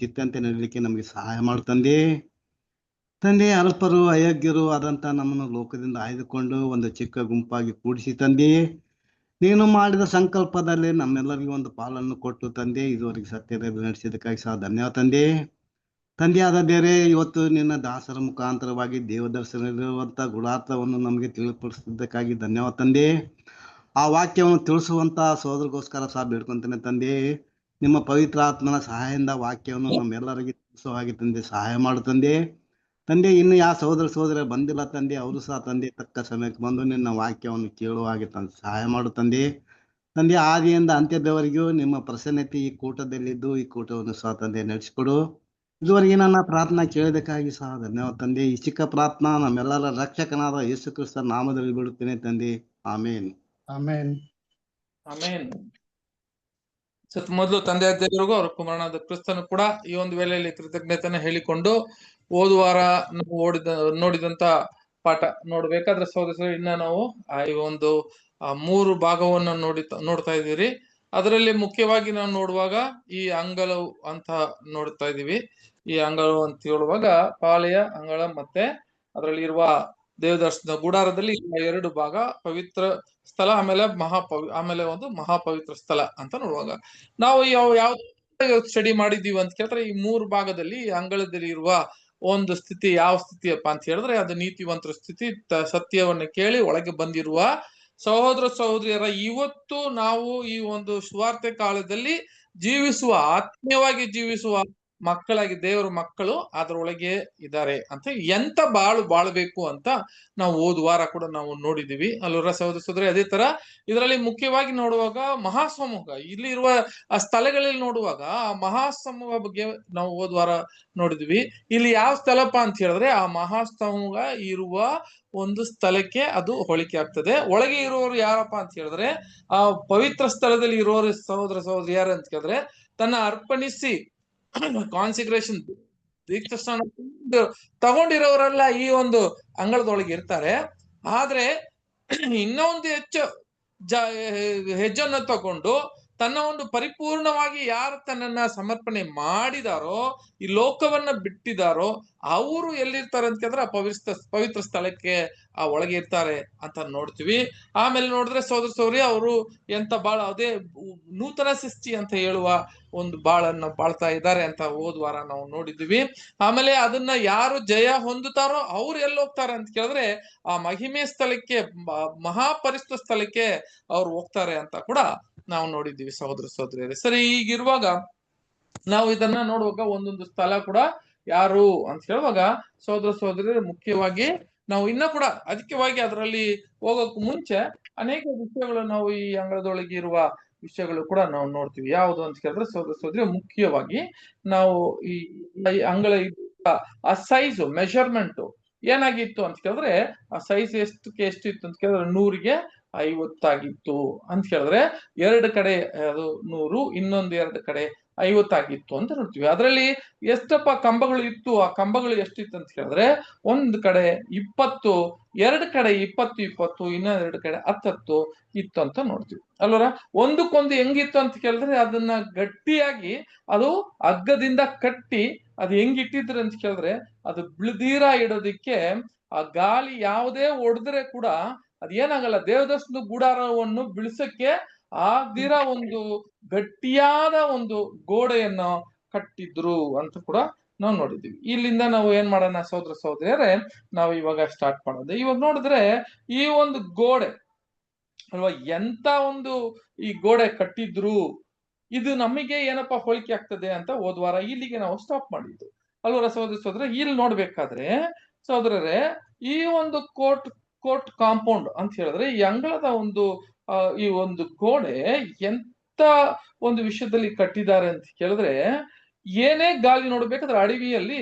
ಚಿತ್ತಂತೆ ನಡೀಲಿಕ್ಕೆ ನಮಗೆ ಸಹಾಯ ಮಾಡು ತಂದೆ. ತಂದೆ, ಅಲ್ಪರು ಅಯೋಗ್ಯರು ಆದಂಥ ನಮ್ಮನ್ನು ಲೋಕದಿಂದ ಆಯ್ದುಕೊಂಡು ಒಂದು ಚಿಕ್ಕ ಗುಂಪಾಗಿ ಕೂಡಿಸಿ ತಂದೆಯೇ, ನೀನು ಮಾಡಿದ ಸಂಕಲ್ಪದಲ್ಲಿ ನಮ್ಮೆಲ್ಲರಿಗೂ ಒಂದು ಪಾಲನ್ನು ಕೊಟ್ಟು ತಂದೆ, ಇದುವರೆಗೆ ಸತ್ಯದಲ್ಲಿ ನಡೆಸಿದ್ದಕ್ಕಾಗಿ ಸಹ ಧನ್ಯವಾದ ತಂದೆ. ತಂದೆಯಾದ ದೇವರೇ, ಇವತ್ತು ನಿನ್ನ ದಾಸರ ಮುಖಾಂತರವಾಗಿ ದೇವದರ್ಶನದಲ್ಲಿರುವಂಥ ಗುಣಾರ್ಥವನ್ನು ನಮಗೆ ತಿಳಿಪಡಿಸಿದ್ದಕ್ಕಾಗಿ ಧನ್ಯವಾದ ತಂದೆ. ಆ ವಾಕ್ಯವನ್ನು ತಿಳಿಸುವಂಥ ಸೋದರಿಗೋಸ್ಕರ ಸಹ ಬೇಡ್ಕೊಂತೇನೆ ತಂದೆ. ನಿಮ್ಮ ಪವಿತ್ರಾತ್ಮನ ಸಹಾಯದಿಂದ ವಾಕ್ಯವನ್ನು ನಮ್ಮೆಲ್ಲರಿಗೆ ತಿಳಿಸುವ ಹಾಗೆ ತಂದೆ ಸಹಾಯ ಮಾಡು ತಂದೆ. ತಂದೆ, ಇನ್ನು ಯಾವ ಸೋದರ ಬಂದಿಲ್ಲ ತಂದೆ, ಅವರು ಸಹ ತಂದೆ ತಕ್ಕ ಸಮಯಕ್ಕೆ ಬಂದು ನಿನ್ನ ವಾಕ್ಯವನ್ನು ಕೇಳುವ ಹಾಗೆ ತಂದೆ ಸಹಾಯ ಮಾಡು ತಂದೆ. ತಂದೆ, ಆದಿಯಿಂದ ಅಂತ್ಯದವರೆಗೂ ನಿಮ್ಮ ಪ್ರಸನ್ನತೆ ಈ ಕೂಟದಲ್ಲಿದ್ದು ಈ ಕೂಟವನ್ನು ಸಹ ತಂದೆ ನಡೆಸಿಕೊಡು. ಇದುವರೆಗೆ ನನ್ನ ಪ್ರಾರ್ಥನಾ ಕೇಳಿದಕ್ಕಾಗಿ ಸಹ ಧನ್ಯವಾದ ತಂದೆ. ಈ ಚಿಕ್ಕ ಪ್ರಾರ್ಥನಾ ನಮ್ಮೆಲ್ಲರ ರಕ್ಷಕನಾದ ಯೇಸು ಕ್ರಿಸ್ತ ನಾಮದಲ್ಲಿ ಬಿಡುತ್ತೇನೆ ತಂದೆ. ಆಮೇನ್. ಆಮೇನ್. ಆಮೇನ್. ಮೊದಲು ತಂದೆ ದೇವರಿಗೂ ಅವ್ರ ಕುಮಾರನಾದ ಕ್ರಿಸ್ತನು ಕೂಡ ಈ ಒಂದು ವೇಳೆಯಲ್ಲಿ ಕೃತಜ್ಞತೆನ ಹೇಳಿಕೊಂಡು ಓದುವಾರ ನಾವು ನೋಡಿದಂತ ಪಾಠ ನೋಡ್ಬೇಕಾದ್ರೆ ಸಹೋದರ ಇನ್ನ ನಾವು ಈ ಒಂದು 3 ಭಾಗವನ್ನು ನೋಡ್ತಾ ಇದೀವಿ. ಅದರಲ್ಲಿ ಮುಖ್ಯವಾಗಿ ನಾವು ನೋಡುವಾಗ ಈ ಅಂಗಳವು ಅಂತ ನೋಡ್ತಾ ಇದೀವಿ. ಈ ಅಂಗಳು ಅಂತ ಹೇಳುವಾಗ ಪಾಳೆಯ ಅಂಗಳ ಮತ್ತೆ ಅದರಲ್ಲಿ ಇರುವ ದೇವದರ್ಶನ ಗುಡಾರದಲ್ಲಿ 2 ಭಾಗ, ಪವಿತ್ರ ಸ್ಥಳ ಆಮೇಲೆ ಒಂದು ಮಹಾಪವಿತ್ರ ಸ್ಥಳ ಅಂತ ನೋಡುವಾಗ ನಾವು ಯಾವ ಸ್ಟಡಿ ಮಾಡಿದೀವಿ ಅಂತ ಕೇಳಿದ್ರೆ ಈ 3 ಭಾಗದಲ್ಲಿ ಅಂಗಳದಲ್ಲಿ ಇರುವ ಒಂದು ಸ್ಥಿತಿ ಯಾವ ಸ್ಥಿತಿಯಪ್ಪ ಅಂತ ಹೇಳಿದ್ರೆ ಅದು ನೀತಿವಂತರ ಸ್ಥಿತಿ. ಸತ್ಯವನ್ನ ಕೇಳಿ ಒಳಗೆ ಬಂದಿರುವ ಸಹೋದರ ಸಹೋದರಿಯರ ಇವತ್ತು ನಾವು ಈ ಒಂದು ಸುವಾರ್ತೆ ಕಾಲದಲ್ಲಿ ಜೀವಿಸುವ ಆತ್ಮೀಯವಾಗಿ ಜೀವಿಸುವ ಮಕ್ಕಳಾಗಿ ದೇವರ ಮಕ್ಕಳು ಅದರೊಳಗೆ ಇದ್ದಾರೆ ಅಂತ ಎಂತ ಬಾಳ್ಬೇಕು ಅಂತ ನಾವು ಹೋದ್ವಾರ ಕೂಡ ನಾವು ನೋಡಿದೀವಿ ಅಲ್ವರ ಸಹೋದರ ಸಹೋದರಿ. ಅದೇ ತರ ಇದರಲ್ಲಿ ಮುಖ್ಯವಾಗಿ ನೋಡುವಾಗ ಮಹಾಸಮೂಹ ಇಲ್ಲಿ ಇರುವ ಆ ಸ್ಥಳಗಳಲ್ಲಿ ನೋಡುವಾಗ ಆ ಮಹಾಸಮೂಹ ಬಗ್ಗೆ ನಾವು ಹೋದ್ವಾರ ನೋಡಿದ್ವಿ. ಇಲ್ಲಿ ಯಾವ ಸ್ಥಳಪ್ಪ ಅಂತ ಹೇಳಿದ್ರೆ ಆ ಮಹಾಸಮೂಹ ಇರುವ ಒಂದು ಸ್ಥಳಕ್ಕೆ ಅದು ಹೋಲಿಕೆ ಆಗ್ತದೆ. ಒಳಗೆ ಇರುವವರು ಯಾರಪ್ಪ ಅಂತ ಹೇಳಿದ್ರೆ ಆ ಪವಿತ್ರ ಸ್ಥಳದಲ್ಲಿ ಇರುವವರು ಸಹೋದರ ಸಹೋದರಿ ಯಾರು ಅಂತ ಕೇಳಿದ್ರೆ ತನ್ನ ಅರ್ಪಣಿಸಿ ಕಾನ್ಸಿಗ್ರೇಷನ್ ದೀಕ್ಷಾಸ್ನಾನ ತಗೊಂಡಿರೋರೆಲ್ಲ ಈ ಒಂದು ಅಂಗಳದೊಳಗೆ ಇರ್ತಾರೆ. ಆದ್ರೆ ಇನ್ನೊಂದು ಹೆಜ್ಜನ್ನು ತಗೊಂಡು ತನ್ನ ಒಂದು ಪರಿಪೂರ್ಣವಾಗಿ ಯಾರು ತನ್ನನ್ನ ಸಮರ್ಪಣೆ ಮಾಡಿದಾರೋ ಈ ಲೋಕವನ್ನ ಬಿಟ್ಟಿದಾರೋ ಅವರು ಎಲ್ಲಿರ್ತಾರೆ ಅಂತ ಕೇಳಿದ್ರೆ ಆ ಪವಿತ್ರ ಸ್ಥಳಕ್ಕೆ ಆ ಒಳಗೆ ಇರ್ತಾರೆ ಅಂತ ನೋಡ್ತೀವಿ. ಆಮೇಲೆ ನೋಡಿದ್ರೆ ಸಹೋದರ ಸಹೋದರಿ ಅವರು ಎಂತ ಅದೇ ನೂತನ ಸೃಷ್ಟಿ ಅಂತ ಹೇಳುವ ಒಂದು ಬಾಳನ್ನ ಬಾಳ್ತಾ ಇದ್ದಾರೆ ಅಂತ ಹೋದ್ವಾರ ನಾವು ನೋಡಿದ್ವಿ. ಆಮೇಲೆ ಅದನ್ನ ಯಾರು ಜಯ ಹೊಂದುತ್ತಾರೋ ಅವ್ರು ಎಲ್ಲಿ ಹೋಗ್ತಾರೆ ಅಂತ ಕೇಳಿದ್ರೆ ಆ ಮಹಿಮೆ ಸ್ಥಳಕ್ಕೆ ಮಹಾಪರಿಷ್ಠ ಸ್ಥಳಕ್ಕೆ ಅವ್ರು ಹೋಗ್ತಾರೆ ಅಂತ ಕೂಡ ನಾವು ನೋಡಿದ್ದೀವಿ ಸಹೋದರ ಸಹೋದರಿಯರೇ. ಸರಿ, ಈಗಿರುವಾಗ ನಾವು ಇದನ್ನ ನೋಡುವಾಗ ಒಂದೊಂದು ಸ್ಥಳ ಕೂಡ ಯಾರು ಅಂತ ಹೇಳುವಾಗ ಸಹೋದರ ಸಹೋದರಿಯರು ಮುಖ್ಯವಾಗಿ ನಾವು ಇನ್ನ ಕೂಡ ಅಧಿಕವಾಗಿ ಅದರಲ್ಲಿ ಹೋಗೋಕ್ ಮುಂಚೆ ಅನೇಕ ವಿಷಯಗಳು ನಾವು ಈ ಅಂಗಳದೊಳಗೆ ಇರುವ ವಿಷಯಗಳು ಕೂಡ ನಾವು ನೋಡ್ತೀವಿ. ಯಾವುದು ಅಂತ ಕೇಳಿದ್ರೆ ಸಹೋದರ ಸಹೋದರಿ ಮುಖ್ಯವಾಗಿ ನಾವು ಈ ಅಂಗಳ ಆ ಸೈಜ್ ಮೆಷರ್ಮೆಂಟ್ ಏನಾಗಿತ್ತು ಅಂತ ಕೇಳಿದ್ರೆ ಆ ಸೈಜ್ ಎಷ್ಟಿತ್ತು ಅಂತ ಕೇಳಿದ್ರೆ 100ಗೆ 50 ಆಗಿತ್ತು ಅಂತ ಹೇಳಿದ್ರೆ 2 ಕಡೆ ಅದು 100 ಇನ್ನೊಂದು 2 ಕಡೆ 50 ಆಗಿತ್ತು ಅಂತ ನೋಡ್ತೀವಿ. ಅದರಲ್ಲಿ ಎಷ್ಟಪ್ಪ ಕಂಬಗಳು ಇತ್ತು, ಆ ಕಂಬಗಳು ಎಷ್ಟಿತ್ತು ಅಂತ ಹೇಳಿದ್ರೆ ಒಂದು ಕಡೆ 20, 2 ಕಡೆ 20 ಇನ್ನೊಂದು 2 ಕಡೆ 10 ಇತ್ತು ಅಂತ ನೋಡ್ತೀವಿ ಅಲ್ವರ. ಒಂದಕ್ಕೊಂದು ಹೆಂಗಿತ್ತು ಅಂತ ಕೇಳಿದ್ರೆ ಅದನ್ನ ಗಟ್ಟಿಯಾಗಿ ಅದು ಹಗ್ಗದಿಂದ ಕಟ್ಟಿ ಅದು ಹೆಂಗಿಟ್ಟಿದ್ರು ಅಂತ ಕೇಳಿದ್ರೆ ಅದು ಬಿಳ್ದೀರ ಇಡೋದಿಕ್ಕೆ ಆ ಗಾಳಿ ಯಾವುದೇ ಹೊಡೆದ್ರೆ ಕೂಡ ಅದೇನಾಗಲ್ಲ. ದೇವದರ್ಶನ ಗುಡಾರವನ್ನು ಬಿಳಿಸಕ್ಕೆ ಆಗದಿರ ಒಂದು ಗಟ್ಟಿಯಾದ ಒಂದು ಗೋಡೆಯನ್ನು ಕಟ್ಟಿದ್ರು ಅಂತ ಕೂಡ ನಾವು ನೋಡಿದ್ದೀವಿ. ಇಲ್ಲಿಂದ ನಾವು ಏನ್ ಮಾಡೋಣ ಸಹೋದರ ಸಹೋದರಿಯರೇ, ನಾವು ಇವಾಗ ಸ್ಟಾರ್ಟ್ ಮಾಡೋದು. ಇವಾಗ ನೋಡಿದ್ರೆ ಈ ಒಂದು ಗೋಡೆ ಅಲ್ವಾ ಎಂತ ಒಂದು ಈ ಗೋಡೆ ಕಟ್ಟಿದ್ರು ಇದು ನಮಗೆ ಏನಪ್ಪಾ ಹೋಲಿಕೆ ಆಗ್ತದೆ ಅಂತ ಹೋದ್ವಾರ ಇಲ್ಲಿಗೆ ನಾವು ಸ್ಟಾಪ್ ಮಾಡಿದ್ದು ಅಲ್ವರ ಸಹೋದರ ಸಹೋದರ. ಇಲ್ಲಿ ನೋಡ್ಬೇಕಾದ್ರೆ ಸಹೋದರರೇ ಈ ಒಂದು ಕೋರ್ಟ್ ಕಾಂಪೌಂಡ್ ಅಂತ ಹೇಳಿದ್ರೆ ಈ ಅಂಗಳದ ಒಂದು ಈ ಒಂದು ಗೋಡೆ ಎಂತ ಒಂದು ವಿಷಯದಲ್ಲಿ ಕಟ್ಟಿದ್ದಾರೆ ಅಂತ ಕೇಳಿದ್ರೆ ಏನೇ ಗಾಳಿ ನೋಡ್ಬೇಕಾದ್ರೆ ಅಡವಿಯಲ್ಲಿ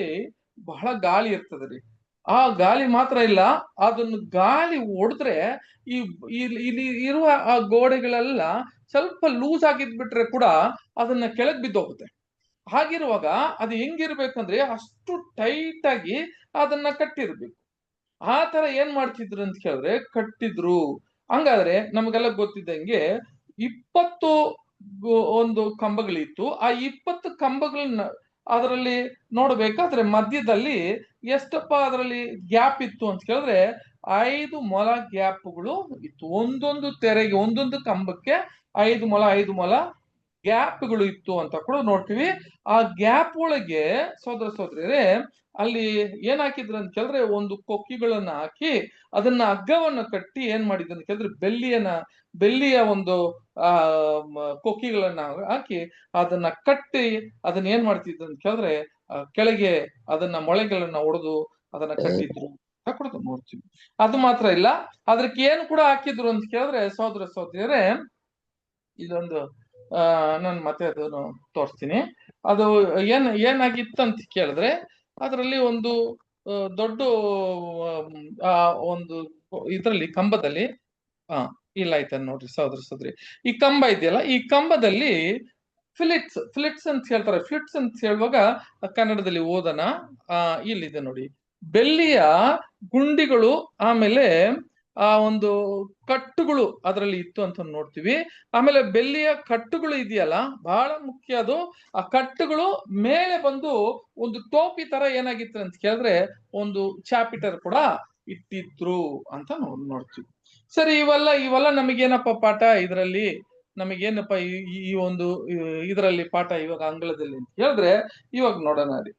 ಬಹಳ ಗಾಳಿ ಇರ್ತದೆ ರೀ. ಆ ಗಾಳಿ ಮಾತ್ರ ಇಲ್ಲ, ಅದನ್ನು ಗಾಳಿ ಹೊಡೆದ್ರೆ ಇಲ್ಲಿ ಇರುವ ಆ ಗೋಡೆಗಳೆಲ್ಲ ಸ್ವಲ್ಪ ಲೂಸ್ ಆಗಿದ್ಬಿಟ್ರೆ ಕೂಡ ಅದನ್ನ ಕೆಳಗ್ ಬಿದ್ದೋಗುತ್ತೆ. ಹಾಗಿರುವಾಗ ಅದು ಹೆಂಗಿರ್ಬೇಕಂದ್ರೆ ಅಷ್ಟು ಟೈಟ್ ಆಗಿ ಅದನ್ನ ಕಟ್ಟಿರ್ಬೇಕು. ಆ ತರ ಏನ್ ಮಾಡ್ತಿದ್ರು ಅಂತ ಕೇಳಿದ್ರೆ ಕಟ್ಟಿದ್ರು. ಹಂಗಾದ್ರೆ ನಮಗೆಲ್ಲ ಗೊತ್ತಿದ್ದಂಗೆ 20 ಒಂದು ಕಂಬಗಳಿತ್ತು. ಆ 20 ಕಂಬಗಳನ್ನ ಅದರಲ್ಲಿ ನೋಡ್ಬೇಕಾದ್ರೆ ಮಧ್ಯದಲ್ಲಿ ಎಷ್ಟಪ್ಪ ಅದರಲ್ಲಿ ಗ್ಯಾಪ್ ಇತ್ತು ಅಂತ ಕೇಳಿದ್ರೆ 5 ಮೊಳ ಗ್ಯಾಪ್ಗಳು ಇತ್ತು. ಒಂದೊಂದು ತೆರೆಗೆ ಒಂದೊಂದು ಕಂಬಕ್ಕೆ 5 ಮೊಳ ಗ್ಯಾಪ್ಗಳು ಇತ್ತು ಅಂತ ಕೂಡ ನೋಡ್ತೀವಿ. ಆ ಗ್ಯಾಪ್ ಒಳಗೆ ಸೋದರ ಸೋದರಿಯರೇ ಅಲ್ಲಿ ಏನ್ ಹಾಕಿದ್ರು ಅಂತ ಕೇಳಿದ್ರೆ ಒಂದು ಕೊಕ್ಕಿಗಳನ್ನ ಹಾಕಿ ಅದನ್ನ ಹಗ್ಗವನ್ನು ಕಟ್ಟಿ ಏನ್ ಮಾಡಿದ್ರು ಅಂತ ಕೇಳಿದ್ರೆ ಬೆಳ್ಳಿಯ ಒಂದು ಕೊಕ್ಕಿಗಳನ್ನ ಹಾಕಿ ಅದನ್ನ ಕಟ್ಟಿ ಅದನ್ನ ಏನ್ ಮಾಡ್ತಿದ್ರು ಅಂತ ಕೇಳಿದ್ರೆ ಕೆಳಗೆ ಅದನ್ನ ಮೊಳೆಗಳನ್ನ ಒಡೆದು ಅದನ್ನ ಕಟ್ಟಿದ್ರು ಕೂಡ ನೋಡ್ತೀವಿ. ಅದು ಮಾತ್ರ ಇಲ್ಲ, ಅದಕ್ಕೆ ಏನು ಕೂಡ ಹಾಕಿದ್ರು ಅಂತ ಕೇಳಿದ್ರೆ ಸೋದರ ಸೋದರಿಯರೇ ಇದೊಂದು ನಾನು ಮತ್ತೆ ಅದನ್ನು ತೋರಿಸ್ತೀನಿ. ಅದು ಏನಾಗಿತ್ತು ಅಂತ ಕೇಳಿದ್ರೆ ಅದರಲ್ಲಿ ಒಂದು ದೊಡ್ಡ ಒಂದು ಇದರಲ್ಲಿ ಕಂಬದಲ್ಲಿ ಇಲ್ಲ ಆಯ್ತ ನೋಡ್ರಿ ಸಹೋದರ ಸಹೋದರಿ, ಈ ಕಂಬ ಇದೆಯಲ್ಲ ಈ ಕಂಬದಲ್ಲಿ ಫ್ಲಿಟ್ಸ್ ಅಂತ ಹೇಳ್ತಾರೆ. ಫ್ಲಿಟ್ಸ್ ಅಂತ ಹೇಳುವಾಗ ಕನ್ನಡದಲ್ಲಿ ಓದನ ಇಲ್ಲಿದೆ ನೋಡಿ, ಬೆಳ್ಳಿಯ ಗುಂಡಿಗಳು ಆಮೇಲೆ ಆ ಒಂದು ಕಟ್ಟುಗಳು ಅದರಲ್ಲಿ ಇತ್ತು ಅಂತ ನೋಡ್ತೀವಿ. ಆಮೇಲೆ ಬೆಳ್ಳಿಯ ಕಟ್ಟುಗಳು ಇದೆಯಲ್ಲ ಬಹಳ ಮುಖ್ಯ, ಅದು ಆ ಕಟ್ಟುಗಳು ಮೇಲೆ ಬಂದು ಒಂದು ಟೋಪಿ ತರ ಏನಾಗಿತ್ತು ಅಂತ ಕೇಳಿದ್ರೆ ಒಂದು ಚಾಪಿಟರ್ ಕೂಡ ಇಟ್ಟಿದ್ರು ಅಂತ ನೋಡ್ತೀವಿ. ಸರಿ, ಇವೆಲ್ಲ ನಮಗೇನಪ್ಪ ಪಾಠ ಇದರಲ್ಲಿ, ನಮಗೇನಪ್ಪ ಈ ಒಂದು ಇದರಲ್ಲಿ ಪಾಠ ಇವಾಗ ಅಂಗಳದಲ್ಲಿ ಅಂತ ಹೇಳಿದ್ರೆ ಇವಾಗ ನೋಡೋಣ ರೀ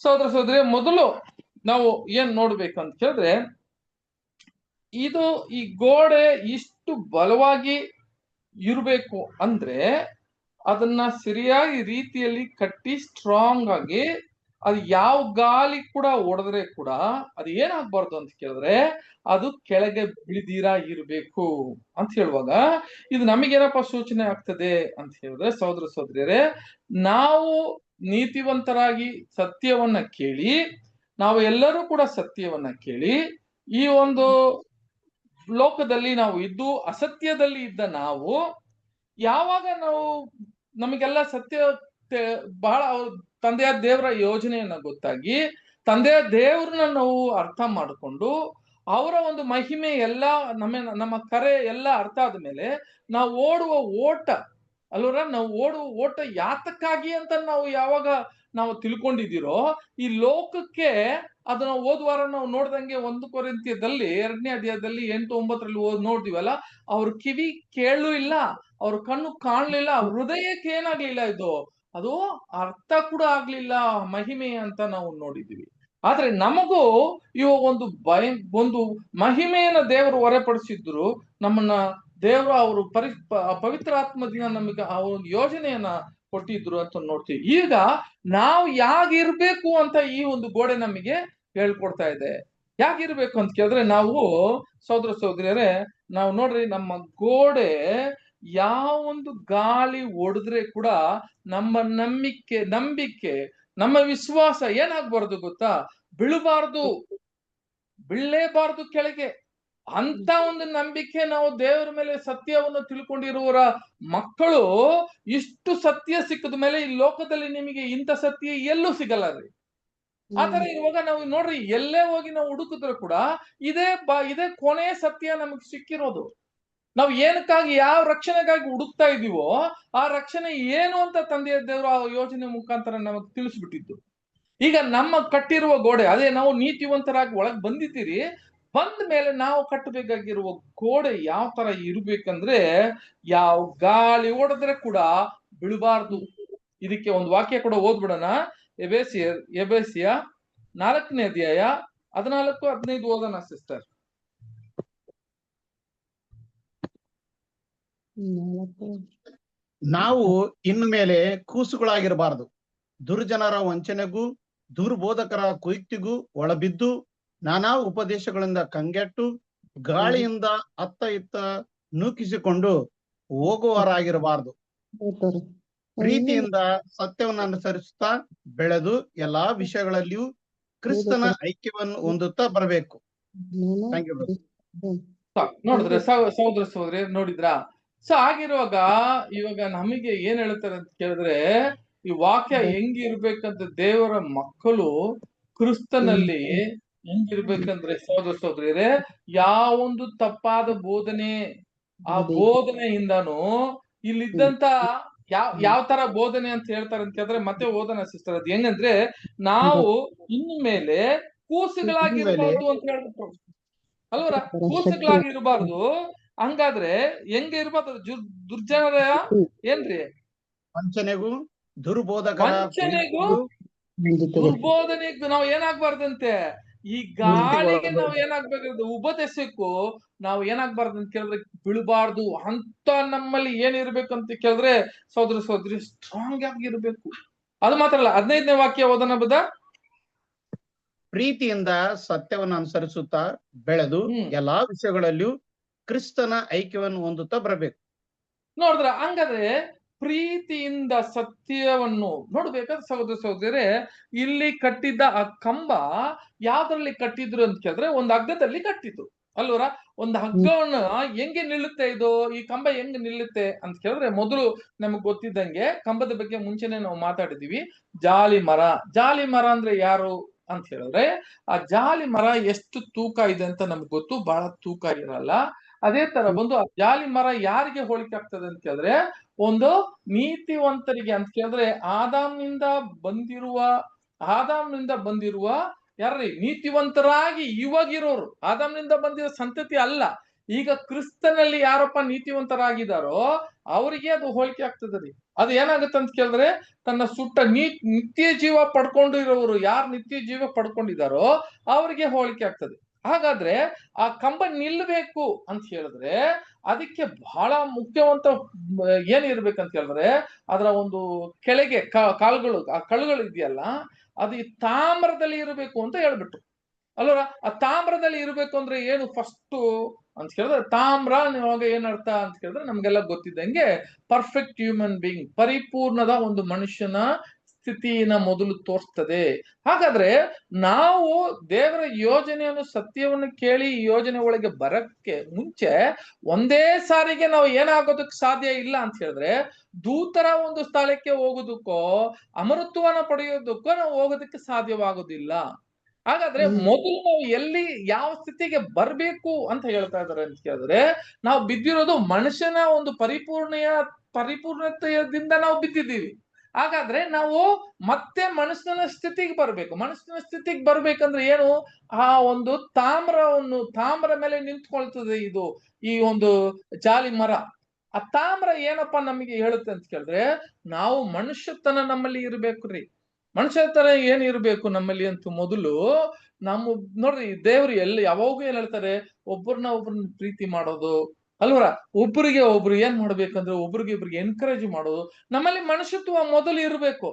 ಸಹೋದರ ಸಹೋದರಿ. ಮೊದಲು ನಾವು ಏನ್ ನೋಡ್ಬೇಕು ಅಂತ ಕೇಳಿದ್ರೆ ಈ ಗೋಡೆ ಇಷ್ಟು ಬಲವಾಗಿ ಇರಬೇಕು ಅಂದ್ರೆ ಅದನ್ನ ಸರಿಯಾಗಿ ರೀತಿಯಲ್ಲಿ ಕಟ್ಟಿ ಸ್ಟ್ರಾಂಗ್ ಆಗಿ ಅದು ಯಾವ ಗಾಳಿ ಕೂಡ ಹೊಡೆದ್ರೆ ಕೂಡ ಅದು ಏನಾಗ್ಬಾರ್ದು ಅಂತ ಕೇಳಿದ್ರೆ ಅದು ಕೆಳಗೆ ಬಿಳಿದಿರಾ ಇರ್ಬೇಕು ಅಂತ ಹೇಳುವಾಗ ಇದು ನಮಗೇನಪ್ಪ ಸೂಚನೆ ಆಗ್ತದೆ ಅಂತ ಹೇಳಿದ್ರೆ ಸಹೋದರ ಸಹೋದರಿಯರೇ, ನಾವು ನೀತಿವಂತರಾಗಿ ಸತ್ಯವನ್ನ ಕೇಳಿ, ನಾವು ಎಲ್ಲರೂ ಕೂಡ ಸತ್ಯವನ್ನ ಕೇಳಿ ಈ ಒಂದು ಲೋಕದಲ್ಲಿ ನಾವು ಇದ್ದು ಅಸತ್ಯದಲ್ಲಿ ಇದ್ದ ನಾವು ಯಾವಾಗ ನಮಗೆಲ್ಲ ಸತ್ಯ ಬಹಳ ತಂದೆಯ ದೇವರ ಯೋಜನೆಯನ್ನ ಗೊತ್ತಾಗಿ ತಂದೆಯ ದೇವ್ರನ್ನ ನಾವು ಅರ್ಥ ಮಾಡಿಕೊಂಡು ಅವರ ಒಂದು ಮಹಿಮೆ ಎಲ್ಲ ನಮ್ಮ ಕರೆ ಎಲ್ಲ ಅರ್ಥ ಆದ್ಮೇಲೆ ನಾವು ಓಡುವ ಓಟ ಅಲ್ವರ, ನಾವು ಓಡುವ ಓಟ ಯಾತಕ್ಕಾಗಿ ಅಂತ ನಾವು ಯಾವಾಗ ನಾವು ತಿಳ್ಕೊಂಡಿದ್ದೀರೋ ಈ ಲೋಕಕ್ಕೆ ಅದನ್ನ ಓದುವಾರ ನಾವು ನೋಡ್ದಂಗೆ 1 ಕೊರಿಂಥಿಯದಲ್ಲಿ 2ನೇ ಅಧ್ಯಾಯದಲ್ಲಿ 8-9 ನೋಡ್ತೀವಲ್ಲ, ಅವ್ರ ಕಿವಿ ಕೇಳೂ ಇಲ್ಲ, ಅವ್ರ ಕಣ್ಣು ಕಾಣ್ಲಿಲ್ಲ, ಹೃದಯಕ್ಕೆ ಏನಾಗ್ಲಿಲ್ಲ, ಅದು ಅರ್ಥ ಕೂಡ ಆಗ್ಲಿಲ್ಲ ಮಹಿಮೆ ಅಂತ ನಾವು ನೋಡಿದೀವಿ. ಆದ್ರೆ ನಮಗೂ ಇವಾಗ ಒಂದು ಮಹಿಮೆಯನ್ನ ದೇವರು ಹೊರಪಡಿಸಿದ್ರು, ನಮ್ಮನ್ನ ದೇವರು ಅವರು ಪವಿತ್ರ ಆತ್ಮದಿಂದ ನಮಗೆ ಆ ಒಂದು ಯೋಜನೆಯನ್ನ ಕೊಟ್ಟಿದ್ರು ಅಂತ ನೋಡ್ತೀವಿ. ಈಗ ನಾವು ಯಾಗಿರ್ಬೇಕು ಅಂತ ಈ ಒಂದು ಗೋಡೆ ನಮಗೆ ಹೇಳ್ಕೊಡ್ತಾ ಇದೆ. ಯಾಗಿರ್ಬೇಕು ಅಂತ ಕೇಳಿದ್ರೆ ನಾವು ಸಹೋದರ ಸಹೋದರಿಯರೇ ನಾವು ನೋಡ್ರಿ, ನಮ್ಮ ಗೋಡೆ ಯಾವ ಒಂದು ಗಾಳಿ ಹೊಡೆದ್ರೆ ಕೂಡ ನಮ್ಮ ನಂಬಿಕೆ ನಮ್ಮ ವಿಶ್ವಾಸ ಏನಾಗ್ಬಾರ್ದು ಗೊತ್ತಾ, ಬೀಳಲೇಬಾರ್ದು ಕೆಳಗೆ. ಅಂತ ಒಂದು ನಂಬಿಕೆ ನಾವು ದೇವರ ಮೇಲೆ ಸತ್ಯವನ್ನು ತಿಳ್ಕೊಂಡಿರುವವರ ಮಕ್ಕಳು ಇಷ್ಟು ಸತ್ಯ ಸಿಕ್ಕದ ಮೇಲೆ ಈ ಲೋಕದಲ್ಲಿ ನಿಮಗೆ ಇಂಥ ಸತ್ಯ ಎಲ್ಲೂ ಸಿಗಲ್ಲ ರೀ. ಆತರ ಇವಾಗ ನಾವು ನೋಡ್ರಿ, ಎಲ್ಲೇ ಹೋಗಿ ನಾವು ಹುಡುಕಿದ್ರು ಕೂಡ ಇದೇ ಕೊನೆಯ ಸತ್ಯ ನಮಗೆ ಸಿಕ್ಕಿರೋದು. ನಾವು ಏನಕ್ಕಾಗಿ ಯಾವ ರಕ್ಷಣೆಗಾಗಿ ಹುಡುಕ್ತಾ ಇದೀವೋ ಆ ರಕ್ಷಣೆ ಏನು ಅಂತ ತಂದೆಯ ದೇವರು ಆ ಯೋಜನೆ ಮುಖಾಂತರ ನಮಗೆ ತಿಳಿಸ್ಬಿಟ್ಟಿದ್ದು. ಈಗ ನಮ್ಮ ಕಟ್ಟಿರುವ ಗೋಡೆ ಅದೇ, ನಾವು ನೀತಿವಂತರಾಗಿ ಒಳಗ್ ಬಂದಿದ್ದೀರಿ, ಬಂದ ಮೇಲೆ ನಾವು ಕಟ್ಟಬೇಕಾಗಿರುವ ಗೋಡೆ ಯಾವ ತರ ಇರ್ಬೇಕಂದ್ರೆ ಯಾವ ಗಾಳಿ ಹೊಡೆದ್ರೆ ಕೂಡ ಬೀಳಬಾರ್ದು. ಇದಕ್ಕೆ ಒಂದು ವಾಕ್ಯ ಕೂಡ ಓದ್ಬಿಡೋಣ. ಎಬೇಸಿಯ 4ನೇ ಅಧ್ಯಾಯ 14-15 ಓದೋಣ ಸಿಸ್ಟರ್. ನಾವು ಇನ್ನು ಮೇಲೆ ಕೂಸುಗಳಾಗಿರಬಾರದು, ದುರ್ಜನರ ವಂಚನೆಗೂ ದುರ್ಬೋಧಕರ ಕುಯುಕ್ತಿಗೂ ಒಳಬಿದ್ದು ನಾನಾ ಉಪದೇಶಗಳಿಂದ ಕಂಗೆಟ್ಟು ಗಾಳಿಯಿಂದ ಅತ್ತ ಇತ್ತ ನೂಕಿಸಿಕೊಂಡು ಹೋಗುವವರಾಗಿರಬಾರದು. ಪ್ರೀತಿಯಿಂದ ಸತ್ಯವನ್ನು ಅನುಸರಿಸುತ್ತಾ ಬೆಳೆದು ಎಲ್ಲಾ ವಿಷಯಗಳಲ್ಲಿಯೂ ಕ್ರಿಸ್ತನ ಐಕ್ಯವನ್ನು ಹೊಂದುತ್ತಾ ಬರಬೇಕು. ನೋಡಿದ್ರೆ ಸಹೋದರ ಸಹೋದರಿ ನೋಡಿದ್ರಾ? ಸೊ ಆಗಿರುವಾಗ ಇವಾಗ ನಮಗೆ ಏನ್ ಹೇಳ್ತಾರೆ ಅಂತ ಕೇಳಿದ್ರೆ, ಈ ವಾಕ್ಯ ಹೆಂಗಿರ್ಬೇಕಂತ ದೇವರ ಮಕ್ಕಳು ಕ್ರಿಸ್ತನಲ್ಲಿ ಹೆಂಗಿರ್ಬೇಕಂದ್ರೆ ಸಹೋದರ ಸಹೋದರಿಯರೇ, ಯಾವೊಂದು ತಪ್ಪಾದ ಬೋಧನೆ ಆ ಬೋಧನೆಯಿಂದನೂ ಇಲ್ಲಿದ್ದಂತ ಯಾವ ತರ ಬೋಧನೆ ಅಂತ ಹೇಳ್ತಾರೆ ಅಂತ ಕೇಳಿದ್ರೆ ಮತ್ತೆ ಓದೋಣ ಸಿಸ್ಟರ್. ಅದ್ ಹೆಂಗಂದ್ರೆ ನಾವು ಇನ್ಮೇಲೆ ಕೂಸುಗಳಾಗಿ ಇರಬಾರ್ದು ಅಂತ ಹೇಳ್ಬಿಟ್ರು ಅಲ್ವರ. ಕೂಸುಗಳಾಗಿ ಇರಬಾರ್ದು. ಹಂಗಾದ್ರೆ ಹೆಂಗೆ ಇರ್ಬಾರ್ದು? ದುರ್ಜನರ ಏನ್ರಿ ವಂಚನೆಗೂ ದುರ್ಬೋಧಕರ ವಂಚನೆಗೂ ದುರ್ಬೋಧನೆಗೂ ನಾವು ಏನಾಗ್ಬಾರ್ದಂತೆ. ಈ ಗಾಳಿಗೆ ನಾವು ಏನಾಗ್ಬೇಕಂದ್ರೆ ಉಪದೇಶಕ್ಕೂ ನಾವು ಏನಾಗ್ಬಾರ್ದು ಅಂತ ಕೇಳಿದ್ರೆ ಬೀಳಬಾರ್ದು ಅಂತ ನಮ್ಮಲ್ಲಿ ಏನಿರ್ಬೇಕಂತ ಕೇಳಿದ್ರೆ ಸಹೋದರ ಸಹೋದರಿ ಸ್ಟ್ರಾಂಗ್ ಆಗಿ ಇರ್ಬೇಕು. ಅದು ಮಾತ್ರ ಅಲ್ಲ, 15ನೇ ವಾಕ್ಯ ಓದೋಣ ಬುದ್ಧ. ಪ್ರೀತಿಯಿಂದ ಸತ್ಯವನ್ನು ಅನುಸರಿಸುತ್ತಾ ಬೆಳೆದು ಎಲ್ಲಾ ವಿಷಯಗಳಲ್ಲಿಯೂ ಕ್ರಿಸ್ತನ ಐಕ್ಯವನ್ನು ಹೊಂದುತ್ತಾ ಬರಬೇಕು. ನೋಡಿದ್ರ ಹಂಗಾದ್ರೆ ಪ್ರೀತಿಯಿಂದ ಸತ್ಯವನ್ನು ನೋಡ್ಬೇಕಾದ್ರೆ ಸಹೋದರ ಸಹೋದರರೇ, ಇಲ್ಲಿ ಕಟ್ಟಿದ್ದ ಆ ಕಂಬ ಯಾವ್ದ್ರಲ್ಲಿ ಕಟ್ಟಿದ್ರು ಅಂತ ಕೇಳಿದ್ರೆ ಒಂದು ಹಗ್ಗದಲ್ಲಿ ಕಟ್ಟಿದ್ರು ಅಲ್ವರ. ಒಂದು ಹಗ್ಗವನ್ನ ಹೆಂಗೆ ನಿಲ್ಲುತ್ತೆ ಇದು, ಈ ಕಂಬ ಹೆಂಗೆ ನಿಲ್ಲುತ್ತೆ ಅಂತ ಕೇಳಿದ್ರೆ, ಮೊದಲು ನಮಗ್ ಗೊತ್ತಿದ್ದಂಗೆ ಕಂಬದ ಬಗ್ಗೆ ಮುಂಚೆನೆ ನಾವು ಮಾತಾಡಿದೀವಿ. ಜಾಲಿ ಮರ. ಜಾಲಿ ಮರ ಅಂದ್ರೆ ಯಾರು ಅಂತ ಹೇಳಿದ್ರೆ, ಆ ಜಾಲಿ ಮರ ಎಷ್ಟು ತೂಕ ಇದೆ ಅಂತ ನಮ್ಗೆ ಗೊತ್ತು, ಬಹಳ ತೂಕ ಇರಲ್ಲ. ಅದೇ ತರ ಬಂದು ಆ ಜಾಲಿ ಮರ ಯಾರಿಗೆ ಹೋಲಿಕೆ ಆಗ್ತದೆ ಅಂತ ಕೇಳಿದ್ರೆ, ಒಂದು ನೀತಿವಂತರಿಗೆ ಅಂತ ಕೇಳಿದ್ರೆ ಆದಾಮ್ನಿಂದ ಬಂದಿರುವ ಯಾರ್ರಿ ನೀತಿವಂತರಾಗಿ ಇವಾಗಿರೋರು. ಆದಾಮ್ನಿಂದ ಬಂದಿರೋ ಸಂತತಿ ಅಲ್ಲ. ಈಗ ಕ್ರಿಸ್ತನಲ್ಲಿ ಯಾರಪ್ಪ ನೀತಿವಂತರಾಗಿದ್ದಾರೋ ಅವರಿಗೆ ಅದು ಹೋಲಿಕೆ ಆಗ್ತದೆ ರೀ. ಅದು ಏನಾಗುತ್ತೆ ಅಂತ ಕೇಳಿದ್ರೆ, ತನ್ನ ಸುಟ್ಟ ನಿತ್ಯ ಜೀವ ಪಡ್ಕೊಂಡು ಇರೋರು, ಯಾರು ನಿತ್ಯ ಜೀವ ಪಡ್ಕೊಂಡಿದ್ದಾರೋ ಅವರಿಗೆ ಹೋಲಿಕೆ ಆಗ್ತದೆ. ಹಾಗಾದ್ರೆ ಆ ಕಂಬ ನಿಲ್ಬೇಕು ಅಂತ ಹೇಳಿದ್ರೆ ಅದಕ್ಕೆ ಬಹಳ ಮುಖ್ಯವಂತ ಏನಿರ್ಬೇಕಂತ ಹೇಳಿದ್ರೆ, ಅದರ ಒಂದು ಕೆಳಗೆ ಕಾಳುಗಳು, ಆ ಕಳುಗಳು ಇದೆಯಲ್ಲ, ಅದು ತಾಮ್ರದಲ್ಲಿ ಇರಬೇಕು ಅಂತ ಹೇಳ್ಬಿಟ್ರು ಅಲ್ವರ. ಆ ತಾಮ್ರದಲ್ಲಿ ಇರಬೇಕು ಅಂದ್ರೆ ಏನು ಫಸ್ಟ್ ಅಂತ ಕೇಳಿದ್ರೆ, ತಾಮ್ರ ಇವಾಗ ಏನರ್ಥ ಅಂತ ಕೇಳಿದ್ರೆ ನಮ್ಗೆಲ್ಲ ಗೊತ್ತಿದ್ದಂಗೆ ಪರ್ಫೆಕ್ಟ್ ಹ್ಯೂಮನ್ ಬೀಯಿಂಗ್, ಪರಿಪೂರ್ಣದ ಒಂದು ಮನುಷ್ಯನ ಸ್ಥಿತಿನ ಮೊದಲು ತೋರಿಸ್ತದೆ. ಹಾಗಾದ್ರೆ ನಾವು ದೇವರ ಯೋಜನೆಯನ್ನು ಸತ್ಯವನ್ನು ಕೇಳಿ ಈ ಯೋಜನೆ ಒಳಗೆ ಬರಕ್ಕೆ ಮುಂಚೆ ಒಂದೇ ಸಾರಿಗೆ ನಾವು ಏನಾಗೋದಕ್ಕೆ ಸಾಧ್ಯ ಇಲ್ಲ ಅಂತ ಹೇಳಿದ್ರೆ, ದೂತರ ಒಂದು ಸ್ಥಳಕ್ಕೆ ಹೋಗೋದಕ್ಕೋ ಅಮರತ್ವನ ಪಡೆಯೋದಕ್ಕೋ ನಾವು ಹೋಗೋದಕ್ಕೆ ಸಾಧ್ಯವಾಗೋದಿಲ್ಲ. ಹಾಗಾದ್ರೆ ಮೊದಲು ನಾವು ಎಲ್ಲಿ ಯಾವ ಸ್ಥಿತಿಗೆ ಬರ್ಬೇಕು ಅಂತ ಹೇಳ್ತಾ ಇದಾರೆ ಅಂತ ಕೇಳಿದ್ರೆ, ನಾವು ಬಿದ್ದಿರೋದು ಮನುಷ್ಯನ ಒಂದು ಪರಿಪೂರ್ಣತೆಯಿಂದ ನಾವು ಬಿದ್ದಿದ್ದೀವಿ. ಹಾಗಾದ್ರೆ ನಾವು ಮತ್ತೆ ಮನುಷ್ಯನ ಸ್ಥಿತಿಗೆ ಬರ್ಬೇಕು. ಮನುಷ್ಯನ ಸ್ಥಿತಿಗೆ ಬರ್ಬೇಕಂದ್ರೆ ಏನು, ಆ ಒಂದು ತಾಮ್ರ ಮೇಲೆ ನಿಂತ್ಕೊಳ್ತದೆ ಇದು ಈ ಒಂದು ಜಾಲಿ ಮರ. ಆ ತಾಮ್ರ ಏನಪ್ಪಾ ನಮಗೆ ಹೇಳುತ್ತೆ ಅಂತ ಕೇಳಿದ್ರೆ, ನಾವು ಮನುಷ್ಯತನ ನಮ್ಮಲ್ಲಿ ಇರ್ಬೇಕ್ರಿ. ಮನುಷ್ಯತನ ಏನ್ ಇರ್ಬೇಕು ನಮ್ಮಲ್ಲಿ ಅಂತ ಮೊದಲು ನಮ್ಮ ನೋಡ್ರಿ, ದೇವ್ರು ಯಾವಾಗೂ ಏನ್ ಹೇಳ್ತಾರೆ, ಒಬ್ಬರನ್ನ ಪ್ರೀತಿ ಮಾಡೋದು ಅಲ್ವರ. ಒಬ್ಬರಿಗೆ ಒಬ್ರು ಏನ್ ಮಾಡ್ಬೇಕಂದ್ರೆ ಒಬ್ರಿಗೆ ಎನ್ಕರೇಜ್ ಮಾಡೋದು. ನಮ್ಮಲ್ಲಿ ಮನುಷ್ಯತ್ವ ಮೊದಲು ಇರ್ಬೇಕು.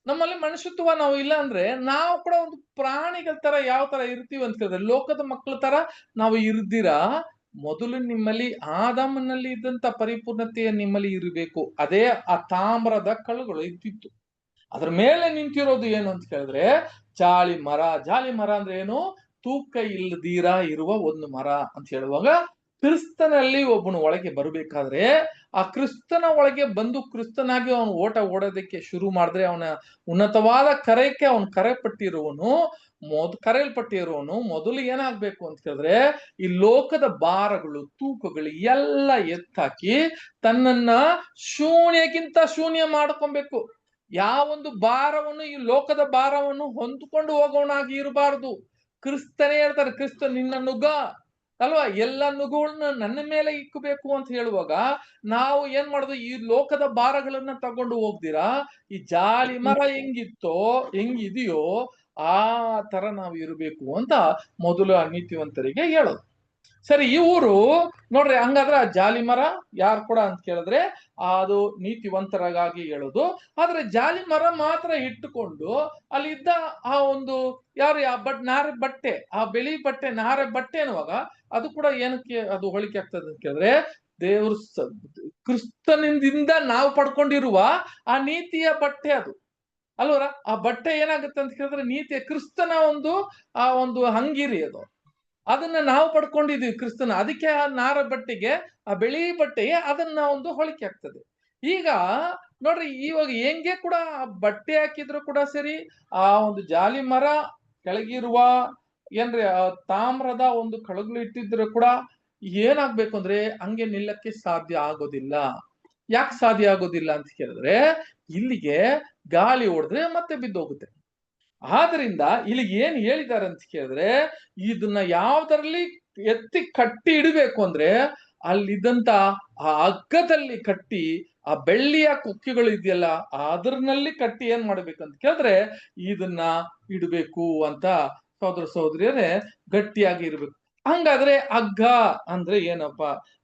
ನಮ್ಮಲ್ಲಿ ಮನುಷ್ಯತ್ವ ನಾವು ಇಲ್ಲ ಅಂದ್ರೆ ನಾವು ಕೂಡ ಒಂದು ಪ್ರಾಣಿಗಳ ತರ ಯಾವ ತರ ಇರ್ತೀವಿ ಅಂತ ಕೇಳಿದ್ರೆ, ಲೋಕದ ಮಕ್ಕಳ ತರ ನಾವು ಇರ್ದಿರಾ ಮೊದಲು ನಿಮ್ಮಲ್ಲಿ ಆದಾಮನಲ್ಲಿ ಇದ್ದಂತ ಪರಿಪೂರ್ಣತೆಯ ನಿಮ್ಮಲ್ಲಿ ಇರಬೇಕು. ಅದೇ ಆ ತಾಮ್ರದ ಕಳುಗಳು ಇದ್ದಿತ್ತು. ಅದ್ರ ಮೇಲೆ ನಿಂತಿರೋದು ಏನು ಅಂತ ಕೇಳಿದ್ರೆ ಜಾಲಿ ಮರ. ಜಾಲಿ ಮರ ಅಂದ್ರೆ ಏನು, ತೂಕ ಇಲ್ಲದೀರ ಇರುವ ಒಂದು ಮರ ಅಂತ ಹೇಳುವಾಗ, ಕ್ರಿಸ್ತನಲ್ಲಿ ಒಬ್ಬನು ಒಳಗೆ ಬರಬೇಕಾದ್ರೆ ಆ ಕ್ರಿಸ್ತನ ಒಳಗೆ ಬಂದು ಕ್ರಿಸ್ತನಾಗಿ ಅವನು ಓಟ ಓಡೋದಕ್ಕೆ ಶುರು ಮಾಡಿದ್ರೆ, ಅವನ ಉನ್ನತವಾದ ಕರೆಯಕ್ಕೆ ಅವನು ಕರೆಯಲ್ಪಟ್ಟಿರುವನು ಮೊದಲು ಏನಾಗ್ಬೇಕು ಅಂತ ಕೇಳಿದ್ರೆ, ಈ ಲೋಕದ ಭಾರಗಳು ತೂಕಗಳು ಎಲ್ಲ ಎತ್ತಾಕಿ ತನ್ನನ್ನ ಶೂನ್ಯಕ್ಕಿಂತ ಶೂನ್ಯ ಮಾಡ್ಕೊಬೇಕು. ಯಾವೊಂದು ಭಾರವನ್ನು, ಈ ಲೋಕದ ಭಾರವನ್ನು ಹೊಂದ್ಕೊಂಡು ಹೋಗೋಣಾಗಿ ಇರಬಾರ್ದು. ಕ್ರಿಸ್ತನೇ ಹೇಳ್ತಾರೆ, ಕ್ರಿಸ್ತ ನಿನ್ನ ನುಗ್ಗ ಅಲ್ವಾ, ಎಲ್ಲ ನುಗ್ಗುಗಳನ್ನ ನನ್ನ ಮೇಲೆ ಇಕ್ಕಬೇಕು ಅಂತ ಹೇಳುವಾಗ ನಾವು ಏನ್ ಮಾಡುದು, ಈ ಲೋಕದ ಭಾರಗಳನ್ನ ತಗೊಂಡು ಹೋಗ್ದಿರಾ ಈ ಜಾಲಿ ಮರ ಹೆಂಗಿದೆಯೋ ಆ ತರ ನಾವು ಇರಬೇಕು ಅಂತ ಮೊದಲು ಆ ನೀತಿವಂತರಿಗೆ ಹೇಳೋದು. ಸರಿ, ಇವರು ನೋಡ್ರಿ, ಹಂಗಾದ್ರೆ ಆ ಜಾಲಿ ಮರ ಯಾರು ಕೂಡ ಅಂತ ಕೇಳಿದ್ರೆ ಅದು ನೀತಿವಂತರಾಗಿ ಹೇಳೋದು. ಆದ್ರೆ ಜಾಲಿ ಮರ ಮಾತ್ರ ಇಟ್ಟುಕೊಂಡು ಅಲ್ಲಿದ್ದ ಆ ಒಂದು ಯಾರು ನಾರೆ ಬಟ್ಟೆ, ಆ ಬಿಳಿ ಬಟ್ಟೆ ನಾರೆ ಬಟ್ಟೆ ಅನ್ನುವಾಗ ಅದು ಕೂಡ ಏನಕ್ಕೆ ಅದು ಹೋಲಿಕೆ ಆಗ್ತದೆ ಅಂತ ಕೇಳಿದ್ರೆ, ದೇವರು ಕ್ರಿಸ್ತನಿಂದ ನಾವು ಪಡ್ಕೊಂಡಿರುವ ಆ ನೀತಿಯ ಬಟ್ಟೆ ಅದು ಅಲ್ವರ. ಆ ಬಟ್ಟೆ ಏನಾಗುತ್ತೆ ಅಂತ ಕೇಳಿದ್ರೆ ನೀತಿಯ ಕ್ರಿಸ್ತನ ಆ ಒಂದು ಹಂಗಿರಿ ಅದು, ಅದನ್ನ ನಾವು ಪಡ್ಕೊಂಡಿದೀವಿ ಕ್ರಿಸ್ತನ. ಅದಕ್ಕೆ ಆ ನಾರ ಬಟ್ಟೆಗೆ, ಆ ಬಿಳಿ ಬಟ್ಟೆಗೆ ಅದನ್ನ ಒಂದು ಹೋಲಿಕೆ ಆಗ್ತದೆ. ಈಗ ನೋಡ್ರಿ, ಇವಾಗ ಹೆಂಗೆ ಕೂಡ ಬಟ್ಟೆ ಹಾಕಿದ್ರು ಕೂಡ ಸರಿ, ಆ ಒಂದು ಜಾಲಿ ಮರ ಕೆಳಗಿರುವ ಏನ್ರಿ ಆ ತಾಮ್ರದ ಒಂದು ಕಳಗಳು ಇಟ್ಟಿದ್ರು ಕೂಡ ಏನಾಗ್ಬೇಕು ಅಂದ್ರೆ ಹಂಗೆ ನಿಲ್ಲಕ್ಕೆ ಸಾಧ್ಯ ಆಗೋದಿಲ್ಲ. ಯಾಕೆ ಸಾಧ್ಯ ಆಗೋದಿಲ್ಲ ಅಂತ ಕೇಳಿದ್ರೆ ಇಲ್ಲಿಗೆ ಗಾಳಿ ಹೊಡೆದ್ರೆ ಮತ್ತೆ ಬಿದ್ದೋಗುತ್ತೆ. ಆದ್ರಿಂದ ಇಲ್ಲಿ ಏನ್ ಹೇಳಿದ್ದಾರೆ ಅಂತ ಕೇಳಿದ್ರೆ ಇದನ್ನ ಯಾವ್ದ್ರಲ್ಲಿ ಎತ್ತಿ ಕಟ್ಟಿ ಇಡಬೇಕು ಅಂದ್ರೆ ಅಲ್ಲಿದ್ದಂತ ಆ ಹಗ್ಗದಲ್ಲಿ ಕಟ್ಟಿ ಆ ಬೆಳ್ಳಿಯ ಕೊಕ್ಕಿಗಳು ಇದೆಯಲ್ಲ ಅದ್ರಲ್ಲಿ ಕಟ್ಟಿ ಏನ್ ಮಾಡ್ಬೇಕಂತ ಕೇಳಿದ್ರೆ ಇದನ್ನ ಇಡಬೇಕು ಅಂತ ಸಹೋದರ ಸಹೋದರಿಯರೇ ಗಟ್ಟಿಯಾಗಿ ಇರ್ಬೇಕು. ಹಂಗಾದ್ರೆ ಹಗ್ಗ ಅಂದ್ರೆ ಏನಪ್ಪ?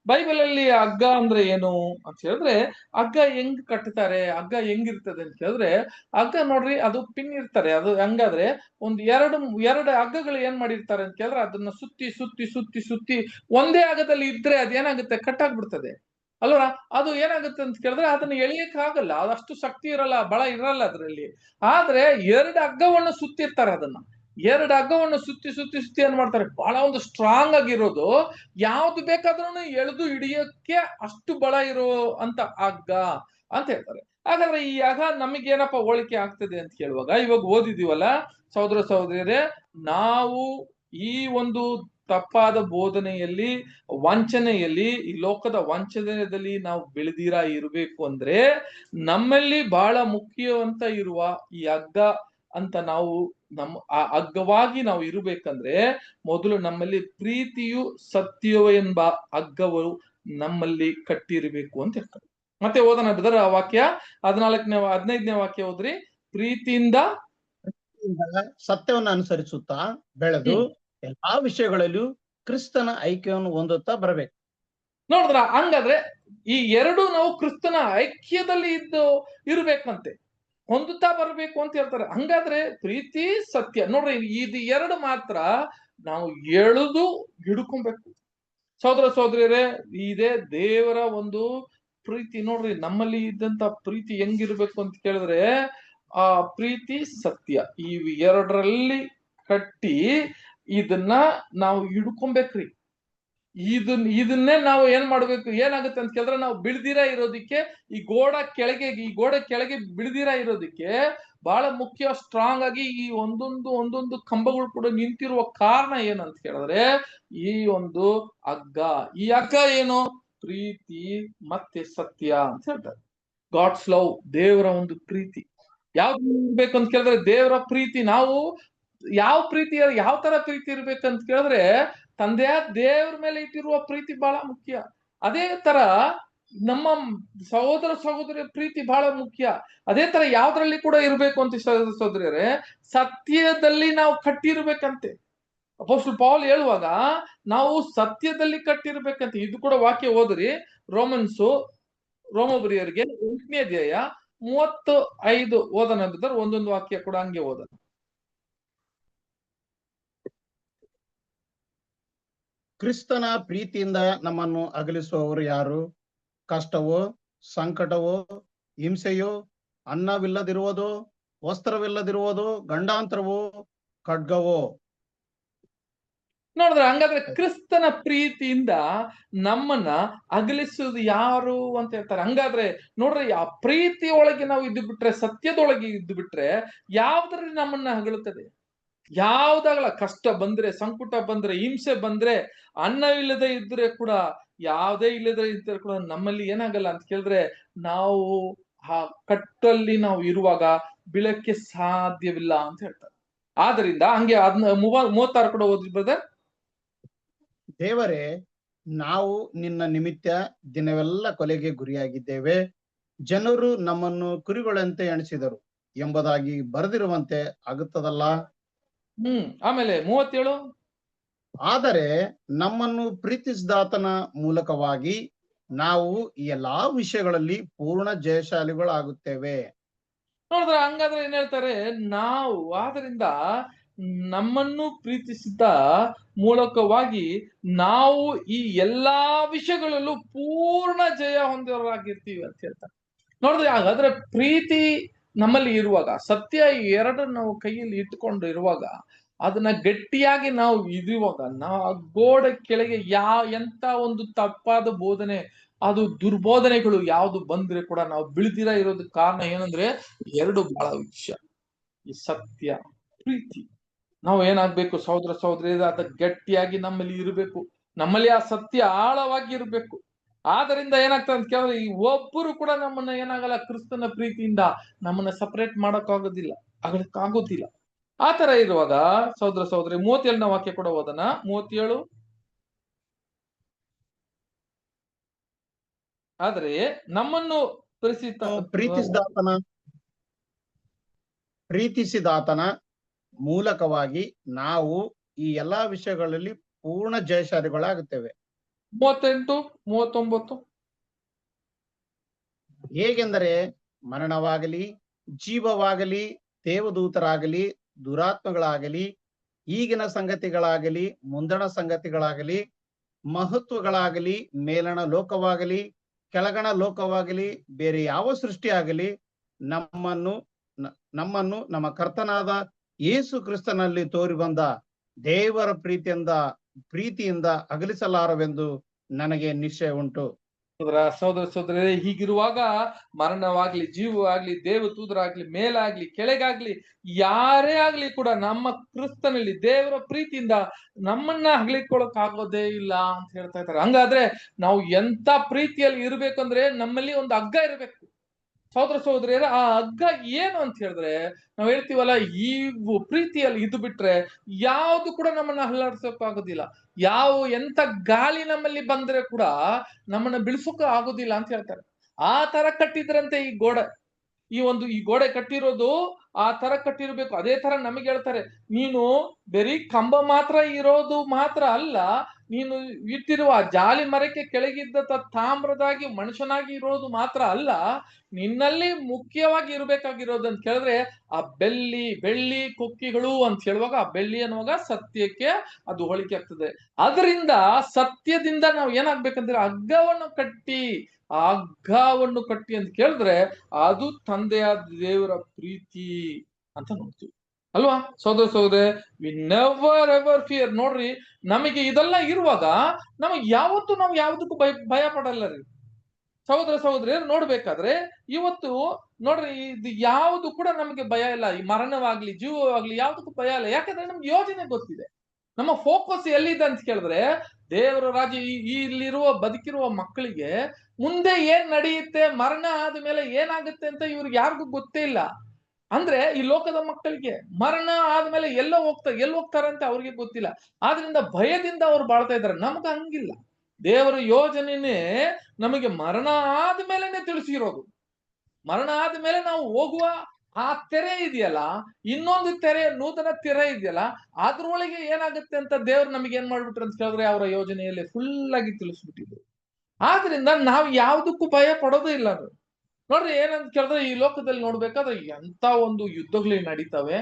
ಬೈಬಲ್ ಅಲ್ಲಿ ಹಗ್ಗ ಅಂದ್ರೆ ಏನು ಅಂತ ಹೇಳಿದ್ರೆ ಹಗ್ಗ ಹೆಂಗ್ ಕಟ್ತಾರೆ, ಹಗ್ಗ ಹೆಂಗಿರ್ತದೆ ಅಂತ ಹೇಳಿದ್ರೆ ಹಗ್ಗ ನೋಡ್ರಿ ಅದು ಪಿನ್ ಇರ್ತಾರೆ. ಅದು ಹಂಗಾದ್ರೆ ಒಂದು ಎರಡು ಹಗ್ಗಗಳು ಏನ್ ಮಾಡಿರ್ತಾರೆ ಅಂತ ಕೇಳಿದ್ರೆ ಅದನ್ನ ಸುತ್ತಿ ಸುತ್ತಿ ಸುತ್ತಿ ಸುತ್ತಿ ಒಂದೇ ಹಗ್ಗದಲ್ಲಿ ಇದ್ರೆ ಅದೇನಾಗುತ್ತೆ ಕಟ್ಟಾಗ್ಬಿಡ್ತದೆ ಅಲ್ವಾ? ಅದು ಏನಾಗುತ್ತೆ ಅಂತ ಕೇಳಿದ್ರೆ ಅದನ್ನ ಎಳಿಯಕ್ ಆಗಲ್ಲ, ಅದಷ್ಟು ಶಕ್ತಿ ಇರಲ್ಲ, ಬಲ ಇರಲ್ಲ ಅದ್ರಲ್ಲಿ. ಆದ್ರೆ ಎರಡು ಹಗ್ಗವನ್ನು ಸುತ್ತಿರ್ತಾರೆ. ಅದನ್ನ ಎರಡು ಹಗ್ಗವನ್ನು ಸುತ್ತಿ ಸುತ್ತಿ ಸುತ್ತಿ ಏನ್ ಮಾಡ್ತಾರೆ, ಬಹಳ ಒಂದು ಸ್ಟ್ರಾಂಗ್ ಆಗಿರೋದು, ಯಾವ್ದು ಬೇಕಾದ್ರೂ ಎಳೆದು ಹಿಡಿಯಕ್ಕೆ ಅಷ್ಟು ಬಲ ಇರೋ ಅಂತ ಹಗ್ಗ ಅಂತ ಹೇಳ್ತಾರೆ. ಹಾಗಾದ್ರೆ ಈ ಹಗ್ಗ ನಮಗೇನಪ್ಪ ಹೋಲಿಕೆ ಆಗ್ತದೆ ಅಂತ ಕೇಳುವಾಗ ಇವಾಗ ಓದಿದೀವಲ್ಲ ಸಹೋದರ ಸಹೋದರಿಯರೇ, ನಾವು ಈ ಒಂದು ತಪ್ಪಾದ ಬೋಧನೆಯಲ್ಲಿ ವಂಚನೆಯಲ್ಲಿ ಈ ಲೋಕದ ವಂಚನೆಯಲ್ಲಿ ನಾವು ಬೆಳೆದಿರಾ ಇರಬೇಕು ಅಂದ್ರೆ ನಮ್ಮಲ್ಲಿ ಬಹಳ ಮುಖ್ಯವಂತ ಇರುವ ಈ ಹಗ್ಗ ಅಂತ ನಾವು ಆ ಹಗ್ಗವಾಗಿ ನಾವು ಇರಬೇಕಂದ್ರೆ ಮೊದಲು ನಮ್ಮಲ್ಲಿ ಪ್ರೀತಿಯು ಸತ್ಯವೋ ಎಂಬ ಹಗ್ಗವು ನಮ್ಮಲ್ಲಿ ಕಟ್ಟಿರಬೇಕು ಅಂತ ಹೇಳ್ತಾರೆ. ಮತ್ತೆ ಓದೋಣ ಬ್ರದರ್ ಆ ವಾಕ್ಯ 15ನೇ ವಾಕ್ಯ ಓದ್ರಿ. ಪ್ರೀತಿಯಿಂದ ಸತ್ಯವನ್ನು ಅನುಸರಿಸುತ್ತಾ ಬೆಳೆದು ಎಲ್ಲಾ ವಿಷಯಗಳಲ್ಲಿಯೂ ಕ್ರಿಸ್ತನ ಐಕ್ಯವನ್ನು ಹೊಂದುತ್ತಾ ಬರಬೇಕು. ನೋಡಿದ್ರ? ಹಂಗಾದ್ರೆ ಈ ಎರಡು ನಾವು ಕ್ರಿಸ್ತನ ಐಕ್ಯದಲ್ಲಿ ಇರ್ಬೇಕಂತೆ, ಹೊಂದುತ್ತಾ ಬರಬೇಕು ಅಂತ ಹೇಳ್ತಾರೆ. ಹಂಗಾದ್ರೆ ಪ್ರೀತಿ ಸತ್ಯ ನೋಡ್ರಿ, ಇದು ಎರಡು ಮಾತ್ರ ನಾವು ಎಳೆದು ಹಿಡ್ಕೊಬೇಕು. ಸಹೋದರ ಸಹೋದರಿಯರೇ, ಇದೇ ದೇವರ ಒಂದು ಪ್ರೀತಿ. ನೋಡ್ರಿ ನಮ್ಮಲ್ಲಿ ಇದ್ದಂತ ಪ್ರೀತಿ ಹೆಂಗಿರ್ಬೇಕು ಅಂತ ಕೇಳಿದ್ರೆ ಆ ಪ್ರೀತಿ ಸತ್ಯ ಈ ಎರಡರಲ್ಲಿ ಕಟ್ಟಿ ಇದನ್ನ ನಾವು ಹಿಡ್ಕೊಬೇಕ್ರಿ. ಇದನ್ನೇ ನಾವು ಏನ್ ಮಾಡ್ಬೇಕು, ಏನಾಗುತ್ತೆ ಅಂತ ಕೇಳಿದ್ರೆ ನಾವು ಬಿಳ್ದಿರ ಇರೋದಿಕ್ಕೆ ಈ ಗೋಡೆ ಕೆಳಗೆ ಬಿಳ್ದಿರ ಇರೋದಿಕ್ಕೆ ಬಹಳ ಮುಖ್ಯ ಸ್ಟ್ರಾಂಗ್ ಆಗಿ ಈ ಒಂದೊಂದು ಕಂಬಗಳು ಕೂಡ ನಿಂತಿರುವ ಕಾರಣ ಏನಂತ ಕೇಳಿದ್ರೆ ಈ ಒಂದು ಹಗ್ಗ. ಈ ಹಗ್ಗ ಏನು? ಪ್ರೀತಿ ಮತ್ತೆ ಸತ್ಯ ಅಂತ ಹೇಳ್ತಾರೆ. ಗಾಡ್ಸ್ ಲವ್, ದೇವರ ಒಂದು ಪ್ರೀತಿ. ಯಾವ್ದು ಇರ್ಬೇಕು ಅಂತ ಕೇಳಿದ್ರೆ ದೇವರ ಪ್ರೀತಿ. ನಾವು ಯಾವ ತರ ಪ್ರೀತಿ ಇರ್ಬೇಕಂತ ಕೇಳಿದ್ರೆ ತಂದೆಯ ದೇವ್ರ ಮೇಲೆ ಇಟ್ಟಿರುವ ಪ್ರೀತಿ ಬಹಳ ಮುಖ್ಯ. ಅದೇ ತರ ನಮ್ಮ ಸಹೋದರ ಸಹೋದರಿಯ ಪ್ರೀತಿ ಬಹಳ ಮುಖ್ಯ. ಅದೇ ತರ ಯಾವ್ದ್ರಲ್ಲಿ ಕೂಡ ಇರ್ಬೇಕು ಅಂತ ಸಹೋದರಿಯರೇ, ಸತ್ಯದಲ್ಲಿ ನಾವು ಕಟ್ಟಿರ್ಬೇಕಂತೆ. ಅಪೊಸ್ತಲ ಪೌಲ್ ಹೇಳುವಾಗ ನಾವು ಸತ್ಯದಲ್ಲಿ ಕಟ್ಟಿರ್ಬೇಕಂತೆ. ಇದು ಕೂಡ ವಾಕ್ಯ ಓದ್ರಿ, ರೋಮಪುರಿಯರಿಗೆ 8ನೇ ಅಧ್ಯಾಯ 35 ಓದೋಣ ಬ್ರದರ್. ಒಂದೊಂದು ವಾಕ್ಯ ಕೂಡ ಹಂಗೆ ಓದೋಣ. ಕ್ರಿಸ್ತನ ಪ್ರೀತಿಯಿಂದ ನಮ್ಮನ್ನು ಅಗಲಿಸುವವರು ಯಾರು? ಕಷ್ಟವೋ, ಸಂಕಟವೋ, ಹಿಂಸೆಯೋ, ಅನ್ನವಿಲ್ಲದಿರುವುದೋ, ವಸ್ತ್ರವಿಲ್ಲದಿರುವುದೋ, ಗಂಡಾಂತರವೋ, ಖಡ್ಗವೋ? ನೋಡಿದ್ರೆ ಹಂಗಾದ್ರೆ ಕ್ರಿಸ್ತನ ಪ್ರೀತಿಯಿಂದ ನಮ್ಮನ್ನ ಅಗಲಿಸುವುದು ಯಾರು ಅಂತ ಹೇಳ್ತಾರೆ. ಹಂಗಾದ್ರೆ ನೋಡ್ರಿ, ಆ ಪ್ರೀತಿ ಒಳಗೆ ನಾವು ಇದ್ದು ಬಿಟ್ರೆ, ಸತ್ಯದೊಳಗೆ ಇದ್ದು ಬಿಟ್ರೆ ಯಾವ್ದ್ರಲ್ಲಿ ನಮ್ಮನ್ನ ಅಗಲುತ್ತದೆ? ಯಾವ್ದಾಗಲ್ಲ. ಕಷ್ಟ ಬಂದ್ರೆ, ಸಂಕಟ ಬಂದ್ರೆ, ಹಿಂಸೆ ಬಂದ್ರೆ, ಅನ್ನವಿಲ್ಲದೆ ಇದ್ರೆ ಕೂಡ, ಯಾವುದೇ ಇಲ್ಲದೆ ಇದ್ರೆ ಕೂಡ ನಮ್ಮಲ್ಲಿ ಏನಾಗಲ್ಲ ಅಂತ ಕೇಳಿದ್ರೆ ನಾವು ಆ ಕಟ್ಟಲ್ಲಿ ನಾವು ಇರುವಾಗ ಬೀಳಕ್ಕೆ ಸಾಧ್ಯವಿಲ್ಲ ಅಂತ ಹೇಳ್ತಾರೆ. ಆದ್ರಿಂದ ಹಂಗೆ 36 ಕೂಡ ಓದಿ ಬ್ರದರ್. ದೇವರೇ, ನಾವು ನಿನ್ನ ನಿಮಿತ್ತ ದಿನವೆಲ್ಲ ಕೊಲೆಗೆ ಗುರಿಯಾಗಿದ್ದೇವೆ, ಜನರು ನಮ್ಮನ್ನು ಕುರಿಗಳಂತೆ ಎಣಿಸಿದರು ಎಂಬುದಾಗಿ ಬರೆದಿರುವಂತೆ ಆಗುತ್ತದಲ್ಲ. ಆಮೇಲೆ 37. ಆದರೆ ನಮ್ಮನ್ನು ಪ್ರೀತಿಸಿದಾತನ ಮೂಲಕವಾಗಿ ನಾವು ಈ ಎಲ್ಲಾ ವಿಷಯಗಳಲ್ಲಿ ಪೂರ್ಣ ಜಯಶಾಲಿಗಳಾಗುತ್ತೇವೆ. ನೋಡಿದ್ರ? ಹಂಗಾದ್ರೆ ಏನ್ ಹೇಳ್ತಾರೆ, ನಾವು ಆದ್ರಿಂದ ನಮ್ಮನ್ನು ಪ್ರೀತಿಸಿದ ಮೂಲಕವಾಗಿ ನಾವು ಈ ಎಲ್ಲಾ ವಿಷಯಗಳಲ್ಲೂ ಪೂರ್ಣ ಜಯ ಹೊಂದೋರಾಗಿರ್ತೀವಿ ಅಂತ ಹೇಳ್ತಾರೆ. ನೋಡಿದ್ರೆ ಹಾಗಾದ್ರೆ ಪ್ರೀತಿ ನಮ್ಮಲ್ಲಿ ಇರುವಾಗ, ಸತ್ಯ ಎರಡು ನಾವು ಕೈಯಲ್ಲಿ ಇಟ್ಟುಕೊಂಡು ಇರುವಾಗ, ಅದನ್ನ ಗಟ್ಟಿಯಾಗಿ ನಾವು ಇರುವಾಗ, ನಾವು ಗೋಡೆ ಕೆಳಗೆ ಎಂತ ಒಂದು ತಪ್ಪಾದ ಬೋಧನೆ, ಅದು ದುರ್ಬೋಧನೆಗಳು ಯಾವ್ದು ಬಂದ್ರೆ ಕೂಡ ನಾವು ಬೀಳ್ದಿರ ಇರೋದಕ್ಕೆ ಕಾರಣ ಏನಂದ್ರೆ ಎರಡು ಬಹಳ ವಿಷಯ, ಈ ಸತ್ಯ ಪ್ರೀತಿ. ನಾವು ಏನಾಗ್ಬೇಕು ಸಹೋದರ ಸಹೋದರಿ, ಅದ ಗಟ್ಟಿಯಾಗಿ ನಮ್ಮಲ್ಲಿ ಇರಬೇಕು. ನಮ್ಮಲ್ಲಿ ಆ ಸತ್ಯ ಆಳವಾಗಿ ಇರಬೇಕು. ಆದ್ದರಿಂದ ಏನಾಗ್ತದೆ ಅಂತ ಕೇಳಿದ್ರೆ ಈ ಒಬ್ಬರು ಕೂಡ ನಮ್ಮನ್ನ ಏನಾಗಲ್ಲ ಕ್ರಿಸ್ತನ ಪ್ರೀತಿಯಿಂದ ನಮ್ಮನ್ನ ಸಪರೇಟ್ ಮಾಡಕ್ಕಾಗೋದಿಲ್ಲ, ಆಗೋದಿಲ್ಲ. ಆ ತರ ಇರುವಾಗ ಸಹೋದರ ಸಹೋದರಿ 37ನೇ ವಾಕ್ಯ ಕೂಡ ಓದೋಣ. 37. ಆದರೆ ನಮ್ಮನ್ನು ಪ್ರೀತಿಸಿದಾತನ ಮೂಲಕವಾಗಿ ನಾವು ಈ ಎಲ್ಲಾ ವಿಷಯಗಳಲ್ಲಿ ಪೂರ್ಣ ಜಯಶಾಲಿಗಳಾಗುತ್ತೇವೆ. 38, 39. ಹೇಗೆಂದರೆ ಮರಣವಾಗಲಿ, ಜೀವವಾಗಲಿ, ದೇವದೂತರಾಗಲಿ, ದುರಾತ್ಮಗಳಾಗಲಿ, ಈಗಿನ ಸಂಗತಿಗಳಾಗಲಿ, ಮುಂದಣ ಸಂಗತಿಗಳಾಗಲಿ, ಮಹತ್ವಗಳಾಗಲಿ, ಮೇಲಣ ಲೋಕವಾಗಲಿ, ಕೆಳಗಣ ಲೋಕವಾಗಲಿ, ಬೇರೆ ಯಾವ ಸೃಷ್ಟಿಯಾಗಲಿ ನಮ್ಮನ್ನು ನಮ್ಮ ಕರ್ತನಾದ ಯೇಸು ಕ್ರಿಸ್ತನಲ್ಲಿ ತೋರಿ ಬಂದ ದೇವರ ಪ್ರೀತಿಯಿಂದ ಅಗಲಿಸಲಾರವೆಂದು ನನಗೆ ನಿಶ್ಚಯ ಉಂಟು. ಸಹೋದರ ಸಹೋದರರೇ, ಹೀಗಿರುವಾಗ ಮರಣವಾಗ್ಲಿ, ಜೀವವಾಗ್ಲಿ, ದೇವದೂತರಾಗ್ಲಿ, ಮೇಲಾಗ್ಲಿ, ಕೆಳಗಾಗ್ಲಿ, ಯಾರೇ ಆಗ್ಲಿ ಕೂಡ ನಮ್ಮ ಕ್ರಿಸ್ತನಲ್ಲಿ ದೇವರ ಪ್ರೀತಿಯಿಂದ ನಮ್ಮನ್ನ ಅಗಲಿಕೊಳ್ಳಕ್ ಆಗೋದೇ ಇಲ್ಲ ಅಂತ ಹೇಳ್ತಾ ಇದ್ದಾರೆ. ಹಂಗಾದ್ರೆ ನಾವು ಎಂತ ಪ್ರೀತಿಯಲ್ಲಿ ಇರ್ಬೇಕಂದ್ರೆ ನಮ್ಮಲ್ಲಿ ಒಂದು ಹಗ್ಗ ಇರಬೇಕು. ಸಹೋದರ ಸಹೋದರಿಯರ, ಆ ಹಗ್ಗ ಏನು ಅಂತ ಹೇಳಿದ್ರೆ ನಾವ್ ಹೇಳ್ತೀವಲ್ಲ, ಈ ಪ್ರೀತಿಯಲ್ಲಿ ಇದು ಬಿಟ್ರೆ ಯಾವ್ದು ಕೂಡ ನಮ್ಮನ್ನ ಅಲ್ಲಾಡ್ಸೋಕ್ ಆಗೋದಿಲ್ಲ. ಎಂತ ಗಾಳಿ ನಮ್ಮಲ್ಲಿ ಬಂದ್ರೆ ಕೂಡ ನಮ್ಮನ್ನ ಬಿಡಿಸೋಕೆ ಆಗೋದಿಲ್ಲ ಅಂತ ಹೇಳ್ತಾರೆ. ಆ ತರ ಕಟ್ಟಿದ್ರಂತೆ ಈ ಗೋಡೆ. ಈ ಗೋಡೆ ಕಟ್ಟಿರೋದು ಆ ತರ ಕಟ್ಟಿರ್ಬೇಕು. ಅದೇ ತರ ನಮಗೆ ಹೇಳ್ತಾರೆ, ನೀನು ಬರೀ ಕಂಬ ಮಾತ್ರ ಇರೋದು ಮಾತ್ರ ಅಲ್ಲ, ನೀನು ಇಟ್ಟಿರುವ ಜಾಲಿ ಮರಕ್ಕೆ ಕೆಳಗಿದ್ದ ತಾಮ್ರದಾಗಿ ಮನುಷ್ಯನಾಗಿ ಇರೋದು ಮಾತ್ರ ಅಲ್ಲ, ನಿನ್ನಲ್ಲಿ ಮುಖ್ಯವಾಗಿ ಇರ್ಬೇಕಾಗಿರೋದು ಅಂತ ಕೇಳಿದ್ರೆ ಆ ಬೆಳ್ಳಿ ಕೊಕ್ಕಿಗಳು ಅಂತ ಹೇಳುವಾಗ, ಆ ಬೆಳ್ಳಿ ಅನ್ನುವಾಗ ಸತ್ಯಕ್ಕೆ ಅದು ಹೋಲಿಕೆ ಆಗ್ತದೆ. ಅದರಿಂದ ಸತ್ಯದಿಂದ ನಾವು ಏನಾಗ್ಬೇಕಂದ್ರೆ ಹಗ್ಗವನ್ನು ಕಟ್ಟಿ ಅಂತ ಕೇಳಿದ್ರೆ ಅದು ತಂದೆಯಾದ ದೇವರ ಪ್ರೀತಿ ಅಂತ ನೋಡ್ತೀವಿ ಅಲ್ವಾ ಸಹೋದರ ಸಹೋದರ. We never ever fear. ನೋಡ್ರಿ, ನಮಗೆ ಇದೆಲ್ಲ ಇರುವಾಗ ನಾವು ಯಾವ್ದಕ್ಕೂ ಭಯ ಪಡಲ್ಲ ರೀ ಸಹೋದರ ಸಹೋದರಿ. ನೋಡ್ಬೇಕಾದ್ರೆ ಇವತ್ತು ನೋಡ್ರಿ, ಇದು ಯಾವುದು ಕೂಡ ನಮಗೆ ಭಯ ಇಲ್ಲ. ಈ ಮರಣವಾಗ್ಲಿ, ಜೀವವಾಗ್ಲಿ, ಯಾವ್ದಕ್ಕೂ ಭಯ ಇಲ್ಲ. ಯಾಕಂದ್ರೆ ನಮ್ಗೆ ಯೋಜನೆ ಗೊತ್ತಿದೆ. ನಮ್ಮ ಫೋಕಸ್ ಎಲ್ಲಿದೆ ಅಂತ ಕೇಳಿದ್ರೆ ದೇವರ ರಾಜ್ಯ. ಇಲ್ಲಿರುವ ಬದುಕಿರುವ ಮಕ್ಕಳಿಗೆ ಮುಂದೆ ಏನ್ ನಡೆಯುತ್ತೆ, ಮರಣ ಆದ್ಮೇಲೆ ಏನಾಗುತ್ತೆ ಅಂತ ಇವ್ರಿಗೆ ಯಾರಿಗೂ ಗೊತ್ತೇ ಇಲ್ಲ. ಅಂದ್ರೆ ಈ ಲೋಕದ ಮಕ್ಕಳಿಗೆ ಮರಣ ಆದ್ಮೇಲೆ ಎಲ್ಲಿ ಹೋಗ್ತಾರೆ ಅಂತ ಅವ್ರಿಗೆ ಗೊತ್ತಿಲ್ಲ. ಆದ್ರಿಂದ ಭಯದಿಂದ ಅವ್ರು ಬಾಳ್ತಾ ಇದ್ದಾರೆ. ನಮ್ಗೆ ಹಂಗಿಲ್ಲ. ದೇವರ ಯೋಜನೆನೇ ನಮಗೆ ಮರಣ ಆದ್ಮೇಲೆನೆ ತಿಳಿಸಿರೋದು. ಮರಣ ಆದ್ಮೇಲೆ ನಾವು ಹೋಗುವ ಆ ತೆರೆ ಇದೆಯಲ್ಲ, ಇನ್ನೊಂದು ತೆರೆ, ನೂತನ ತೆರೆ ಇದೆಯಲ್ಲ, ಅದ್ರೊಳಗೆ ಏನಾಗುತ್ತೆ ಅಂತ ದೇವ್ರು ನಮಗೆ ಏನ್ ಮಾಡ್ಬಿಟ್ರು ಅಂತ ಕೇಳಿದ್ರೆ ಅವರ ಯೋಜನೆಯಲ್ಲಿ ಫುಲ್ ಆಗಿ ತಿಳಿಸ್ಬಿಟ್ಟಿದ್ರು. ಆದ್ರಿಂದ ನಾವು ಯಾವ್ದಕ್ಕೂ ಭಯ ಪಡೋದೇ ಇಲ್ಲ. ನೋಡ್ರಿ, ಏನಂತ ಕೇಳಿದ್ರೆ ಈ ಲೋಕದಲ್ಲಿ ನೋಡ್ಬೇಕಾದ್ರೆ ಎಂತ ಒಂದು ಯುದ್ಧಗಳು ನಡೀತವೆ.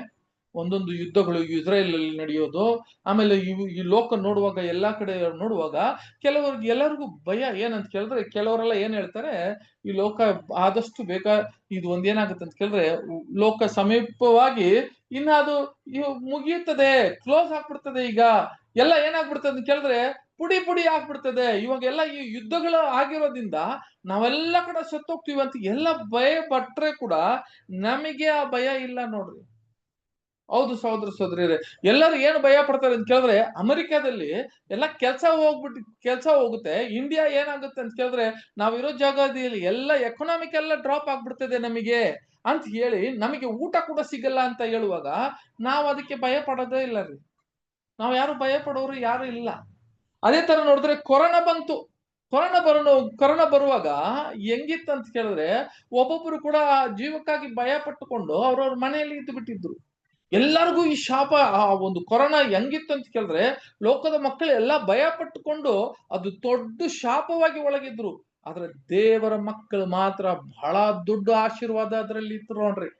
ಒಂದೊಂದು ಯುದ್ಧಗಳು ಇಸ್ರೇಲ್ ಅಲ್ಲಿ ನಡೆಯೋದು. ಆಮೇಲೆ ಈ ಲೋಕ ನೋಡುವಾಗ, ಎಲ್ಲಾ ಕಡೆ ನೋಡುವಾಗ ಎಲ್ಲರಿಗೂ ಭಯ. ಏನಂತ ಕೇಳಿದ್ರೆ ಕೆಲವರೆಲ್ಲ ಏನ್ ಹೇಳ್ತಾರೆ, ಈ ಲೋಕ ಆದಷ್ಟು ಇದು ಒಂದೇನಾಗುತ್ತೆ ಅಂತ ಕೇಳಿದ್ರೆ ಲೋಕ ಸಮೀಪವಾಗಿ ಇನ್ನು ಅದು ಮುಗಿಯುತ್ತದೆ, ಕ್ಲೋಸ್ ಆಗ್ಬಿಡ್ತದೆ. ಈಗ ಎಲ್ಲ ಏನಾಗ್ಬಿಡ್ತದೆ ಅಂತ ಕೇಳಿದ್ರೆ ಪುಡಿ ಆಗ್ಬಿಡ್ತದೆ. ಇವಾಗೆಲ್ಲ ಈ ಯುದ್ಧಗಳು ಆಗಿರೋದ್ರಿಂದ ನಾವೆಲ್ಲ ಕಡೆ ಸತ್ತೋಗ್ತೀವಿ ಅಂತ ಎಲ್ಲ ಭಯ ಪಟ್ರೆ ಕೂಡ ನಮಗೆ ಆ ಭಯ ಇಲ್ಲ ನೋಡ್ರಿ. ಹೌದು ಸಹೋದರ ಸಹೋದರಿಯರೇ, ಎಲ್ಲರೂ ಏನು ಭಯ ಪಡ್ತಾರೆ ಅಂತ ಕೇಳಿದ್ರೆ ಅಮೆರಿಕಾದಲ್ಲಿ ಎಲ್ಲ ಕೆಲಸ ಹೋಗುತ್ತೆ. ಇಂಡಿಯಾ ಏನಾಗುತ್ತೆ ಅಂತ ಕೇಳಿದ್ರೆ ನಾವಿರೋ ಜಾಗದಲ್ಲಿ ಎಲ್ಲ ಎಕನಾಮಿಕ್ ಎಲ್ಲ ಡ್ರಾಪ್ ಆಗ್ಬಿಡ್ತದೆ ನಮಗೆ ಅಂತ ಹೇಳಿ ನಮಗೆ ಊಟ ಕೂಡ ಸಿಗಲ್ಲ ಅಂತ ಹೇಳುವಾಗ ನಾವು ಅದಕ್ಕೆ ಭಯ ಪಡೋದೇ ಇಲ್ಲ ರೀ. ನಾವು ಯಾರು ಭಯ ಪಡೋರು ಯಾರು ಇಲ್ಲ. ಅದೇ ತರ ನೋಡಿದ್ರೆ ಕೊರೋನಾ ಬಂತು. ಕೊರೋನಾ ಬರುವಾಗ ಹೆಂಗಿತ್ತು ಅಂತ ಕೇಳಿದ್ರೆ ಒಬ್ಬೊಬ್ರು ಕೂಡ ಜೀವಕ್ಕಾಗಿ ಭಯ ಪಟ್ಟುಕೊಂಡು ಅವ್ರವ್ರ ಮನೆಯಲ್ಲಿ ಇದ್ದು ಬಿಟ್ಟಿದ್ರು. ಎಲ್ಲರಿಗೂ ಈ ಶಾಪ, ಆ ಒಂದು ಕೊರೋನಾ ಹೆಂಗಿತ್ತು ಅಂತ ಕೇಳಿದ್ರೆ ಲೋಕದ ಮಕ್ಕಳು ಎಲ್ಲ ಭಯ ಪಟ್ಟುಕೊಂಡು ಅದು ದೊಡ್ಡ ಶಾಪವಾಗಿ ಒಳಗಿದ್ರು. ಆದ್ರೆ ದೇವರ ಮಕ್ಕಳು ಮಾತ್ರ ಬಹಳ ದೊಡ್ಡ ಆಶೀರ್ವಾದ ಅದರಲ್ಲಿ ಇತ್ತು ನೋಡ್ರಿ.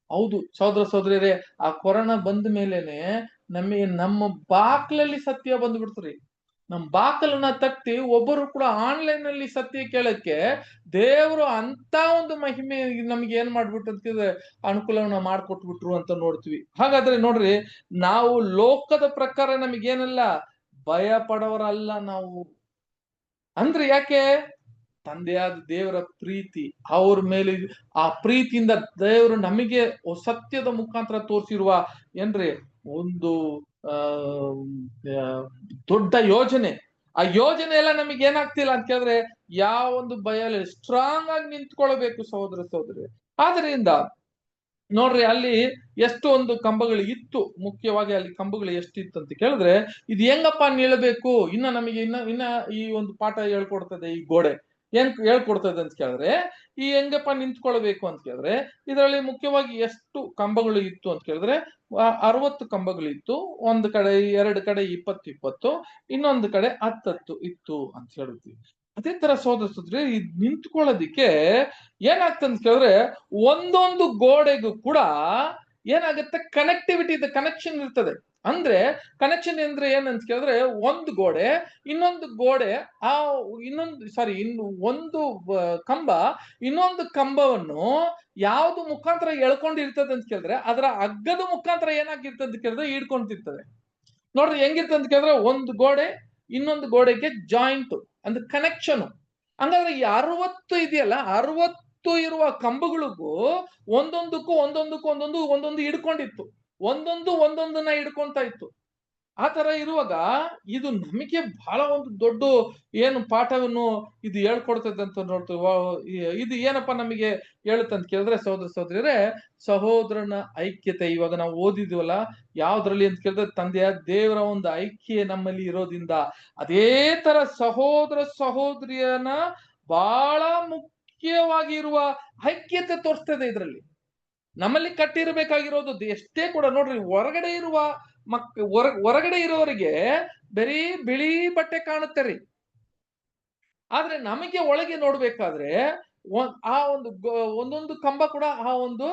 ಹೌದು ಸಹೋದರ ಸಹೋದರಿಯರೇ, ಆ ಕೊರೋನಾ ಬಂದ ಮೇಲೆನೆ ನಮ್ಮ ಬಾಕ್ಲಲ್ಲಿ ಸತ್ಯ ಬಂದ್ಬಿಡ್ತ್ರಿ. ನಮ್ ಬಾಕಲನ್ನ ತಟ್ಟಿ ಒಬ್ಬರು ಕೂಡ ಆನ್ಲೈನ್ ಅಲ್ಲಿ ಸತ್ಯ ಕೇಳಕ್ಕೆ ದೇವರು ಅಂತ ಒಂದು ಮಹಿಮೆ ನಮ್ಗೆ ಏನ್ ಮಾಡ್ಬಿಟ್ಟು ಅಂತಿದ್ರೆ ಅನುಕೂಲವನ್ನ ಮಾಡ್ಕೊಟ್ಬಿಟ್ರು ಅಂತ ನೋಡ್ತೀವಿ. ಹಾಗಾದ್ರೆ ನೋಡ್ರಿ, ನಾವು ಲೋಕದ ಪ್ರಕಾರ ನಮಗೇನಲ್ಲ ಭಯ ಪಡೋರಲ್ಲ ನಾವು. ಅಂದ್ರೆ ಯಾಕೆ? ತಂದೆಯಾದ ದೇವರ ಪ್ರೀತಿ ಅವ್ರ ಮೇಲೆ, ಆ ಪ್ರೀತಿಯಿಂದ ದೇವರು ನಮಗೆ ಸತ್ಯದ ಮುಖಾಂತರ ತೋರಿಸಿರುವ ಏನ್ರಿ ಒಂದು ದೊಡ್ಡ ಯೋಜನೆ. ಆ ಯೋಜನೆ ಎಲ್ಲ ನಮಗೆ ಏನಾಗ್ತಿಲ್ಲ ಅಂತ ಕೇಳಿದ್ರೆ ಯಾವ ಒಂದು ಭಯ ಸ್ಟ್ರಾಂಗ್ ಆಗಿ ನಿಂತ್ಕೊಳ್ಬೇಕು ಸಹೋದರ ಸಹೋದರಿ. ಆದ್ರಿಂದ ನೋಡ್ರಿ ಅಲ್ಲಿ ಎಷ್ಟು ಒಂದು ಕಂಬಗಳು ಇತ್ತು, ಮುಖ್ಯವಾಗಿ ಅಲ್ಲಿ ಕಂಬಗಳು ಎಷ್ಟಿತ್ತು ಅಂತ ಕೇಳಿದ್ರೆ ಇದು ಹೆಂಗಪ್ಪ ನಿಲ್ಬೇಕು, ನಮಗೆ ಇನ್ನ ಈ ಒಂದು ಪಾಠ ಹೇಳ್ಕೊಡ್ತದೆ ಈ ಗೋಡೆ ಏನ್ ಹೇಳ್ಕೊಡ್ತದೆ ಅಂತ ಕೇಳಿದ್ರೆ ಈ ಹೆಂಗಪ್ಪ ನಿಂತ್ಕೊಳ್ಬೇಕು ಅಂತ ಕೇಳಿದ್ರೆ ಇದರಲ್ಲಿ ಮುಖ್ಯವಾಗಿ ಎಷ್ಟು ಕಂಬಗಳು ಇತ್ತು ಅಂತ ಕೇಳಿದ್ರೆ 60 ಕಂಬಗಳು ಇತ್ತು. ಒಂದು ಕಡೆ 2 ಕಡೆ 20 ಇನ್ನೊಂದು ಕಡೆ 10 ಇತ್ತು ಅಂತ ಹೇಳ್ತೀವಿ. ಅದೇ ತರ ಸೋದರಿಸಿದ್ರೆ ಇದು ನಿಂತ್ಕೊಳ್ಳೋದಿಕ್ಕೆ ಏನಾಗ್ತದೆ ಅಂತ ಕೇಳಿದ್ರೆ ಒಂದೊಂದು ಗೋಡೆಗೂ ಕೂಡ ಏನಾಗುತ್ತೆ ಕನೆಕ್ಟಿವಿಟಿ ಇದೆ, ಕನೆಕ್ಷನ್ ಇರ್ತದೆ. ಅಂದ್ರೆ ಕನೆಕ್ಷನ್ ಅಂದ್ರೆ ಏನಂತ ಕೇಳಿದ್ರೆ ಒಂದು ಗೋಡೆ ಇನ್ನೊಂದು ಗೋಡೆ ಒಂದು ಕಂಬ ಇನ್ನೊಂದು ಕಂಬವನ್ನು ಯಾವ್ದು ಮುಖಾಂತರ ಎಳ್ಕೊಂಡಿರ್ತದೆ ಅಂತ ಕೇಳಿದ್ರೆ ಅದರ ಹಗ್ಗದ ಮುಖಾಂತರ ಏನಾಗಿರ್ತದೆ ಅಂತ ಕೇಳಿದ್ರೆ ಹಿಡ್ಕೊಂತಿರ್ತದೆ. ನೋಡ್ರಿ ಹೆಂಗಿರ್ತದೆ ಅಂತ ಕೇಳಿದ್ರೆ ಒಂದು ಗೋಡೆ ಇನ್ನೊಂದು ಗೋಡೆಗೆ ಜಾಯಿಂಟ್ ಅಂದ್ರೆ ಕನೆಕ್ಷನ್. ಹಂಗಾದ್ರೆ ಈ 60 ಇದೆಯಲ್ಲ 60 ಇರುವ ಕಂಬಗಳಿಗೂ ಒಂದೊಂದಕ್ಕೂ ಒಂದೊಂದು ಹಿಡ್ಕೊಂಡಿತ್ತು, ಒಂದೊಂದನ್ನ ಹಿಡ್ಕೊಂತ ಇತ್ತು. ಆ ತರ ಇರುವಾಗ ಇದು ನಮಗೆ ಬಹಳ ಒಂದು ದೊಡ್ಡ ಏನು ಪಾಠವನ್ನು ಇದು ಹೇಳ್ಕೊಡ್ತದೆ ಅಂತ ನೋಡ್ತೀವಿ. ಇದು ಏನಪ್ಪಾ ನಮಗೆ ಹೇಳುತ್ತಂತ ಕೇಳಿದ್ರೆ ಸಹೋದರ ಸಹೋದರಿಯರೇ, ಸಹೋದರನ ಐಕ್ಯತೆ ಇವಾಗ ನಾವು ಓದಿದ್ವಲ್ಲ ಯಾವ್ದ್ರಲ್ಲಿ ಅಂತ ಕೇಳಿದ್ರೆ ತಂದೆಯ ದೇವರ ಒಂದು ಐಕ್ಯ ನಮ್ಮಲ್ಲಿ ಇರೋದ್ರಿಂದ ಅದೇ ತರ ಸಹೋದರ ಸಹೋದರಿಯನ ಬಹಳ ಮುಖ್ಯವಾಗಿ ಇರುವ ಐಕ್ಯತೆ ತೋರಿಸ್ತದೆ. ಇದರಲ್ಲಿ ನಮ್ಮಲ್ಲಿ ಕಟ್ಟಿರಬೇಕಾಗಿರೋದು ಎಷ್ಟೇ ಕೂಡ ನೋಡ್ರಿ ಹೊರಗಡೆ ಇರುವ ಹೊರಗಡೆ ಇರೋರಿಗೆ ಬರೀ ಬಿಳಿ ಬಟ್ಟೆ ಕಾಣುತ್ತೆ ರೀ, ಆದ್ರೆ ನಮಗೆ ಒಳಗೆ ನೋಡ್ಬೇಕಾದ್ರೆ ಆ ಒಂದೊಂದು ಕಂಬ ಕೂಡ ಆ ಒಂದು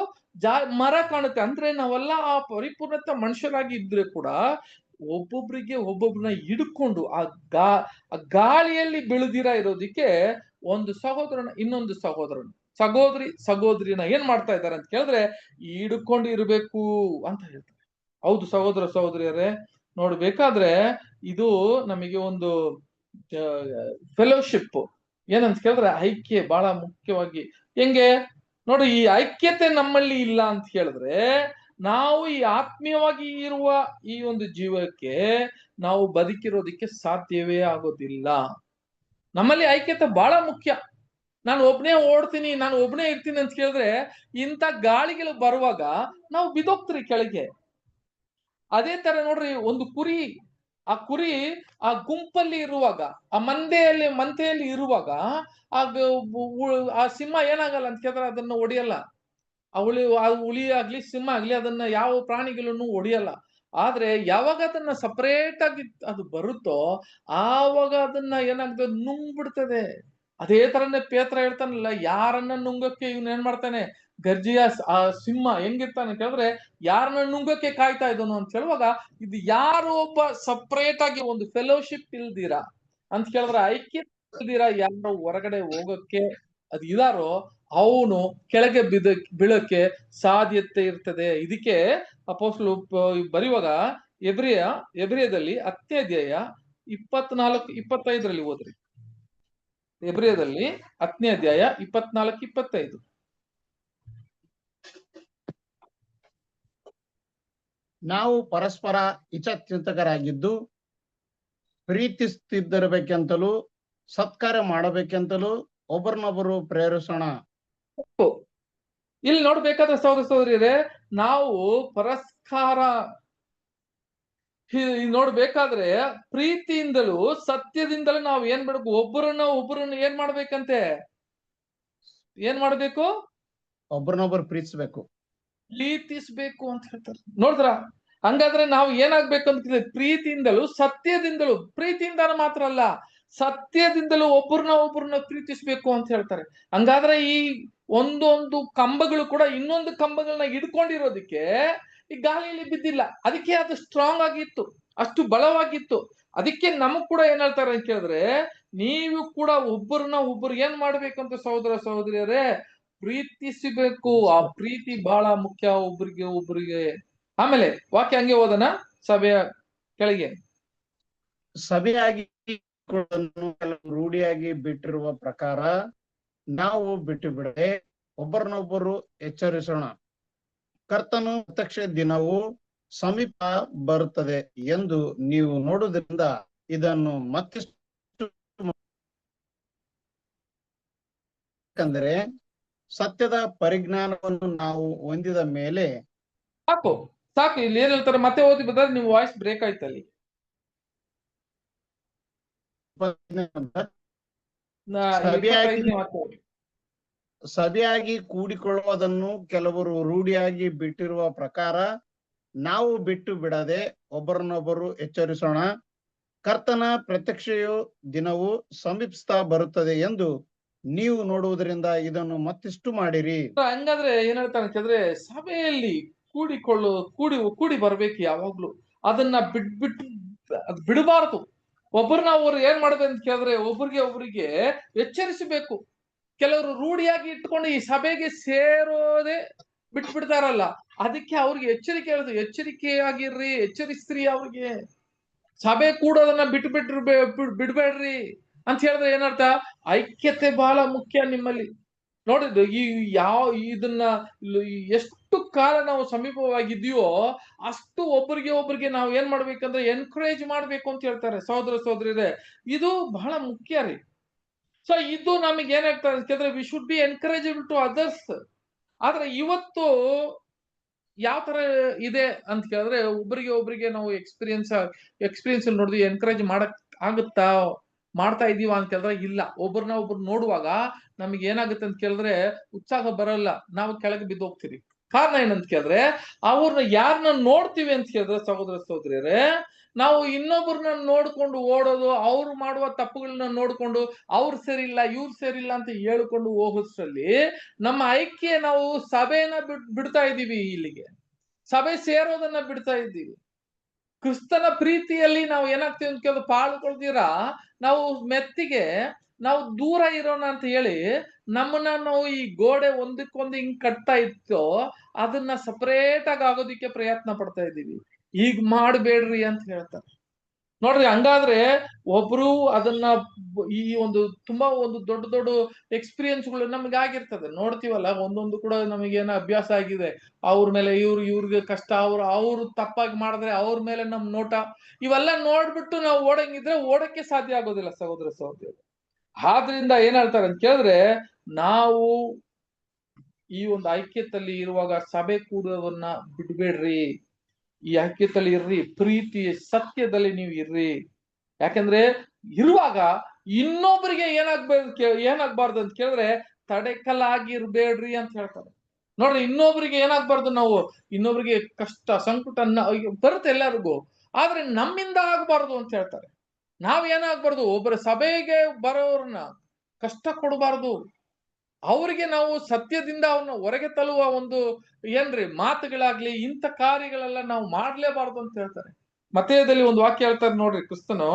ಮರ ಕಾಣುತ್ತೆ. ಅಂದ್ರೆ ನಾವೆಲ್ಲ ಆ ಪರಿಪೂರ್ಣತೆ ಮನುಷ್ಯರಾಗಿ ಇದ್ರೆ ಕೂಡ ಒಬ್ಬೊಬ್ರನ್ನ ಹಿಡ್ಕೊಂಡು ಆ ಗಾಳಿಯಲ್ಲಿ ಬೆಳೆದಿರ ಇರೋದಿಕ್ಕೆ ಒಂದು ಸಹೋದರನ ಇನ್ನೊಂದು ಸಹೋದರಿನ ಏನ್ ಮಾಡ್ತಾ ಇದ್ದಾರೆ ಅಂತ ಕೇಳಿದ್ರೆ ಹಿಡ್ಕೊಂಡು ಇರ್ಬೇಕು ಅಂತ ಹೇಳ್ತಾರೆ. ಹೌದು ಸಹೋದರ ಸಹೋದರಿಯರೇ, ನೋಡ್ಬೇಕಾದ್ರೆ ಇದು ನಮಗೆ ಒಂದು ಫೆಲೋಶಿಪ್ ಏನಂತ ಕೇಳಿದ್ರೆ ಐಕ್ಯ ಬಹಳ ಮುಖ್ಯವಾಗಿ. ಹೆಂಗೆ ನೋಡಿ, ಈ ಐಕ್ಯತೆ ನಮ್ಮಲ್ಲಿ ಇಲ್ಲ ಅಂತ ಹೇಳಿದ್ರೆ ನಾವು ಈ ಆತ್ಮೀಯವಾಗಿ ಇರುವ ಈ ಒಂದು ಜೀವಕ್ಕೆ ನಾವು ಬದುಕಿರೋದಿಕ್ಕೆ ಸಾಧ್ಯವೇ ಆಗೋದಿಲ್ಲ. ನಮ್ಮಲ್ಲಿ ಐಕ್ಯತೆ ಬಹಳ ಮುಖ್ಯ. ನಾನು ಒಬ್ನೇ ಓಡ್ತೀನಿ, ನಾನು ಒಬ್ನೇ ಇರ್ತೀನಿ ಅಂತ ಕೇಳಿದ್ರೆ ಇಂಥ ಗಾಳಿಗಳು ಬರುವಾಗ ನಾವು ಬಿದ್ದೋಗ್ತೀರಿ ಕೆಳಗೆ. ಅದೇ ತರ ನೋಡ್ರಿ, ಒಂದು ಕುರಿ ಆ ಗುಂಪಲ್ಲಿ ಇರುವಾಗ ಆ ಮಂತೆಯಲ್ಲಿ ಇರುವಾಗ ಆ ಸಿಂಹ ಏನಾಗಲ್ಲ ಅಂತ ಕೇಳಿದ್ರೆ ಅದನ್ನ ಹೊಡಿಯಲ್ಲ. ಆ ಹುಲಿ ಆಗ್ಲಿ ಸಿಂಹ ಆಗ್ಲಿ ಅದನ್ನ ಯಾವ ಪ್ರಾಣಿಗಳನ್ನು ಹೊಡಿಯಲ್ಲ. ಆದ್ರೆ ಯಾವಾಗ ಅದನ್ನ ಸಪರೇಟ್ ಆಗಿ ಅದು ಬರುತ್ತೋ ಆವಾಗ ಅದನ್ನ ಏನಾಗ್ತದೆ ನುಂಗ್ಬಿಡ್ತದೆ. ಅದೇ ತರನೇ ಪೇತ್ರ ಹೇಳ್ತಾನಲ್ಲ, ಯಾರನ್ನ ನುಂಗಕ್ಕೆ ಇವನ್ ಏನ್ ಮಾಡ್ತಾನೆ, ಗರ್ಜಿಯ ಆ ಸಿಂಹ ಹೆಂಗಿರ್ತಾನೆ ಕೇಳಿದ್ರೆ ಯಾರನ್ನ ನುಂಗಕ್ಕೆ ಕಾಯ್ತಾ ಇದ್ದನು ಅಂತ ಹೇಳುವಾಗ ಇದು ಯಾರು ಒಬ್ಬ ಸಪರೇಟ್ ಆಗಿ ಒಂದು ಫೆಲೋಶಿಪ್ ಇಲ್ದಿರಾ ಅಂತ ಕೇಳಿದ್ರೆ ಐಕ್ಯ ಇಲ್ದಿರಾ ಯಾರು ಹೊರಗಡೆ ಹೋಗಕ್ಕೆ ಅದು ಇದಾರೋ ಅವನು ಕೆಳಗೆ ಬೀಳಕ್ಕೆ ಸಾಧ್ಯತೆ ಇರ್ತದೆ. ಇದಕ್ಕೆ ಅಪೊಸ್ತಲರು ಬರೆಯುವಾಗ ಎಬ್ರಿಯದಲ್ಲಿ 10ನೇ ಅಧ್ಯಾಯ 24-25 ಓದ್ರಿ. ಎಬ್ರಿಯದಲ್ಲಿ 10ನೇ ಅಧ್ಯಾಯ 24-25. ನಾವು ಪರಸ್ಪರ ಹಿತಚಿಂತಕರಾಗಿದ್ದು ಪ್ರೀತಿಸ್ತಿದ್ದಿರಬೇಕೆಂತಲೂ ಸತ್ಕಾರ್ಯ ಮಾಡಬೇಕೆಂತಲೂ ಒಬ್ಬರನ್ನೊಬ್ಬರು ಪ್ರೇರಿಸೋಣ. ಇಲ್ಲಿ ನೋಡ್ಬೇಕಾದ್ರೆ ಸಹೋದರ ಸಹೋದರಿಯರೇ, ನಾವು ಪರಸ್ಪರ ನೋಡ್ಬೇಕಾದ್ರೆ ಪ್ರೀತಿಯಿಂದಲೂ ಸತ್ಯದಿಂದಲೂ ನಾವು ಏನ್ ಮಾಡ್ಬೇಕು, ಒಬ್ಬರನ್ನ ಏನ್ ಮಾಡ್ಬೇಕಂತೆ, ಏನ್ ಮಾಡ್ಬೇಕು, ಒಬ್ಬರನ್ನೊಬ್ಬರು ಪ್ರೀತಿಸ್ಬೇಕು ಅಂತ ಹೇಳ್ತಾರೆ. ನೋಡಿದ್ರ, ಹಂಗಾದ್ರೆ ನಾವು ಏನಾಗ್ಬೇಕು ಅಂತ ಪ್ರೀತಿಯಿಂದಲೂ ಸತ್ಯದಿಂದಲೂ, ಪ್ರೀತಿಯಿಂದ ಮಾತ್ರ ಅಲ್ಲ ಸತ್ಯದಿಂದಲೂ ಒಬ್ಬರನ್ನ ಪ್ರೀತಿಸ್ಬೇಕು ಅಂತ ಹೇಳ್ತಾರೆ. ಹಂಗಾದ್ರೆ ಈ ಒಂದೊಂದು ಕಂಬಗಳು ಕೂಡ ಇನ್ನೊಂದು ಕಂಬಗಳನ್ನ ಹಿಡ್ಕೊಂಡಿರೋದಿಕ್ಕೆ ಈ ಗಾಳಿಯಲ್ಲಿ ಬಿದ್ದಿಲ್ಲ, ಅದಕ್ಕೆ ಅದು ಸ್ಟ್ರಾಂಗ್ ಆಗಿತ್ತು, ಅಷ್ಟು ಬಲವಾಗಿತ್ತು. ಅದಕ್ಕೆ ನಮಗ್ ಕೂಡ ಏನ್ ಹೇಳ್ತಾರೆ ಅಂತ ಕೇಳಿದ್ರೆ ನೀವು ಕೂಡ ಒಬ್ಬರು ಏನ್ ಮಾಡ್ಬೇಕಂತ ಸಹೋದರ ಸಹೋದರಿಯರೇ, ಪ್ರೀತಿಸಬೇಕು. ಆ ಪ್ರೀತಿ ಬಹಳ ಮುಖ್ಯ ಒಬ್ರಿಗೆ. ಆಮೇಲೆ ವಾಕ್ಯ ಹಂಗೆ ಓದನ, ಸಭೆಯ ಕೆಳಗೆ ಸಭೆಯಾಗಿ ರೂಢಿಯಾಗಿ ಬಿಟ್ಟಿರುವ ಪ್ರಕಾರ ನಾವು ಬಿಟ್ಟು ಬಿಡದೆ ಒಬ್ಬರನ್ನೊಬ್ಬರು ಎಚ್ಚರಿಸೋಣ. ಕರ್ತನು ಪ್ರತ್ಯಕ್ಷ ದಿನವು ಸಮೀಪ ಬರುತ್ತದೆ ಎಂದು ನೀವು ನೋಡುವುದರಿಂದ ಇದನ್ನು ಮತ್ತೆ ಯಾಕಂದ್ರೆ ಸತ್ಯದ ಪರಿಜ್ಞಾನವನ್ನು ನಾವು ಹೊಂದಿದ ಮೇಲೆ ಸಾಕು ಸಾಕು. ಇಲ್ಲಿ ಏನ್ ಹೇಳ್ತಾರೆ ಮತ್ತೆ ಓದಿ ಬದ್ರೆ ನಿಮ್ ವಾಯ್ಸ್ ಬ್ರೇಕ್ ಆಯ್ತು ಅಲ್ಲಿ. ಸಭೆಯಾಗಿ 25ನೇ ವಾಕ್ಯ ಓದಿ. ಸಭೆಯಾಗಿ ಕೂಡಿಕೊಳ್ಳುವುದನ್ನು ಕೆಲವರು ರೂಢಿಯಾಗಿ ಬಿಟ್ಟಿರುವ ಪ್ರಕಾರ ನಾವು ಬಿಟ್ಟು ಬಿಡದೆ ಒಬ್ಬರನ್ನೊಬ್ಬರು ಎಚ್ಚರಿಸೋಣ. ಕರ್ತನ ಪ್ರತ್ಯಕ್ಷೆಯು ದಿನವು ಸಮೀಪಿಸ್ತಾ ಬರುತ್ತದೆ ಎಂದು ನೀವು ನೋಡುವುದರಿಂದ ಇದನ್ನು ಮತ್ತಿಷ್ಟು ಮಾಡಿರಿ. ಹಂಗಾದ್ರೆ ಏನ್ ಹೇಳ್ತಾರೆ ಅಂತಂದ್ರೆ ಸಭೆಯಲ್ಲಿ ಕೂಡಿ ಬರ್ಬೇಕು ಯಾವಾಗ್ಲೂ. ಅದನ್ನ ಅದ್ ಬಿಡಬಾರ್ದು. ಒಬ್ಬರನ್ನ ಅವ್ರು ಏನ್ ಮಾಡ್ಬೇಕು ಅಂತ ಕೇಳಿದ್ರೆ ಒಬ್ರಿಗೆ ಎಚ್ಚರಿಸಬೇಕು. ಕೆಲವರು ರೂಢಿಯಾಗಿ ಇಟ್ಕೊಂಡು ಈ ಸಭೆಗೆ ಸೇರೋದೇ ಬಿಟ್ಬಿಡ್ತಾರಲ್ಲ, ಅದಕ್ಕೆ ಅವ್ರಿಗೆ ಎಚ್ಚರಿಕೆ ಹೇಳುದು, ಎಚ್ಚರಿಕೆಯಾಗಿರ್ರಿ, ಎಚ್ಚರಿಸ್ರಿ. ಅವ್ರಿಗೆ ಸಭೆ ಕೂಡೋದನ್ನ ಬಿಡ್ಬೇಡ್ರಿ ಅಂತ ಹೇಳಿದ್ರೆ ಏನರ್ಥ? ಐಕ್ಯತೆ ಬಹಳ ಮುಖ್ಯ ನಿಮ್ಮಲ್ಲಿ. ನೋಡಿದ್ದು ಇದನ್ನ ಎಷ್ಟು ಕಾಲ ನಾವು ಸಮೀಪವಾಗಿದೆಯೋ ಅಷ್ಟು ಒಬ್ಬರಿಗೆ ನಾವು ಏನ್ ಮಾಡ್ಬೇಕಂದ್ರೆ ಎನ್ಕರೇಜ್ ಮಾಡ್ಬೇಕು ಅಂತ ಹೇಳ್ತಾರೆ ಸಹೋದರ ಸಹೋದರಿಯರೇ. ಇದು ಬಹಳ ಮುಖ್ಯ ರೀ. ಸೊ ಇದು ನಮಗೆ ಏನಾಗ್ತದೆ ಅಂತಂದ್ರೆ we should be encourageable to others. ಆದ್ರೆ ಇವತ್ತು ಯಾವ ತರ ಇದೆ ಅಂತ ಕೇಳಿದ್ರೆ ಒಬ್ಬರಿಗೆ ನಾವು ಎಕ್ಸ್ಪೀರಿಯನ್ಸ್ ನೋಡಿದ್ವಿ, ಎನ್ಕರೇಜ್ ಮಾಡಕ್ ಆಗುತ್ತಾ, ಮಾಡ್ತಾ ಇದೀವ ಅಂತ ಕೇಳಿದ್ರೆ ಇಲ್ಲ. ಒಬ್ರನ್ನ ನೋಡುವಾಗ ನಮಗೆ ಏನಾಗುತ್ತೆ ಅಂತ ಕೇಳಿದ್ರೆ ಉತ್ಸಾಹ ಬರಲ್ಲ, ನಾವು ಕೆಳಗೆ ಬಿದ್ದು ಹೋಗ್ತೀವಿ. ಕಾರಣ ಏನಂತ ಕೇಳಿದ್ರೆ ಅವ್ರನ್ನ ಯಾರನ್ನ ನೋಡ್ತೀವಿ ಅಂತ ಕೇಳಿದ್ರೆ ಸಹೋದರ ಸಹೋದರಿಯರೇ, ನಾವು ಇನ್ನೊಬ್ಬರನ್ನ ನೋಡ್ಕೊಂಡು ಓಡೋದು, ಅವ್ರು ಮಾಡುವ ತಪ್ಪುಗಳನ್ನ ನೋಡ್ಕೊಂಡು ಅವ್ರು ಸರಿ ಇಲ್ಲ ಇವ್ರು ಸರಿ ಇಲ್ಲ ಅಂತ ಹೇಳ್ಕೊಂಡು ಹೋಗೋದ್ರಲ್ಲಿ ನಮ್ಮ ಐಕ್ಯ ನಾವು ಸಭೆನ ಬಿಡ್ತಾ ಇದ್ದೀವಿ. ಇಲ್ಲಿಗೆ ಸಭೆ ಸೇರೋದನ್ನ ಬಿಡ್ತಾ ಇದ್ದೀವಿ. ಕ್ರಿಸ್ತನ ಪ್ರೀತಿಯಲ್ಲಿ ನಾವು ಏನಾಗ್ತೀವಿ ಅಂತ ಕೇಳಿದ್ರೆ ಪಾಲ್ಗೊಳ್ದಿರಾ ನಾವು ಮೆತ್ತಿಗೆ ನಾವು ದೂರ ಇರೋಣ ಅಂತ ಹೇಳಿ ನಮ್ಮನ್ನ ನಾವು ಈ ಗೋಡೆ ಒಂದಕ್ಕೊಂದು ಹಿಂಗ್ ಕಟ್ತಾ ಇತ್ತು, ಅದನ್ನ ಸಪರೇಟ್ ಆಗಿ ಆಗೋದಿಕ್ಕೆ ಪ್ರಯತ್ನ ಪಡ್ತಾ ಇದ್ದೀವಿ. ಈಗ ಮಾಡ್ಬೇಡ್ರಿ ಅಂತ ಹೇಳ್ತಾರೆ. ನೋಡ್ರಿ, ಹಂಗಾದ್ರೆ ಒಬ್ರು ಅದನ್ನ ಈ ತುಂಬಾ ದೊಡ್ಡ ಎಕ್ಸ್ಪೀರಿಯನ್ಸ್ಗಳು ನಮ್ಗೆ ಆಗಿರ್ತದೆ. ನೋಡ್ತೀವಲ್ಲ, ಒಂದೊಂದು ಕೂಡ ನಮಗೇನೋ ಅಭ್ಯಾಸ ಆಗಿದೆ. ಅವ್ರ ಮೇಲೆ ಇವ್ರಿಗೆ ಕಷ್ಟ, ಅವ್ರು ತಪ್ಪಾಗಿ ಮಾಡಿದ್ರೆ ಅವ್ರ ಮೇಲೆ ನಮ್ ನೋಟ, ಇವೆಲ್ಲ ನೋಡ್ಬಿಟ್ಟು ನಾವು ಓಡಂಗಿದ್ರೆ ಓಡಕ್ಕೆ ಸಾಧ್ಯ ಆಗೋದಿಲ್ಲ ಸಹೋದರ ಸಹೋದರಿ. ಆದ್ರಿಂದ ಏನ್ ಹೇಳ್ತಾರೆ ಅಂತ ಕೇಳಿದ್ರೆ, ನಾವು ಈ ಐಕ್ಯತೆಯಲ್ಲಿ ಇರುವಾಗ ಸಭೆ ಕೂಡೋದನ್ನ ಬಿಡ್ಬೇಡ್ರಿ. ಈ ಐಕ್ಯತೆಯಲ್ಲಿ ಇರ್ರಿ, ಪ್ರೀತಿ ಸತ್ಯದಲ್ಲಿ ನೀವು ಇರ್ರಿ. ಯಾಕಂದ್ರೆ ಇರುವಾಗ ಇನ್ನೊಬ್ಬರಿಗೆ ಏನಾಗ್ಬಾರ್ದು ಅಂತ ಕೇಳಿದ್ರೆ ತಡೆಕಲಾಗಿರ್ಬೇಡ್ರಿ ಅಂತ ಹೇಳ್ತಾರೆ. ನೋಡ್ರಿ, ಇನ್ನೊಬ್ರಿಗೆ ಏನಾಗ್ಬಾರ್ದು, ನಾವು ಇನ್ನೊಬ್ರಿಗೆ ಕಷ್ಟ ಸಂಕಟ ಬರುತ್ತೆ ಎಲ್ಲರಿಗೂ, ಆದ್ರೆ ನಮ್ಮಿಂದ ಆಗ್ಬಾರ್ದು ಅಂತ ಹೇಳ್ತಾರೆ. ನಾವ್ ಏನಾಗ್ಬಾರ್ದು, ಒಬ್ಬರ ಸಭೆಗೆ ಬರೋರ್ನ ಕಷ್ಟ ಕೊಡಬಾರ್ದು. ಅವ್ರಿಗೆ ನಾವು ಸತ್ಯದಿಂದ ಅವನ್ನ ಹೊರಗೆ ತಳ್ಳುವ ಮಾತುಗಳಾಗ್ಲಿ ಇಂಥ ಕಾರ್ಯಗಳೆಲ್ಲ ನಾವು ಮಾಡ್ಲೇಬಾರ್ದು ಅಂತ ಹೇಳ್ತಾರೆ. ಮತ್ತೇಯದಲ್ಲಿ ಒಂದು ವಾಕ್ಯ ಹೇಳ್ತಾರೆ ನೋಡ್ರಿ, ಕ್ರಿಸ್ತನು.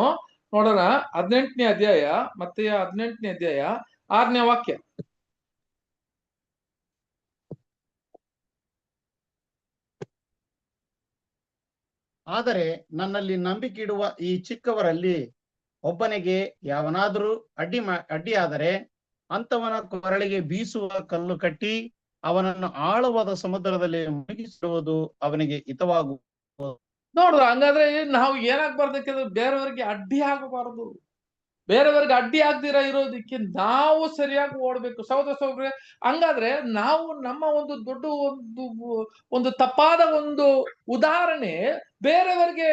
ನೋಡೋಣ, 18ನೇ ಅಧ್ಯಾಯ, ಮತ್ತೆಯ 18ನೇ ಅಧ್ಯಾಯ 6ನೇ ವಾಕ್ಯ. ಆದರೆ ನನ್ನಲ್ಲಿ ನಂಬಿಕೆ ಇಡುವ ಈ ಚಿಕ್ಕವರಲ್ಲಿ ಒಬ್ಬನಿಗೆ ಯಾವನಾದರೂ ಅಡ್ಡಿಯಾದರೆ ಅಂತವನ ಕೊರಳಿಗೆ ಬೀಸುವ ಕಲ್ಲು ಕಟ್ಟಿ ಅವನನ್ನು ಆಳವಾದ ಸಮುದ್ರದಲ್ಲಿ ಮುಳುಗಿಸಿರುವುದು ಅವನಿಗೆ ಹಿತವಾಗುವುದು. ನೋಡ್ರ, ಹಂಗಾದ್ರೆ ನಾವು ಏನಾಗ್ಬಾರ್ದಕ್ಕೆ ಬೇರೆಯವರಿಗೆ ಅಡ್ಡಿ ಆಗಬಾರದು. ಬೇರೆಯವರಿಗೆ ಅಡ್ಡಿ ಆಗ್ದಿರ ಇರೋದಿಕ್ಕೆ ನಾವು ಸರಿಯಾಗಿ ಓಡ್ಬೇಕು ಸಹೋದರ ಸಹೋದರಿ. ಹಂಗಾದ್ರೆ ನಾವು ನಮ್ಮ ದೊಡ್ಡ ಒಂದು ತಪ್ಪಾದ ಉದಾಹರಣೆ ಬೇರೆಯವರಿಗೆ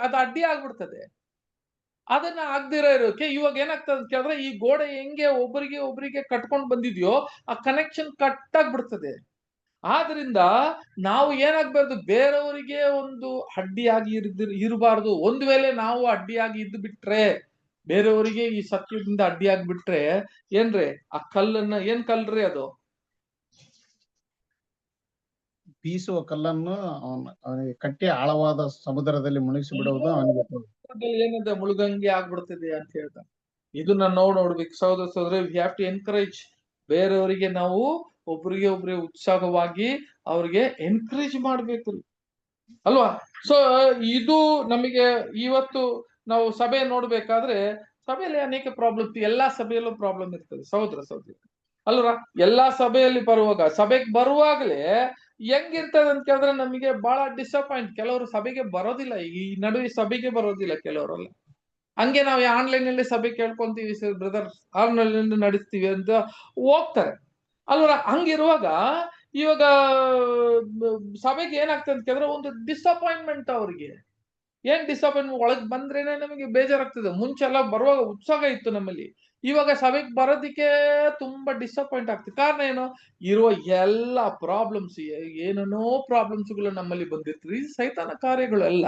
ಅದು ಅಡ್ಡಿ ಆಗ್ಬಿಡ್ತದೆ. ಅದನ್ನ ಆಗ್ದಿರ ಇರೋಕೆ ಇವಾಗ ಏನಾಗ್ತದೆ ಅಂತ ಕೇಳಿದ್ರೆ, ಈ ಗೋಡೆ ಹೆಂಗೆ ಒಬ್ಬರಿಗೆ ಕಟ್ಕೊಂಡು ಬಂದಿದ್ಯೋ ಆ ಕನೆಕ್ಷನ್ ಕಟ್ ಆಗ್ಬಿಡ್ತದೆ. ಆದ್ರಿಂದ ನಾವು ಏನಾಗ್ಬಾರ್ದು, ಬೇರೆಯವರಿಗೆ ಅಡ್ಡಿಯಾಗಿ ಇರಬಾರ್ದು. ಒಂದು ವೇಳೆ ನಾವು ಅಡ್ಡಿಯಾಗಿ ಇದ್ದು ಬಿಟ್ರೆ, ಬೇರೆಯವರಿಗೆ ಈ ಸತ್ಯದಿಂದ ಅಡ್ಡಿಯಾಗಿ ಬಿಟ್ರೆ ಏನ್ರಿ, ಆ ಕಲ್ಲನ್ನ ಏನ್ ಕಲ್ರಿ, ಅದು ಬೀಸುವ ಕಲ್ಲನ್ನು ಅವನಿಗೆ ಕಟ್ಟಿ ಆಳವಾದ ಸಮುದ್ರದಲ್ಲಿ ಮುಳುಗಿಸಿ ಬಿಡುವುದು ಅವನಿಗೆ ಏನಂದ್ರೆ ಮುಳುಗಂಗೆ ಆಗ್ಬಿಡ್ತದೆ ಅಂತ ಹೇಳ್ತಾರೆ. ಇದನ್ನ ನೋಡ್ಬೇಕು ಸಹೋದರ ಸಹೋದರಿ. We have to encourage. ಬೇರೆಯವರಿಗೆ ನಾವು ಒಬ್ರಿಗೆ ಉತ್ಸಾಹವಾಗಿ ಅವ್ರಿಗೆ ಎನ್ಕರೇಜ್ ಮಾಡ್ಬೇಕು ಅಲ್ವಾ. ಸೊ ಇದು ನಮಗೆ ಇವತ್ತು ನಾವು ಸಭೆ ನೋಡ್ಬೇಕಾದ್ರೆ, ಸಭೆಯಲ್ಲಿ ಅನೇಕ ಪ್ರಾಬ್ಲಮ್, ಎಲ್ಲಾ ಸಭೆಯಲ್ಲೂ ಪ್ರಾಬ್ಲಮ್ ಇರ್ತದೆ ಸಹೋದರ ಸಹೋದರಿ ಅಲ್ವಾ. ಎಲ್ಲಾ ಸಭೆಯಲ್ಲಿ ಸಭೆಗೆ ಬರುವಾಗಲೇ ಹೆಂಗಿರ್ತದೆ ಅಂತ ಕೇಳಿದ್ರೆ ನಮಗೆ ಬಹಳ ಡಿಸಪಾಯಿಂಟ್. ಕೆಲವರು ಸಭೆಗೆ ಬರೋದಿಲ್ಲ, ಈ ನಡುವೆ ಸಭೆಗೆ ಬರೋದಿಲ್ಲ ಕೆಲವರೆಲ್ಲ. ಹಂಗೆ ನಾವು ಆನ್ಲೈನ್ ನಲ್ಲಿ ಸಭೆ ಕೇಳ್ಕೊಂತೀವಿ ಸರ್ ಬ್ರದರ್, ಆನ್ಲೈನ್ ನಡೆಸ್ತೀವಿ ಅಂತ ಹೋಗ್ತಾರೆ ಅಲ್ವರ. ಹಂಗಿರುವಾಗ ಇವಾಗ ಸಭೆಗೆ ಏನಾಗ್ತದೆ ಅಂತ ಕೇಳಿದ್ರೆ ಒಂದು ಡಿಸಪಾಯಿಂಟ್ಮೆಂಟ್ ಅವ್ರಿಗೆ. ಏನ್ ಡಿಸಪಾಯಿಂಟ್ಮೆಂಟ್, ಒಳಗ್ ಬಂದ್ರೇನೆ ನಮಗೆ ಬೇಜಾರಾಗ್ತದೆ. ಮುಂಚೆಲ್ಲ ಬರುವಾಗ ಉತ್ಸಾಹ ಇತ್ತು ನಮ್ಮಲ್ಲಿ, ಇವಾಗ ಸಭೆಗೆ ಬರೋದಿಕ್ಕೆ ತುಂಬಾ ಡಿಸಪಾಯಿಂಟ್ ಆಗ್ತದೆ. ಕಾರಣ ಏನು, ಇರುವ ಎಲ್ಲ ಪ್ರಾಬ್ಲಮ್ಸ್, ಏನೇನೋ ಪ್ರಾಬ್ಲಮ್ಸ್ ಗಳು ನಮ್ಮಲ್ಲಿ ಬಂದಿರ್ತದೆ, ಈ ಸೈತಾನ ಕಾರ್ಯಗಳು ಎಲ್ಲ.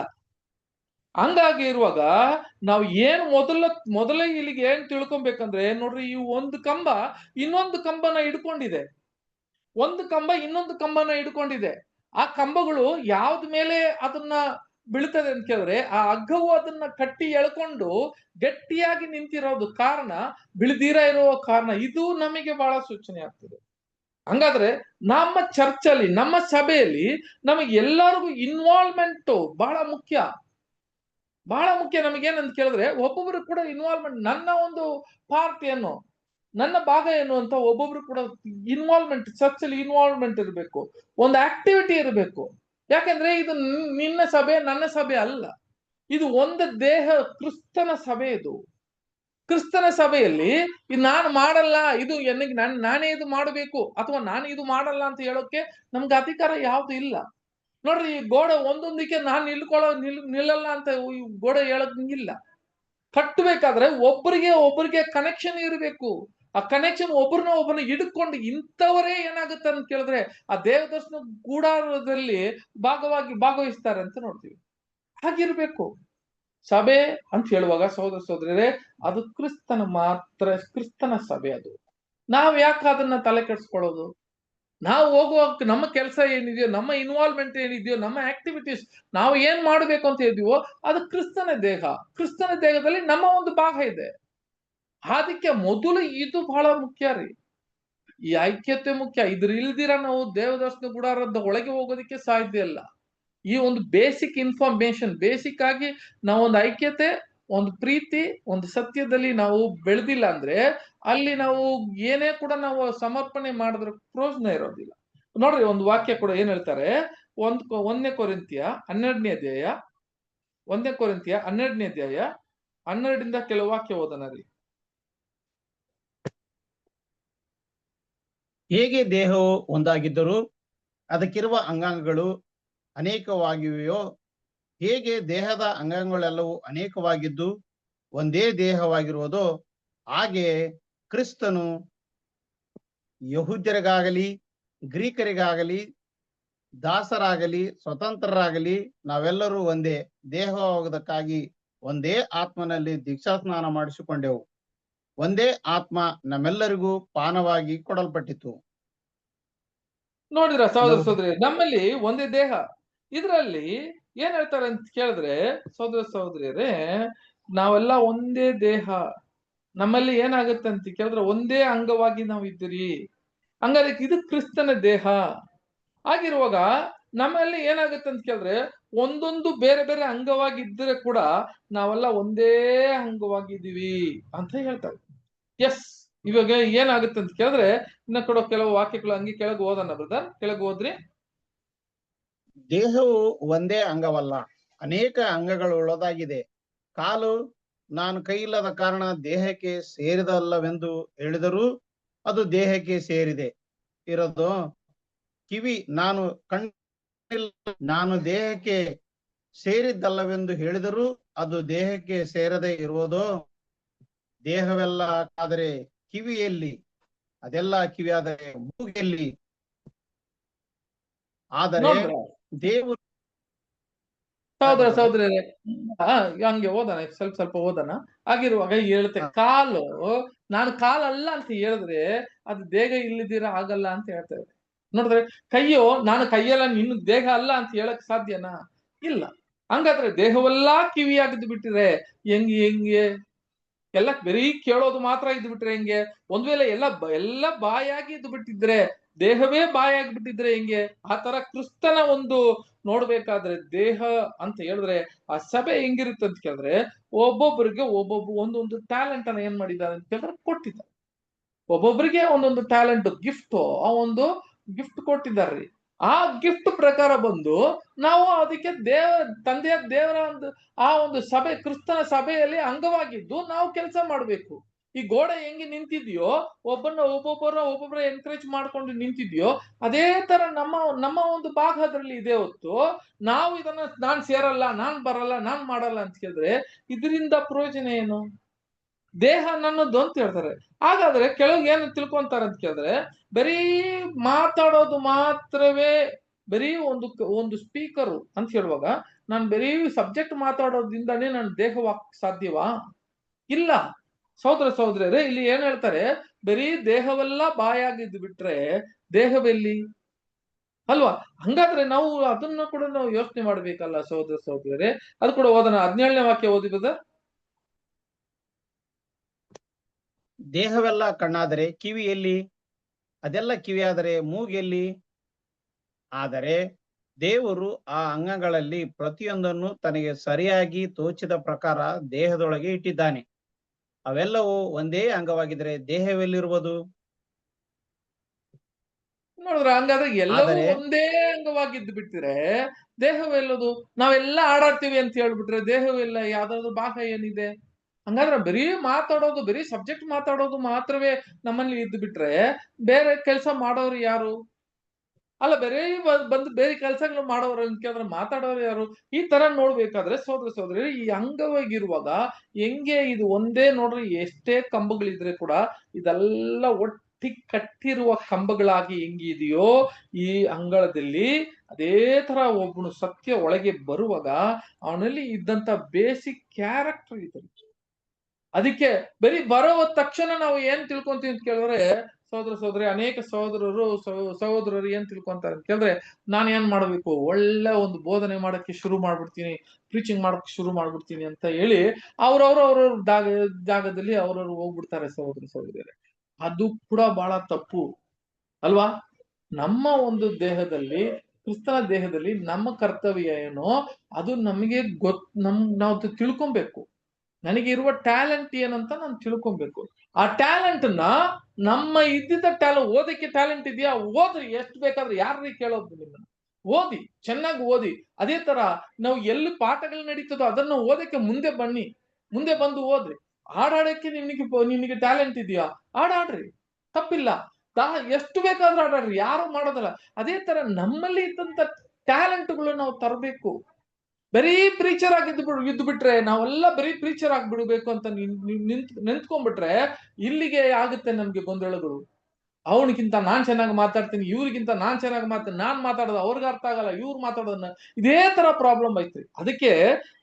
ಹಂಗಾಗಿ ಇರುವಾಗ ನಾವು ಏನ್ ಮೊದಲೇ ಇಲ್ಲಿಗೆ ಏನ್ ತಿಳ್ಕೊಬೇಕಂದ್ರೆ ನೋಡ್ರಿ, ಈ ಒಂದು ಕಂಬ ಇನ್ನೊಂದು ಕಂಬನ ಹಿಡ್ಕೊಂಡಿದೆ, ಒಂದು ಕಂಬ ಇನ್ನೊಂದು ಕಂಬನ ಹಿಡ್ಕೊಂಡಿದೆ. ಆ ಕಂಬಗಳು ಯಾವ್ದ ಮೇಲೆ ಅದನ್ನ ಬೀಳ್ತದೆ ಅಂತ ಕೇಳಿದ್ರೆ ಆ ಹಗ್ಗವು ಅದನ್ನ ಕಟ್ಟಿ ಎಳ್ಕೊಂಡು ಗಟ್ಟಿಯಾಗಿ ನಿಂತಿರೋದು ಕಾರಣ, ಬಿಳ್ದಿರ ಇರೋ ಕಾರಣ. ಇದು ನಮಗೆ ಬಹಳ ಸೂಚನೆ ಆಗ್ತದೆ. ಹಂಗಾದ್ರೆ ನಮ್ಮ ಚರ್ಚಲ್ಲಿ, ನಮ್ಮ ಸಭೆಯಲ್ಲಿ ನಮಗೆ ಎಲ್ಲರಿಗೂ ಇನ್ವಾಲ್ವ್ಮೆಂಟ್ ಬಹಳ ಮುಖ್ಯ, ಬಹಳ ಮುಖ್ಯ. ನಮಗೇನಂತ ಕೇಳಿದ್ರೆ ಒಬ್ಬೊಬ್ರು ಕೂಡ ಇನ್ವಾಲ್ವ್ಮೆಂಟ್, ನನ್ನ ಒಂದು ಪಾರ್ಟ್ ಏನು, ನನ್ನ ಭಾಗ ಏನು ಅಂತ ಒಬ್ಬೊಬ್ರು ಕೂಡ ಇನ್ವಾಲ್ವ್ಮೆಂಟ್, ಚರ್ಚಲ್ಲಿ ಇನ್ವಾಲ್ವ್ಮೆಂಟ್ ಇರಬೇಕು, ಒಂದು ಆಕ್ಟಿವಿಟಿ ಇರಬೇಕು. ಯಾಕಂದ್ರೆ ಇದು ನಿನ್ನ ಸಭೆ ನನ್ನ ಸಭೆ ಅಲ್ಲ, ಇದು ಒಂದು ದೇಹ, ಕ್ರಿಸ್ತನ ಸಭೆ. ಇದು ಕ್ರಿಸ್ತನ ಸಭೆಯಲ್ಲಿ ಇದು ನಾನು ಮಾಡಲ್ಲ, ಇದು ನಾನೇ ಇದು ಮಾಡಬೇಕು ಅಥವಾ ನಾನು ಇದು ಮಾಡಲ್ಲ ಅಂತ ಹೇಳೋಕೆ ನಮ್ಗೆ ಅಧಿಕಾರ ಯಾವ್ದು ಇಲ್ಲ. ನೋಡ್ರಿ, ಈ ಗೋಡೆ ಒಂದೊಂದಕ್ಕೆ ನಾನು ನಿಲ್ಲಲ್ಲ ಅಂತ ಗೋಡೆ ಹೇಳಕ್ ಇಲ್ಲ. ಕಟ್ಟಬೇಕಾದ್ರೆ ಒಬ್ಬರಿಗೆ ಕನೆಕ್ಷನ್ ಇರಬೇಕು. ಆ ಕನೆಕ್ಷನ್ ಒಬ್ಬರನ್ನ ಹಿಡ್ಕೊಂಡು ಇಂಥವರೇ ಏನಾಗುತ್ತೆ ಅಂತ ಕೇಳಿದ್ರೆ ಆ ದೇವದರ್ಶನ ಗೂಡಾರದಲ್ಲಿ ಭಾಗವಹಿಸ್ತಾರೆ ಅಂತ ನೋಡ್ತೀವಿ. ಹಾಗಿರ್ಬೇಕು ಸಭೆ ಅಂತ ಹೇಳುವಾಗ ಸಹೋದರ ಸಹೋದರರೇ, ಅದು ಕ್ರಿಸ್ತನ ಸಭೆ. ಅದು ನಾವ್ ಯಾಕೆ ಅದನ್ನ ತಲೆ ಕೆಡಿಸ್ಕೊಳ್ಳೋದು? ನಾವು ಹೋಗುವಾಗ ನಮ್ಮ ಕೆಲಸ ಏನಿದೆಯೋ, ನಮ್ಮ ಇನ್ವಾಲ್ವ್ಮೆಂಟ್ ಏನಿದೆಯೋ, ನಮ್ಮ ಆಕ್ಟಿವಿಟೀಸ್ ನಾವು ಏನ್ ಮಾಡ್ಬೇಕು ಅಂತ ಇದೀವೋ ಅದು ಕ್ರಿಸ್ತನ ದೇಹ. ಕ್ರಿಸ್ತನ ದೇಹದಲ್ಲಿ ನಮ್ಮ ಒಂದು ಭಾಗ ಇದೆ. ಅದಕ್ಕೆ ಮೊದಲು ಇದು ಬಹಳ ಮುಖ್ಯ ರೀ, ಈ ಐಕ್ಯತೆ ಮುಖ್ಯ. ಇದ್ರ ಇಲ್ದಿರ ನಾವು ದೇವದರ್ಶನ ಗುಡಾರದ ಒಳಗೆ ಹೋಗೋದಕ್ಕೆ ಸಾಧ್ಯ ಇಲ್ಲ. ಈ ಒಂದು ಬೇಸಿಕ್ ಇನ್ಫಾರ್ಮೇಶನ್, ಬೇಸಿಕ್ ಆಗಿ ನಾವು ಒಂದು ಐಕ್ಯತೆ, ಒಂದು ಪ್ರೀತಿ, ಒಂದು ಸತ್ಯದಲ್ಲಿ ನಾವು ಬೆಳೆದಿಲ್ಲ ಅಂದ್ರೆ ಅಲ್ಲಿ ನಾವು ಏನೇ ಕೂಡ ನಾವು ಸಮರ್ಪಣೆ ಮಾಡಿದ್ರೆ ಪ್ರಯೋಜನ ಇರೋದಿಲ್ಲ. ನೋಡ್ರಿ, ಒಂದು ವಾಕ್ಯ ಕೂಡ ಏನ್ ಹೇಳ್ತಾರೆ, 1 ಕೊರಿಂಥಿಯ 12ನೇ ಅಧ್ಯಾಯ, 1 ಕೊರಿಂಥಿಯ 12ನೇ ಅಧ್ಯಾಯ 12ರಿಂದ ಕೆಲವು ವಾಕ್ಯ ಓದೋಣ ರೀ. ಹೇಗೆ ದೇಹವು ಒಂದಾಗಿದ್ದರೂ ಅದಕ್ಕಿರುವ ಅಂಗಾಂಗಗಳು ಅನೇಕವಾಗಿವೆಯೋ, ಹೇಗೆ ದೇಹದ ಅಂಗಾಂಗಗಳೆಲ್ಲವೂ ಅನೇಕವಾಗಿದ್ದು ಒಂದೇ ದೇಹವಾಗಿರುವುದೋ, ಹಾಗೆ ಕ್ರಿಸ್ತನು ಯಹೂದ್ಯರಿಗಾಗಲಿ ಗ್ರೀಕರಿಗಾಗಲಿ ದಾಸರಾಗಲಿ ಸ್ವತಂತ್ರರಾಗಲಿ ನಾವೆಲ್ಲರೂ ಒಂದೇ ದೇಹವಾಗುವುದಕ್ಕಾಗಿ ಒಂದೇ ಆತ್ಮನಲ್ಲಿ ದೀಕ್ಷಾಸ್ನಾನ ಮಾಡಿಸಿಕೊಂಡೆವು. ಒಂದೇ ಆತ್ಮ ನಮ್ಮೆಲ್ಲರಿಗೂ ಪಾನವಾಗಿ ಕೊಡಲ್ಪಟ್ಟಿತು. ನೋಡಿದ್ರ ಸಹೋದರ ಸಹೋದರಿ, ನಮ್ಮಲ್ಲಿ ಒಂದೇ ದೇಹ. ಇದರಲ್ಲಿ ಏನ್ ಹೇಳ್ತಾರೆ ಅಂತ ಕೇಳಿದ್ರೆ ಸಹೋದರ ಸಹೋದರಿಯರೇ, ನಾವೆಲ್ಲ ಒಂದೇ ದೇಹ. ನಮ್ಮಲ್ಲಿ ಏನಾಗುತ್ತೆ ಅಂತ ಕೇಳಿದ್ರೆ ಒಂದೇ ಅಂಗವಾಗಿ ನಾವು ಇದ್ದೀರಿ. ಹಂಗಾದ್ರೆ ಇದು ಕ್ರಿಸ್ತನ ದೇಹ ಆಗಿರುವಾಗ ನಮ್ಮಲ್ಲಿ ಏನಾಗುತ್ತೆ ಅಂತ ಕೇಳಿದ್ರೆ ಒಂದೊಂದು ಬೇರೆ ಬೇರೆ ಅಂಗವಾಗಿದ್ದರೆ ಕೂಡ ನಾವೆಲ್ಲ ಒಂದೇ ಅಂಗವಾಗಿದ್ದೀವಿ ಅಂತ ಹೇಳ್ತಾರೆ. ಎಸ್, ಇವಾಗ ಏನಾಗುತ್ತೆ ಅಂತ ಕೇಳಿದ್ರೆ ಇನ್ನ ಕೊಡೋ ಕೆಲವು ವಾಕ್ಯಗಳು ಹಂಗೆ ಕೆಳಗೆ ಓದೋಣ ಬ್ರದರ್, ಕೆಳಗೆ ಓದ್ರಿ. ದೇಹವು ಒಂದೇ ಅಂಗವಲ್ಲ, ಅನೇಕ ಅಂಗಗಳುಳ್ಳದಾಗಿದೆ. ಕಾಲು ನಾನು ಕೈ ಇಲ್ಲದ ಕಾರಣ ದೇಹಕ್ಕೆ ಸೇರಿದಲ್ಲವೆಂದು ಹೇಳಿದರೂ ಅದು ದೇಹಕ್ಕೆ ಸೇರಿದೆ ಇರೋದು. ಕಿವಿ ನಾನು ಕಣ್ಣಿಲ್ಲ ನಾನು ದೇಹಕ್ಕೆ ಸೇರಿದ್ದಲ್ಲವೆಂದು ಹೇಳಿದರೂ ಅದು ದೇಹಕ್ಕೆ ಸೇರದೆ ಇರುವುದೋ. ದೇಹವೆಲ್ಲ ಆದರೆ ಕಿವಿಯಲ್ಲಿ, ಅದೆಲ್ಲ ಕಿವಿಯಾದರೆ ಮೂಗಿಯಲ್ಲಿ. ಆದರೆ ದೇವರು ಸಹೋದರ ಸಹೋದರರೇ, ಹಂಗೆ ಓದೋಣ, ಸ್ವಲ್ಪ ಓದೋಣ. ಆಗಿರುವಾಗ ಹೇಳುತ್ತೆ, ಕಾಲು ನಾನು ಕಾಲಲ್ಲ ಅಂತ ಹೇಳಿದ್ರೆ ಅದು ದೇಹ ಇಲ್ಲದಿರ ಆಗಲ್ಲ ಅಂತ ಹೇಳ್ತೇವೆ. ನೋಡಿದ್ರೆ ಕೈಯೋ ನಾನು ಕೈಯಲ್ಲ ನಿನ್ನ ದೇಹ ಅಲ್ಲ ಅಂತ ಹೇಳಕ್ ಸಾಧ್ಯನಾ? ಇಲ್ಲ. ಹಂಗಾದ್ರೆ ದೇಹವೆಲ್ಲಾ ಕಿವಿಯಾಗಿದ್ದು ಬಿಟ್ಟಿದ್ರೆ ಹೆಂಗೆ? ಎಲ್ಲ ಬರೀ ಕೇಳೋದು ಮಾತ್ರ ಇದ್ದು ಬಿಟ್ರೆ ಹೆಂಗೆ? ಒಂದ್ ವೇಳೆ ಎಲ್ಲ ಬಾಯಾಗಿ ಇದ್ದು ಬಿಟ್ಟಿದ್ರೆ, ದೇಹವೇ ಬಾಯಾಗಿ ಬಿಟ್ಟಿದ್ರೆ ಹೆಂಗೆ? ಆ ತರ ಕ್ರಿಸ್ತನ ಒಂದು ನೋಡ್ಬೇಕಾದ್ರೆ ದೇಹ ಅಂತ ಹೇಳಿದ್ರೆ ಆ ಸಭೆ ಹೆಂಗಿರುತ್ತೆ ಅಂತ ಕೇಳಿದ್ರೆ ಒಬ್ಬೊಬ್ಬರಿಗೆ ಒಂದೊಂದು ಟ್ಯಾಲೆಂಟ್ ಅನ್ನ ಏನ್ ಮಾಡಿದ್ದಾರೆ ಅಂತ ಕೇಳಿದ್ರೆ ಕೊಟ್ಟಿದ್ದಾರೆ. ಒಬ್ಬೊಬ್ಬರಿಗೆ ಒಂದೊಂದು ಟ್ಯಾಲೆಂಟ್, ಗಿಫ್ಟ್, ಆ ಒಂದು ಗಿಫ್ಟ್ ಕೊಟ್ಟಿದ್ದಾರೆ. ಆ ಗಿಫ್ಟ್ ಪ್ರಕಾರ ಬಂದು ನಾವು ಅದಕ್ಕೆ ದೇವರ ಒಂದು ಆ ಒಂದು ಸಭೆ, ಕ್ರಿಸ್ತನ ಸಭೆಯಲ್ಲಿ ಅಂಗವಾಗಿದ್ದು ನಾವು ಕೆಲಸ ಮಾಡ್ಬೇಕು. ಈ ಗೋಡೆ ಹೆಂಗೆ ನಿಂತಿದ್ಯೋ, ಒಬ್ಬೊಬ್ಬರ ಎನ್ಕರೇಜ್ ಮಾಡ್ಕೊಂಡು ನಿಂತಿದ್ಯೋ, ಅದೇ ತರ ನಮ್ಮ ಒಂದು ಭಾಗ ಅದ್ರಲ್ಲಿ ಇದೆ ಹೊತ್ತು ನಾವು ಇದನ್ನ ನಾನ್ ಸೇರಲ್ಲ, ನಾನ್ ಬರಲ್ಲ, ನಾನ್ ಮಾಡಲ್ಲ ಅಂತ ಕೇಳಿದ್ರೆ ಇದರಿಂದ ಪ್ರಯೋಜನ ಏನು? ದೇಹ ನನ್ನದು ಅಂತ ಹೇಳ್ತಾರೆ. ಹಾಗಾದ್ರೆ ಕೆಲವು ಏನು ತಿಳ್ಕೊಂತಾರೆ ಅಂತ ಕೇಳಿದ್ರೆ, ಬರೀ ಮಾತಾಡೋದು ಮಾತ್ರವೇ, ಬರೀ ಒಂದು ಸ್ಪೀಕರು ಅಂತ ಹೇಳುವಾಗ ನಾನು ಬರೀ ಸಬ್ಜೆಕ್ಟ್ ಮಾತಾಡೋದ್ರಿಂದಾನೇ ನಾನು ದೇಹವಾಕ್ ಸಾಧ್ಯವಾ? ಇಲ್ಲ. ಸಹೋದರರೇ, ಇಲ್ಲಿ ಏನ್ ಹೇಳ್ತಾರೆ, ಬರೀ ದೇಹವೆಲ್ಲ ಬಾಯಾಗಿದ್ದು ಬಿಟ್ರೆ ದೇಹವೆಲ್ಲಿ ಅಲ್ವಾ? ಹಂಗಾದ್ರೆ ನಾವು ಅದನ್ನ ಕೂಡ ನಾವು ಯೋಚನೆ ಮಾಡ್ಬೇಕಲ್ಲ ಸಹೋದರರೇ. ಅದು ಕೂಡ ಓದೋಣ. 17ನೇ ವಾಕ್ಯ ಓದಿ ಬ್ರದರ್. ದೇಹವೆಲ್ಲ ಕಣ್ಣಾದರೆ ಕಿವಿಯಲ್ಲಿ, ಅದೆಲ್ಲ ಕಿವಿಯಾದರೆ ಮೂಗೆಲ್ಲಿ? ಆದರೆ ದೇವರು ಆ ಅಂಗಗಳಲ್ಲಿ ಪ್ರತಿಯೊಂದನ್ನು ತನಗೆ ಸರಿಯಾಗಿ ತೋಚಿದ ಪ್ರಕಾರ ದೇಹದೊಳಗೆ ಇಟ್ಟಿದ್ದಾನೆ. ಅವೆಲ್ಲವೂ ಒಂದೇ ಅಂಗವಾಗಿದ್ರೆ ದೇಹವೆಲ್ಲಿರುವುದು? ನೋಡಿದ್ರ, ಹಂಗಾದ್ರೆ ಎಲ್ಲವೂ ಒಂದೇ ಅಂಗವಾಗಿದ್ದು ಬಿಟ್ಟಿದ್ರೆ ದೇಹವೆಲ್ಲದು? ನಾವೆಲ್ಲ ಆಡಾಡ್ತೀವಿ ಅಂತ ಹೇಳ್ಬಿಟ್ರೆ ದೇಹವೆಲ್ಲ ಯಾವ್ದಾದ್ರು ಭಾಗ ಏನಿದೆ? ಹಂಗಾದ್ರೆ ಬರೀ ಮಾತಾಡೋದು, ಬರೀ ಸಬ್ಜೆಕ್ಟ್ ಮಾತಾಡೋದು ಮಾತ್ರವೇ ನಮ್ಮಲ್ಲಿ ಇದ್ದು ಬಿಟ್ರೆ ಬೇರೆ ಕೆಲಸ ಮಾಡೋರು ಯಾರು? ಅಲ್ಲ, ಬರೀ ಬಂದು ಬೇರೆ ಕೆಲಸಗಳು ಮಾಡೋರು ಅಂತ ಕೇಳಿದ್ರೆ ಮಾತಾಡೋರು ಯಾರು? ಈ ತರ ನೋಡ್ಬೇಕಾದ್ರೆ ಸಹೋದರಿ ಈ ಅಂಗವಾಗಿರುವಾಗ ಹೆಂಗೆ ಇದು ಒಂದೇ ನೋಡ್ರಿ, ಎಷ್ಟೇ ಕಂಬಗಳಿದ್ರೆ ಕೂಡ ಇದೆಲ್ಲ ಒಟ್ಟಿ ಕಟ್ಟಿರುವ ಕಂಬಗಳಾಗಿ ಹೆಂಗಿದೆಯೋ ಈ ಅಂಗಳದಲ್ಲಿ, ಅದೇ ತರ ಒಬ್ಬನು ಸತ್ಯ ಒಳಗೆ ಬರುವಾಗ ಅವನಲ್ಲಿ ಇದ್ದಂತ ಬೇಸಿಕ್ ಕ್ಯಾರೆಕ್ಟರ್ ಇದೆ. ಅದಕ್ಕೆ ಬರೀ ಬರೋ ತಕ್ಷಣ ನಾವು ಏನ್ ತಿಳ್ಕೊಂತೀವಿ ಅಂತ ಕೇಳಿದ್ರೆ, ಸಹೋದರಿ ಅನೇಕ ಸಹೋದರರು ಏನ್ ತಿಳ್ಕೊಂತಾರೆ ಅಂತ ಕೇಳಿದ್ರೆ, ನಾನು ಏನ್ ಮಾಡ್ಬೇಕು, ಒಳ್ಳೆ ಒಂದು ಬೋಧನೆ ಮಾಡಕ್ಕೆ ಶುರು ಮಾಡ್ಬಿಡ್ತೀನಿ, ಪ್ರೀಚಿಂಗ್ ಮಾಡಕ್ಕೆ ಶುರು ಮಾಡ್ಬಿಡ್ತೀನಿ ಅಂತ ಹೇಳಿ ಅವ್ರವ್ರ ಜಾಗದಲ್ಲಿ ಅವ್ರವ್ರು ಹೋಗ್ಬಿಡ್ತಾರೆ ಸಹೋದರಿಯರೇ. ಅದು ಕೂಡ ಬಹಳ ತಪ್ಪು ಅಲ್ವಾ? ನಮ್ಮ ಒಂದು ದೇಹದಲ್ಲಿ, ಕ್ರಿಸ್ತನ ದೇಹದಲ್ಲಿ ನಮ್ಮ ಕರ್ತವ್ಯ ಏನೋ ಅದು ನಮಗೆ ನಾವು ತಿಳ್ಕೊಬೇಕು. ನನಗೆ ಇರುವ ಟ್ಯಾಲೆಂಟ್ ಏನಂತ ನಾನು ತಿಳ್ಕೊಬೇಕು. ಆ ಟ್ಯಾಲೆಂಟ್ ನಮ್ಮ ಇದ್ದಿದ್ದ ಓದಕ್ಕೆ ಟ್ಯಾಲೆಂಟ್ ಇದೆಯಾ, ಓದ್ರಿ, ಎಷ್ಟು ಬೇಕಾದ್ರೆ ಯಾರ್ರೀ ಕೇಳೋದು ನಿಮ್ಮನ್ನ? ಓದಿ, ಚೆನ್ನಾಗಿ ಓದಿ. ಅದೇ ತರ ನಾವು ಎಲ್ಲಿ ಪಾಠಗಳು ನಡೀತದೋ ಅದನ್ನ ಓದಕ್ಕೆ ಮುಂದೆ ಬಂದು ಓದ್ರಿ. ಹಾಡಾಡಕ್ಕೆ ನಿನಗೆ ಟ್ಯಾಲೆಂಟ್ ಇದೆಯಾ, ಹಾಡಾಡ್ರಿ, ತಪ್ಪಿಲ್ಲ. ಎಷ್ಟು ಬೇಕಾದ್ರೂ ಹಾಡಾಡ್ರಿ, ಯಾರು ಮಾಡೋದಲ್ಲ. ಅದೇ ತರ ನಮ್ಮಲ್ಲಿ ಇದ್ದಂತ ಟ್ಯಾಲೆಂಟ್ಗಳು ನಾವು ತರಬೇಕು. ಬರೀ ಪ್ರೀಚರ್ ಇದ್ದು ಬಿಟ್ರೆ, ನಾವೆಲ್ಲ ಬರೀ ಪ್ರೀಚರ್ ಆಗ್ಬಿಡ್ಬೇಕು ಅಂತ ನಿಂತ್ಕೊಂಡ್ಬಿಟ್ರೆ ಇಲ್ಲಿಗೆ ಆಗುತ್ತೆ ನಮ್ಗೆ ಗೊಂದಲಗಳು. ಅವನಿಗಿಂತ ನಾನ್ ಚೆನ್ನಾಗಿ ಮಾತಾಡ್ತೀನಿ, ಇವ್ರಿಗಿಂತ ನಾನ್ ಚೆನ್ನಾಗಿ ನಾನ್ ಮಾತಾಡೋದು ಅವ್ರಿಗೆ ಅರ್ಥ ಆಗಲ್ಲ, ಇವ್ರು ಮಾತಾಡೋದನ್ನ, ಇದೇ ತರ ಪ್ರಾಬ್ಲಮ್ ಐತ್ರಿ. ಅದಕ್ಕೆ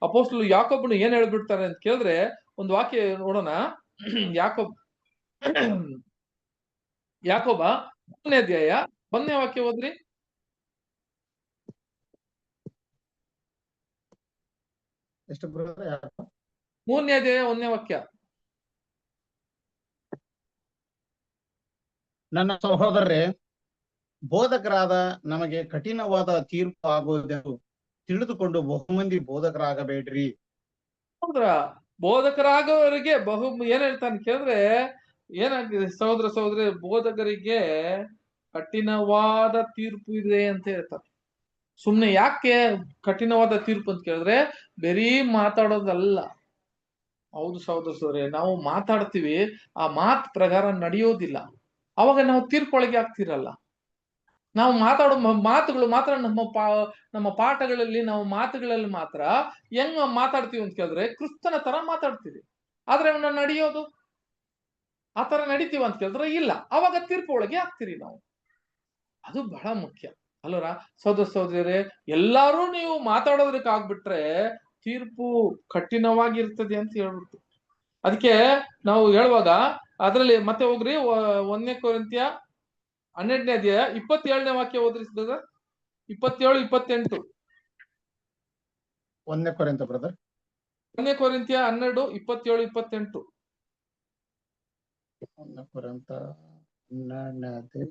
ಅಪೊಸ್ತಲ ಯಾಕೋಬನು ಏನ್ ಹೇಳ್ಬಿಡ್ತಾರೆ ಅಂತ ಕೇಳಿದ್ರೆ, ಒಂದು ವಾಕ್ಯ ನೋಡೋಣ. ಯಾಕೋಬ 3ನೇ ಅಧ್ಯಾಯ 1ನೇ ವಾಕ್ಯ ಓದ್ರಿ. ಎಷ್ಟು ಬ್ರದರ್? 3ನೇ ಅಧ್ಯಾಯ 1ನೇ ವಾಕ್ಯ. ನನ್ನ ಸಹೋದರರೇ, ಬೋಧಕರಾದ ನಮಗೆ ಕಠಿಣವಾದ ತೀರ್ಪು ಆಗುವುದೆಂದು ತಿಳಿದುಕೊಂಡು ಬಹುಮಂದಿ ಬೋಧಕರಾಗಬೇಡ್ರಿ. ಹೌದ್ರ, ಬೋಧಕರಾಗೋರಿಗೆ ಏನ್ ಹೇಳ್ತಾನೆ ಕೇಳಿದ್ರೆ, ಏನಾಗಿದೆ ಸಹೋದರಿ, ಬೋಧಕರಿಗೆ ಕಠಿಣವಾದ ತೀರ್ಪು ಇದೆ ಅಂತ ಹೇಳ್ತಾರೆ. ಸುಮ್ನೆ ಯಾಕೆ ಕಠಿಣವಾದ ತೀರ್ಪು ಅಂತ ಕೇಳಿದ್ರೆ, ಬರೀ ಮಾತಾಡೋದಲ್ಲ. ಹೌದು ಸಹೋದರರೇ, ನಾವು ಮಾತಾಡ್ತೀವಿ, ಆ ಮಾತ್ ಪ್ರಕಾರ ನಡೆಯೋದಿಲ್ಲ, ಅವಾಗ ನಾವು ತೀರ್ಪೊಳಗೆ ಆಗ್ತಿರಲ್ಲ. ನಾವು ಮಾತಾಡೋ ಮಾತುಗಳು ಮಾತ್ರ ನಮ್ಮ ಪಾಠಗಳಲ್ಲಿ, ನಾವು ಮಾತುಗಳಲ್ಲಿ ಮಾತ್ರ ಹೆಂಗ್ ಮಾತಾಡ್ತೀವಿ ಅಂತ ಕೇಳಿದ್ರೆ ಕ್ರಿಸ್ತನ ತರ ಮಾತಾಡ್ತೀವಿ. ಆದ್ರೆ ಅವನ್ನ ನಡೆಯೋದು ಆ ತರ ನಡಿತೀವಿ ಅಂತ ಕೇಳಿದ್ರೆ ಇಲ್ಲ, ಅವಾಗ ತೀರ್ಪು ಒಳಗೆ ಆಗ್ತೀರಿ ನಾವು. ಅದು ಬಹಳ ಮುಖ್ಯ ಅಲ್ವರ ಸಹೋದರರೇ. ಎಲ್ಲಾರು ನೀವು ಮಾತಾಡೋದಕ್ಕೆ ಆಗ್ಬಿಟ್ರೆ ತೀರ್ಪು ಕಠಿಣವಾಗಿರ್ತದೆ ಅಂತ ಹೇಳ್ಬಿಟ್ಟು, ಅದಕ್ಕೆ ನಾವು ಹೇಳುವಾಗ ಅದ್ರಲ್ಲಿ ಮತ್ತೆ ಹೋಗ್ರಿ 1ನೇ ಕೊರಿಂಥ್ಯ 12ನೇ ಅಧ್ಯಾಯ 27ನೇ ವಾಕ್ಯ ಓದ್ರಿ ಬ್ರದರ್. 27-28. 1ನೇ ಕೊರಿಂಥ ಬ್ರದರ್. 1ನೇ ಕೊರಿಂಥ್ಯ 12 27-28. 1ನೇ ಕೊರಿಂಥ 12ನೇ ಅಧ್ಯಾಯ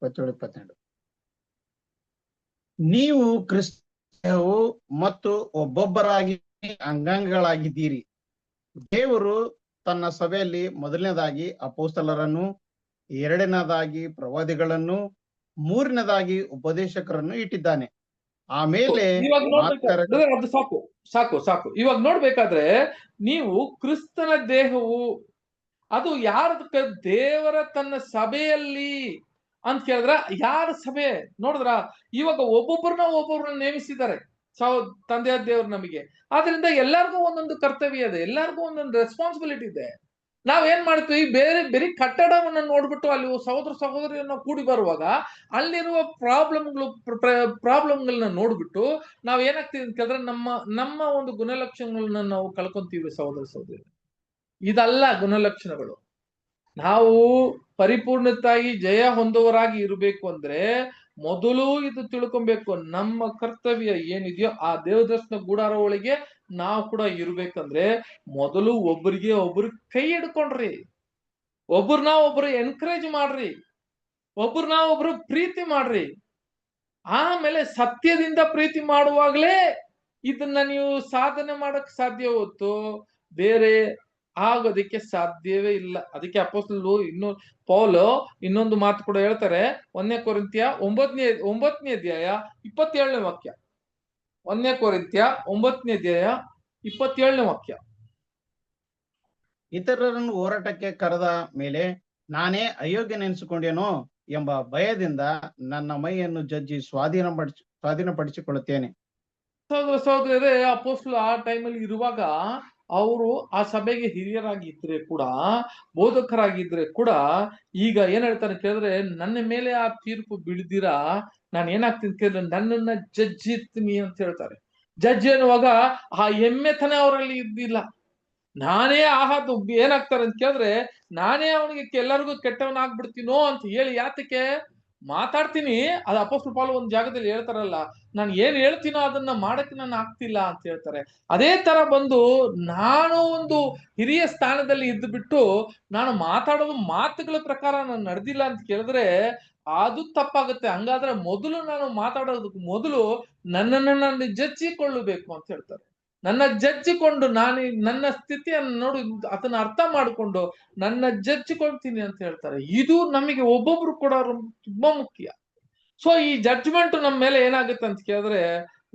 27-28. ನೀವು ಕ್ರಿಸ್ತವು ಮತ್ತು ಒಬ್ಬೊಬ್ಬರಾಗಿ ಅಂಗಾಂಗಗಳಾಗಿದ್ದೀರಿ. ದೇವರು ತನ್ನ ಸಭೆಯಲ್ಲಿ ಮೊದಲನೇದಾಗಿ ಅಪೊಸ್ತಲರನ್ನು, ಎರಡನೇದಾಗಿ ಪ್ರವಾದಿಗಳನ್ನು, ಮೂರನೇದಾಗಿ ಉಪದೇಶಕರನ್ನು ಇಟ್ಟಿದ್ದಾನೆ. ಆಮೇಲೆ ಇವಾಗ ಮಾತುಗಾರ ನೋಡ್ಬೇಕಾದ್ರೆ ಅದು ಸಾಕು ಸಾಕು ಸಾಕು. ಇವಾಗ ನೋಡ್ಬೇಕಾದ್ರೆ ನೀವು ಕ್ರಿಸ್ತನ ದೇಹವು ಅದು ಯಾರ ದೇವರ ತನ್ನ ಸಭೆಯಲ್ಲಿ ಅಂತ ಕೇಳಿದ್ರ ಯಾರ ಸಭೆ ನೋಡಿದ್ರ ಇವಾಗ ಒಬ್ಬೊಬ್ಬರನ್ನ ನೇಮಿಸಿದ್ದಾರೆ ತಂದೆಯ ದೇವ್ರು ನಮಗೆ. ಆದ್ರಿಂದ ಎಲ್ಲರಿಗೂ ಒಂದೊಂದು ಕರ್ತವ್ಯ ಇದೆ, ಎಲ್ಲರಿಗೂ ಒಂದೊಂದು ರೆಸ್ಪಾನ್ಸಿಬಿಲಿಟಿ ಇದೆ. ನಾವೇನ್ ಮಾಡ್ತೀವಿ, ಬೇರೆ ಬೇರೆ ಕಟ್ಟಡವನ್ನ ನೋಡ್ಬಿಟ್ಟು ಅಲ್ಲಿ ಸಹೋದರ ಸಹೋದರಿಯನ್ನ ಕೂಡಿ ಬರುವಾಗ ಅಲ್ಲಿರುವ ಪ್ರಾಬ್ಲಮ್ಗಳನ್ನ ನೋಡ್ಬಿಟ್ಟು ನಾವ್ ಏನಾಗ್ತೀವಿ ಅಂತ ಕೇಳಿದ್ರೆ ನಮ್ಮ ಒಂದು ಗುಣಲಕ್ಷಣಗಳನ್ನ ನಾವು ಕಳ್ಕೊಂತೀವಿ ಸಹೋದರ ಸಹೋದರಿ. ಇದಲ್ಲ ಗುಣಲಕ್ಷಣಗಳು. ನಾವು ಪರಿಪೂರ್ಣತಾಗಿ ಜಯ ಹೊಂದುವರಾಗಿ ಇರಬೇಕು ಅಂದ್ರೆ ಮೊದಲು ಇದು ತಿಳ್ಕೊಬೇಕು, ನಮ್ಮ ಕರ್ತವ್ಯ ಏನಿದೆಯೋ ಆ ದೇವದರ್ಶನ ಗೂಡಾರ ಒಳಗೆ ನಾವು ಕೂಡ ಇರ್ಬೇಕಂದ್ರೆ ಮೊದಲು ಒಬ್ಬರಿಗೆ ಒಬ್ರು ಕೈ ಹಿಡ್ಕೊಂಡ್ರಿ, ಒಬ್ರನ್ನ ಒಬ್ರು ಎನ್ಕರೇಜ್ ಮಾಡ್ರಿ, ಒಬ್ರನ್ನ ಒಬ್ರು ಪ್ರೀತಿ ಮಾಡ್ರಿ. ಆಮೇಲೆ ಸತ್ಯದಿಂದ ಪ್ರೀತಿ ಮಾಡುವಾಗ್ಲೇ ಇದನ್ನ ನೀವು ಸಾಧನೆ ಮಾಡಕ್ ಸಾಧ್ಯ ಹೊತ್ತು ಬೇರೆ ಆಗೋದಕ್ಕೆ ಸಾಧ್ಯವೇ ಇಲ್ಲ. ಅದಕ್ಕೆ ಅಪೊಸ್ತಲರು ಪೌಲ್ ಇನ್ನೊಂದು ಮಾತು ಕೂಡ ಹೇಳ್ತಾರೆ. 1 ಕೊರಿಂಥ್ಯ 9ನೇ ಅಧ್ಯಾಯ 27ನೇ ವಾಕ್ಯ. 1 ಕೊರಿಂಥ್ಯ 9ನೇ ಅಧ್ಯಾಯ 27ನೇ ವಾಕ್ಯ. ಇತರರನ್ನು ಹೋರಾಟಕ್ಕೆ ಕರೆದ ಮೇಲೆ ನಾನೇ ಅಯೋಗ್ಯನೆನಿಸಿಕೊಂಡೇನೋ ಎಂಬ ಭಯದಿಂದ ನನ್ನ ಮೈಯನ್ನು ಜಜ್ಜಿ ಸ್ವಾಧೀನಪಡಿಸಿಕೊಳ್ಳುತ್ತೇನೆ. ಸಹೋದರರೇ, ಅಪೊಸ್ತಲರು ಆ ಟೈಮಲ್ಲಿ ಇರುವಾಗ ಅವರು ಆ ಸಭೆಗೆ ಹಿರಿಯರಾಗಿದ್ರೆ ಕೂಡ, ಬೋಧಕರಾಗಿದ್ರೆ ಕೂಡ, ಈಗ ಏನ್ ಹೇಳ್ತಾರೆ ಕೇಳಿದ್ರೆ ನನ್ನ ಮೇಲೆ ಆ ತೀರ್ಪು ಬೀಳ್ದಿರಾ ನಾನು ಏನಾಗ್ತೀನಿ ಕೇಳಿದ್ರೆ ನನ್ನನ್ನ ಜಜ್ಜಿರ್ತೀನಿ ಅಂತ ಹೇಳ್ತಾರೆ. ಜಡ್ಜ್ ಎನ್ನುವಾಗ ಆ ಹೆಮ್ಮೆತನ ಅವರಲ್ಲಿ ಇದ್ದಿಲ್ಲ. ನಾನೇ ಆಹಾದು ಏನಾಗ್ತಾರೆ ಅಂತ ಕೇಳಿದ್ರೆ ನಾನೇ ಅವನಿಗೆ ಎಲ್ಲರಿಗೂ ಕೆಟ್ಟವನಾಗ್ಬಿಡ್ತೀನೋ ಅಂತ ಹೇಳಿ, ಯಾತಕ್ಕೆ ಮಾತಾಡ್ತೀನಿ. ಅದು ಅಪೊಸ್ತಲ ಪೌಲ್ ಒಂದು ಜಾಗದಲ್ಲಿ ಹೇಳ್ತಾರಲ್ಲ, ನಾನು ಏನ್ ಹೇಳ್ತೀನೋ ಅದನ್ನ ಮಾಡಕ್ಕೆ ನಾನು ಆಗ್ತಿಲ್ಲ ಅಂತ ಹೇಳ್ತಾರೆ. ಅದೇ ತರ ಬಂದು ನಾನು ಒಂದು ಹಿರಿಯ ಸ್ಥಾನದಲ್ಲಿ ಇದ್ದು ಬಿಟ್ಟು ನಾನು ಮಾತಾಡೋದು ಮಾತುಗಳ ಪ್ರಕಾರ ನಾನು ನಡೆದಿಲ್ಲ ಅಂತ ಕೇಳಿದ್ರೆ ಅದು ತಪ್ಪಾಗುತ್ತೆ. ಹಂಗಾದ್ರೆ ಮೊದಲು ನಾನು ಮಾತಾಡೋದಕ್ಕೆ ಮೊದಲು ನನ್ನನ್ನು ನಾನು ಜಜ್ಜಿಕೊಳ್ಳಬೇಕು ಅಂತ ಹೇಳ್ತಾರೆ. ನನ್ನ ಜಜ್ಜಿಕೊಂಡು ನಾನು ನನ್ನ ಸ್ಥಿತಿಯನ್ನು ನೋಡಿ ಅದನ್ನ ಅರ್ಥ ಮಾಡಿಕೊಂಡು ನನ್ನ ಜಜ್ಜಿಕೊಳ್ತೀನಿ ಅಂತ ಹೇಳ್ತಾರೆ. ಇದು ನಮಗೆ ಒಬ್ಬೊಬ್ರು ಕೂಡ ತುಂಬಾ ಮುಖ್ಯ. ಸೊ ಈ ಜಡ್ಜ್ಮೆಂಟ್ ನಮ್ಮ ಮೇಲೆ ಏನಾಗುತ್ತೆ ಅಂತ ಕೇಳಿದ್ರೆ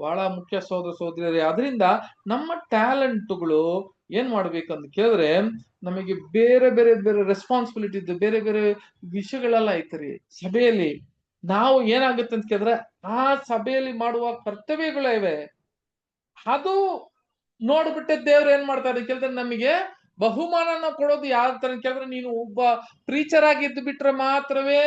ಬಹಳ ಮುಖ್ಯ ಸಹೋದರ ಸಹೋದರಿಯರೇ. ಅದರಿಂದ ನಮ್ಮ ಟ್ಯಾಲೆಂಟ್ಗಳು ಏನ್ ಮಾಡ್ಬೇಕಂತ ಕೇಳಿದ್ರೆ ನಮಗೆ ಬೇರೆ ಬೇರೆ ಬೇರೆ ರೆಸ್ಪಾನ್ಸಿಬಿಲಿಟಿ ಇದೆ, ಬೇರೆ ಬೇರೆ ವಿಷಯಗಳೆಲ್ಲ ಐತರಿ ಸಭೆಯಲ್ಲಿ. ನಾವು ಏನಾಗುತ್ತೆ ಅಂತ ಕೇಳಿದ್ರೆ ಆ ಸಭೆಯಲ್ಲಿ ಮಾಡುವ ಕರ್ತವ್ಯಗಳು ಇವೆ, ಅದು ನೋಡ್ಬಿಟ್ಟೆ ದೇವ್ರು ಏನ್ ಮಾಡ್ತಾರೆ ಕೇಳಿದ್ರೆ ನಮಗೆ ಬಹುಮಾನನ ಕೊಡೋದು ಯಾವ ತರ ಕೇಳಿದ್ರೆ, ನೀನು ಒಬ್ಬ ಪ್ರೀಚರ್ ಆಗಿದ್ದು ಬಿಟ್ರೆ ಮಾತ್ರವೇ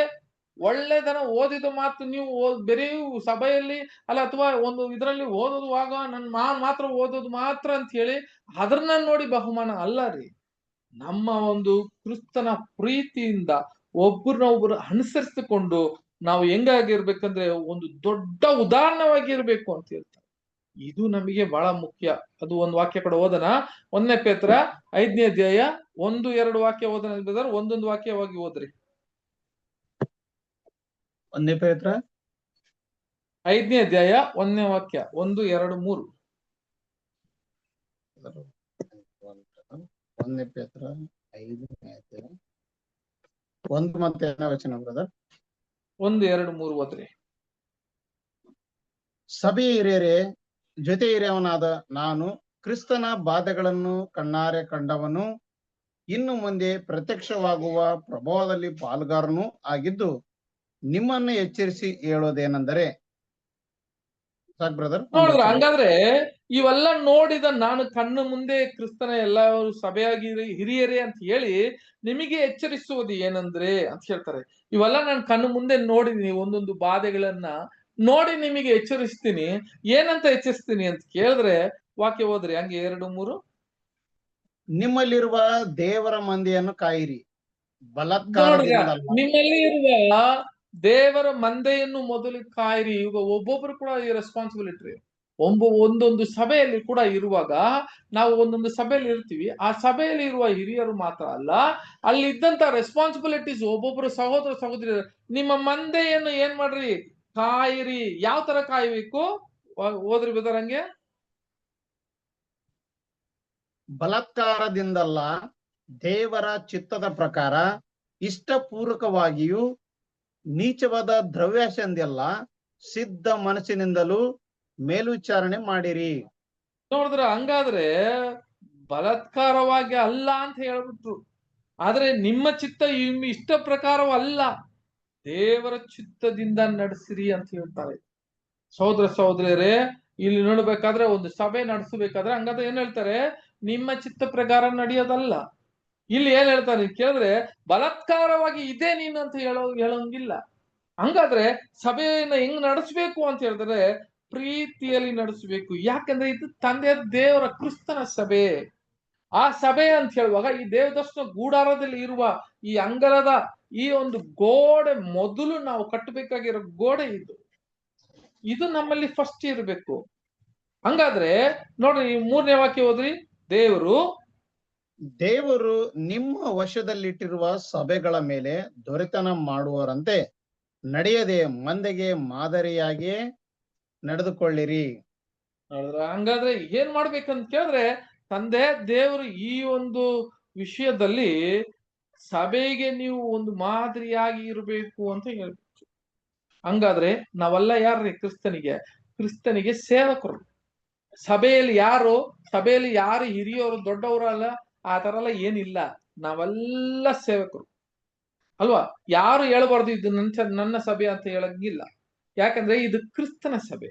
ಒಳ್ಳೆದನ ಓದಿದ ಮಾತು ನೀವು ಬೇರೆ ಸಭೆಯಲ್ಲಿ ಅಲ್ಲ ಅಥವಾ ಒಂದು ಇದರಲ್ಲಿ ಓದೋದುವಾಗ ನಾನ್ ಮಾತ್ರ ಓದೋದು ಮಾತ್ರ ಅಂತ ಹೇಳಿ ಅದ್ರನ್ನ ನೋಡಿ ಬಹುಮಾನ ಅಲ್ಲ ರೀ. ನಮ್ಮ ಒಂದು ಕ್ರಿಸ್ತನ ಪ್ರೀತಿಯಿಂದ ಒಬ್ಬರನ್ನೊಬ್ರು ಅನುಸರಿಸಿಕೊಂಡು ನಾವು ಹೆಂಗಾಗಿರ್ಬೇಕಂದ್ರೆ ಒಂದು ದೊಡ್ಡ ಉದಾಹರಣವಾಗಿರ್ಬೇಕು ಅಂತ ಹೇಳ್ತಾರೆ. ಇದು ನಮಗೆ ಬಹಳ ಮುಖ್ಯ. ಅದು ಒಂದು ವಾಕ್ಯ ಕೂಡ ಓದನ. 1 ಪೇತ್ರ 5ನೇ ಅಧ್ಯಾಯ 1-2 ವಾಕ್ಯ ಓದನ. ಒಂದೊಂದು ವಾಕ್ಯವಾಗಿ ಓದ್ರಿ. 1 ಪೇತ್ರ 5ನೇ ಅಧ್ಯಾಯ 1ನೇ ವಾಕ್ಯ 1, 2, 3. 1 ಪೇತ್ರ 5ನೇ ಅಧ್ಯಾಯ 1 ಮತ್ತೆ 2ನೇ ವಚನ ಬ್ರದರ್. 1, 2, 3 ಓದ್ರಿ. ಸಭೆ ಹಿರಿಯರೇ, ಜೊತೆ ಹಿರಿಯವನಾದ ನಾನು ಕ್ರಿಸ್ತನ ಬಾಧೆಗಳನ್ನು ಕಣ್ಣಾರೆ ಕಂಡವನು, ಇನ್ನು ಮುಂದೆ ಪ್ರತ್ಯಕ್ಷವಾಗುವ ಪ್ರಭಾವದಲ್ಲಿ ಪಾಲ್ಗಾರನೂ ಆಗಿದ್ದು ನಿಮ್ಮನ್ನು ಎಚ್ಚರಿಸಿ ಹೇಳೋದೇನೆಂದರೆ, ಸಾಕ್ ಬ್ರದರ್. ನೋಡಿದ್ರ ಹಂಗಾದ್ರೆ ಇವೆಲ್ಲ ನೋಡಿದ ನಾನು ಕಣ್ಣು ಮುಂದೆ ಕ್ರಿಸ್ತನ ಎಲ್ಲ ಸಭೆಯಾಗಿ ಹಿರಿಯರೇ ಅಂತ ಹೇಳಿ ನಿಮಗೆ ಎಚ್ಚರಿಸುವುದು ಏನಂದ್ರೆ ಅಂತ ಹೇಳ್ತಾರೆ. ಇವೆಲ್ಲ ನಾನು ಕಣ್ಣು ಮುಂದೆ ನೋಡಿದೀನಿ, ಒಂದೊಂದು ಬಾಧೆಗಳನ್ನ ನೋಡಿ ನಿಮಗೆ ಎಚ್ಚರಿಸ್ತೀನಿ. ಏನಂತ ಎಚ್ಚರಿಸ್ತೀನಿ ಅಂತ ಕೇಳಿದ್ರೆ ವಾಕ್ಯ ಓದ್ರಿ ಹಂಗೆ 2, 3. ನಿಮ್ಮಲ್ಲಿರುವ ದೇವರ ಮಂದಿಯನ್ನು ಕಾಯಿರಿ, ಬಲಾತ್ಕಾರದಿಂದ ನಿಮ್ಮಲ್ಲಿ ಇರುವ ದೇವರ ಮಂದೆಯನ್ನು ಮೊದಲು ಕಾಯಿರಿ. ಈಗ ಒಬ್ಬೊಬ್ರು ಕೂಡ ಈ ರೆಸ್ಪಾನ್ಸಿಬಿಲಿಟಿ ಒಂದೊಂದು ಸಭೆಯಲ್ಲಿ ಕೂಡ ಇರುವಾಗ ನಾವು ಒಂದೊಂದು ಸಭೆಯಲ್ಲಿ ಇರ್ತೀವಿ. ಆ ಸಭೆಯಲ್ಲಿ ಇರುವ ಹಿರಿಯರು ಮಾತ್ರ ಅಲ್ಲ, ಅಲ್ಲಿ ಇದ್ದಂತ ರೆಸ್ಪಾನ್ಸಿಬಿಲಿಟೀಸ್ ಒಬ್ಬೊಬ್ರು ಸಹೋದರ ಸಹೋದರಿ ನಿಮ್ಮ ಮಂದೆಯನ್ನು ಏನ್ ಮಾಡ್ರಿ, ಕಾಯಿರಿ. ಯಾವ ತರ ಕಾಯ್ಬೇಕು ಓದ್ರಿ ಬೆದರಂಗೆ. ಬಲಾತ್ಕಾರದಿಂದಲ್ಲ, ದೇವರ ಚಿತ್ತದ ಪ್ರಕಾರ ಇಷ್ಟಪೂರ್ವಕವಾಗಿಯೂ ನೀಚವಾದ ದ್ರವ್ಯಾಶೆಂದೆಲ್ಲ ಸಿದ್ಧ ಮನಸ್ಸಿನಿಂದಲೂ ಮೇಲ್ವಿಚಾರಣೆ ಮಾಡಿರಿ. ನೋಡಿದ್ರ ಹಂಗಾದ್ರೆ ಬಲಾತ್ಕಾರವಾಗಿ ಅಲ್ಲ ಅಂತ ಹೇಳ್ಬಿಟ್ರು. ಆದ್ರೆ ನಿಮ್ಮ ಚಿತ್ತ ಇಷ್ಟ ಪ್ರಕಾರವಲ್ಲ, ದೇವರ ಚಿತ್ತದಿಂದ ನಡೆಸಿರಿ ಅಂತ ಹೇಳ್ತಾರೆ. ಸಹೋದರ ಸಹೋದರಿಯರೇ, ಇಲ್ಲಿ ನೋಡ್ಬೇಕಾದ್ರೆ ಒಂದು ಸಭೆ ನಡೆಸಬೇಕಾದ್ರೆ ಹಂಗಾದ್ರೆ ಏನ್ ಹೇಳ್ತಾರೆ, ನಿಮ್ಮ ಚಿತ್ತ ಪ್ರಕಾರ ನಡೆಯೋದಲ್ಲ. ಇಲ್ಲಿ ಏನ್ ಹೇಳ್ತಾರೆ ಕೇಳಿದ್ರೆ, ಬಲಾತ್ಕಾರವಾಗಿ ಇದೇ ನೀನು ಅಂತ ಹೇಳೋಂಗಿಲ್ಲ. ಹಂಗಾದ್ರೆ ಸಭೆಯನ್ನ ಹೆಂಗ್ ನಡೆಸ್ಬೇಕು ಅಂತ ಹೇಳಿದ್ರೆ ಪ್ರೀತಿಯಲ್ಲಿ ನಡೆಸಬೇಕು. ಯಾಕಂದ್ರೆ ಇದು ತಂದೆಯ ದೇವರ ಕ್ರಿಸ್ತನ ಸಭೆ. ಆ ಸಭೆ ಅಂತ ಹೇಳುವಾಗ ಈ ದೇವದರ್ಶನ ಗೂಡಾರದಲ್ಲಿ ಇರುವ ಈ ಅಂಗಳದ ಈ ಒಂದು ಗೋಡೆ ಮೊದಲು ನಾವು ಕಟ್ಟಬೇಕಾಗಿರೋ ಗೋಡೆ ಇದು ನಮ್ಮಲ್ಲಿ ಫಸ್ಟ್ ಇರಬೇಕು. ಹಂಗಾದ್ರೆ ನೋಡ್ರಿ, 3ನೇ ವಾಕ್ಯ ಓದ್ರಿ. ದೇವರು ನಿಮ್ಮ ವಶದಲ್ಲಿಟ್ಟಿರುವ ಸಭೆಗಳ ಮೇಲೆ ದೊರೆತನ ಮಾಡುವರಂತೆ ನಡೆಯದೆ ಮಂದೆಗೆ ಮಾದರಿಯಾಗಿ ನಡೆದುಕೊಳ್ಳಿರಿ. ಹಂಗಾದ್ರೆ ಏನ್ ಮಾಡ್ಬೇಕಂತ ಕೇಳಿದ್ರೆ, ತಂದೆ ದೇವರು ಈ ಒಂದು ವಿಷಯದಲ್ಲಿ ಸಭೆಗೆ ನೀವು ಒಂದು ಮಾದರಿಯಾಗಿ ಇರಬೇಕು ಅಂತ ಹೇಳ್ಬೇಕು. ಹಂಗಾದ್ರೆ ನಾವೆಲ್ಲ ಯಾರ್ರಿ? ಕ್ರಿಸ್ತನಿಗೆ ಸೇವಕರು. ಸಭೆಯಲ್ಲಿ ಯಾರು ಹಿರಿಯವರು ದೊಡ್ಡವರು ಅಲ್ಲ, ಆ ತರ ಎಲ್ಲ ಏನಿಲ್ಲ. ನಾವೆಲ್ಲ ಸೇವಕರು ಅಲ್ವಾ? ಯಾರು ಹೇಳ್ಬಾರ್ದು ಇದು ನನ್ನ ಸಭೆ ಅಂತ ಹೇಳಂಗಿಲ್ಲ. ಯಾಕಂದ್ರೆ ಇದು ಕ್ರಿಸ್ತನ ಸಭೆ.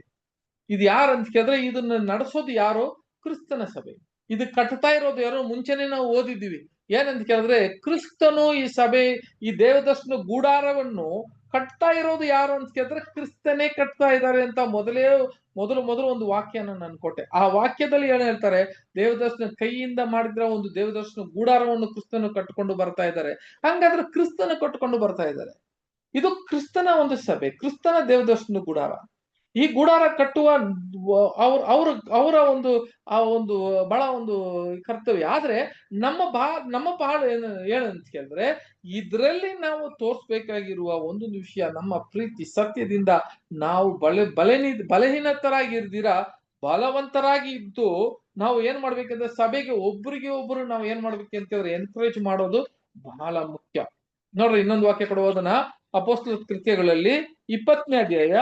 ಇದು ಯಾರು ಅಂತ ಕೇಳಿದ್ರೆ ಇದನ್ನ ನಡೆಸೋದು ಯಾರು? ಕ್ರಿಸ್ತನ ಸಭೆ. ಇದು ಕಟ್ತಾ ಇರೋದು ಯಾರು? ಮುಂಚೆನೆ ನಾವು ಓದಿದ್ದೀವಿ. ಏನಂತ ಕೇಳಿದ್ರೆ, ಕ್ರಿಸ್ತನು ಈ ಸಭೆ, ಈ ದೇವದರ್ಶನ ಗೂಡಾರವನ್ನು ಕಟ್ತಾ ಇರೋದು ಯಾರು ಅಂತ ಕೇಳಿದ್ರೆ ಕ್ರಿಸ್ತನೇ ಕಟ್ತಾ ಇದ್ದಾರೆ ಅಂತ ಮೊದಲು ಒಂದು ವಾಕ್ಯನ ನಾನು ಕೊಟ್ಟೆ. ಆ ವಾಕ್ಯದಲ್ಲಿ ಏನ್ ಹೇಳ್ತಾರೆ? ದೇವದರ್ಶನ ಕೈಯಿಂದ ಮಾಡಿದ್ರ ಒಂದು ದೇವದರ್ಶನ ಗೂಡಾರವನ್ನು ಕ್ರಿಸ್ತನು ಕಟ್ಕೊಂಡು ಬರ್ತಾ ಇದ್ದಾರೆ. ಹಂಗಾದ್ರೆ ಕ್ರಿಸ್ತನ ಕಟ್ಕೊಂಡು ಬರ್ತಾ ಇದ್ದಾರೆ. ಇದು ಕ್ರಿಸ್ತನ ಒಂದು ಸಭೆ, ಕ್ರಿಸ್ತನ ದೇವದರ್ಶನ ಗೂಡಾರ. ಈ ಗುಡಾರ ಕಟ್ಟುವ ಅವರ ಒಂದು ಬಹಳ ಒಂದು ಕರ್ತವ್ಯ. ಆದ್ರೆ ನಮ್ಮ ಬಹಳ ಏನಂತ ಕೇಳಿದ್ರೆ, ಇದ್ರಲ್ಲಿ ನಾವು ತೋರ್ಸ್ಬೇಕಾಗಿರುವ ಒಂದೊಂದು ವಿಷಯ, ನಮ್ಮ ಪ್ರೀತಿ ಸತ್ಯದಿಂದ ನಾವು ಬಲಹೀನತರಾಗಿ ಬಲವಂತರಾಗಿ ಇದ್ದು ನಾವು ಏನ್ ಮಾಡ್ಬೇಕಂದ್ರೆ ಸಭೆಗೆ ಒಬ್ರಿಗೆ ಒಬ್ರು ನಾವು ಏನ್ ಮಾಡ್ಬೇಕಂತಂದ್ರೆ ಎನ್ಕರೇಜ್ ಮಾಡೋದು ಬಹಳ ಮುಖ್ಯ. ನೋಡ್ರಿ, ಇನ್ನೊಂದು ವಾಕ್ಯ ಕೊಡುವುದನ್ನ ಅಪೊಸ್ತಲ ಕೃತ್ಯಗಳಲ್ಲಿ 20ನೇ ಅಧ್ಯಾಯ,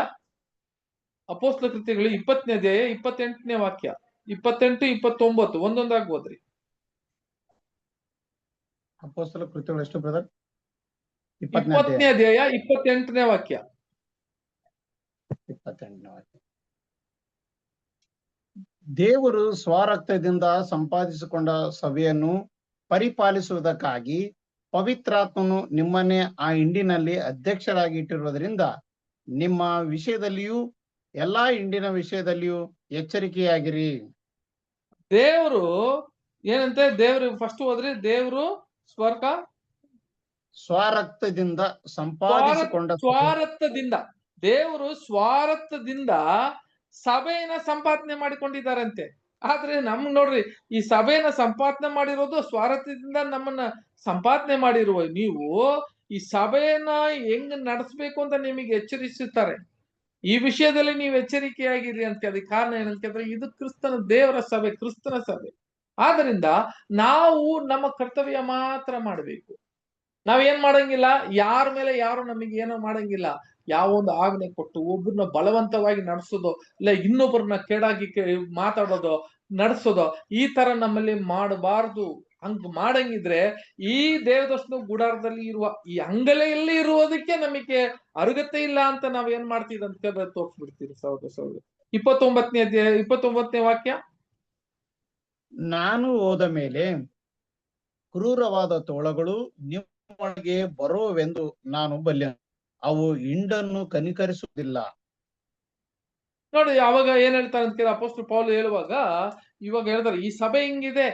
ಅಪೊಸ್ತಲ ಕೃತ್ಯಗಳು 20ನೇ ಅಧ್ಯಾಯ 28ನೇ ವಾಕ್ಯ, 28, 29 ಒಂದೊಂದಾಗಿ ಓದ್ರಿ. ಅಪೊಸ್ತಲ ಕೃತ್ಯಗಳು ಎಷ್ಟು ಬ್ರದರ್? 20ನೇ ಅಧ್ಯಾಯ 28ನೇ ವಾಕ್ಯ. 28ನೇ ವಾಕ್ಯ. ದೇವರು ಸ್ವರಕ್ತದಿಂದ ಸಂಪಾದಿಸಿಕೊಂಡ ಸಭೆಯನ್ನು ಪರಿಪಾಲಿಸುವುದಕ್ಕಾಗಿ ಪವಿತ್ರಾತ್ಮನು ನಿಮ್ಮನ್ನೇ ಆ ಹಿಂಡಿನಲ್ಲಿ ಅಧ್ಯಕ್ಷರಾಗಿ ಇಟ್ಟಿರುವುದರಿಂದ ನಿಮ್ಮ ವಿಷಯದಲ್ಲಿಯೂ ಎಲ್ಲಾ ಹಿಂಡಿನ ವಿಷಯದಲ್ಲಿಯೂ ಎಚ್ಚರಿಕೆಯಾಗಿರಿ. ದೇವರು ಏನಂತೆ? ದೇವರು ಫಸ್ಟ್ ಹೋದ್ರಿ, ದೇವರು ಸ್ವರಕ್ತದಿಂದ ಸಂಪಾದಿಸಿಕೊಂಡ ದೇವರು ಸ್ವಾರಕ್ತದಿಂದ ಸಭೆಯನ್ನ ಸಂಪಾದನೆ ಮಾಡಿಕೊಂಡಿದ್ದಾರಂತೆ. ಆದ್ರೆ ನೋಡ್ರಿ, ಈ ಸಭೆಯನ್ನ ಸಂಪಾದನೆ ಮಾಡಿರೋದು ಸ್ವಾರ್ಥದಿಂದ ನಮ್ಮನ್ನ ಸಂಪಾದನೆ ಮಾಡಿರುವ ನೀವು ಈ ಸಭೆಯನ್ನ ಹೆಂಗ್ ನಡೆಸ್ಬೇಕು ಅಂತ ನಿಮಗೆ ಎಚ್ಚರಿಸುತ್ತಾರೆ. ಈ ವಿಷಯದಲ್ಲಿ ನೀವು ಎಚ್ಚರಿಕೆಯಾಗಿರಿ ಅಂತ. ಅದಕ್ಕೆ ಕಾರಣ ಏನಂತ ಕೇಳಿದ್ರೆ, ಇದು ಕ್ರಿಸ್ತನ ದೇವರ ಸಭೆ, ಕ್ರಿಸ್ತನ ಸಭೆ. ಆದ್ರಿಂದ ನಾವು ನಮ್ಮ ಕರ್ತವ್ಯ ಮಾತ್ರ ಮಾಡಬೇಕು. ನಾವೇನ್ ಮಾಡಂಗಿಲ್ಲ, ಯಾರ ಮೇಲೆ ಯಾರು ನಮಗೆ ಏನೋ ಮಾಡಂಗಿಲ್ಲ. ಯಾವೊಂದು ಆಜ್ಞೆ ಕೊಟ್ಟು ಒಬ್ಬರನ್ನ ಬಲವಂತವಾಗಿ ನಡೆಸೋದು, ಇಲ್ಲ ಇನ್ನೊಬ್ಬರನ್ನ ಕೆಡಾಗಿ ಮಾತಾಡೋದು, ನಡೆಸೋದು, ಈ ತರ ನಮ್ಮಲ್ಲಿ ಮಾಡಬಾರ್ದು. ಹಂಗ ಮಾಡಂಗಿದ್ರೆ ಈ ದೇವದರ್ಶನ ಗುಡಾರದಲ್ಲಿ ಇರುವ ಈ ಅಂಗಲೆಯಲ್ಲಿ ಇರುವುದಕ್ಕೆ ನಮಗೆ ಅರ್ಹತೆ ಇಲ್ಲ ಅಂತ ನಾವ್ ಏನ್ ಮಾಡ್ತೀವಿ ಅಂತ ಕೇಳಿದ್ರೆ ತೋರ್ಸ್ಬಿಡ್ತೀವಿ. 29ನೇ ಅಧ್ಯಾಯ 29ನೇ ವಾಕ್ಯ. ನಾನು ಹೋದ ಮೇಲೆ ಕ್ರೂರವಾದ ತೋಳಗಳು ನಿಮ್ಮೊಳಗೆ ಬರುವವೆಂದು ನಾನು ಬಲ್ಲೆನು, ಅವು ಹಿಂಡನ್ನು ಕನಿಕರಿಸುವುದಿಲ್ಲ. ನೋಡಿ, ಅವಾಗ ಏನ್ ಹೇಳ್ತಾರೆ ಅಂತ ಕೇಳಿದ್ರೆ, ಅಪೊಸ್ತಲ ಪೌಲ ಹೇಳುವಾಗ ಇವಾಗ ಹೇಳ್ತಾರೆ, ಈ ಸಭೆ ಹಿಂಗಿದೆ,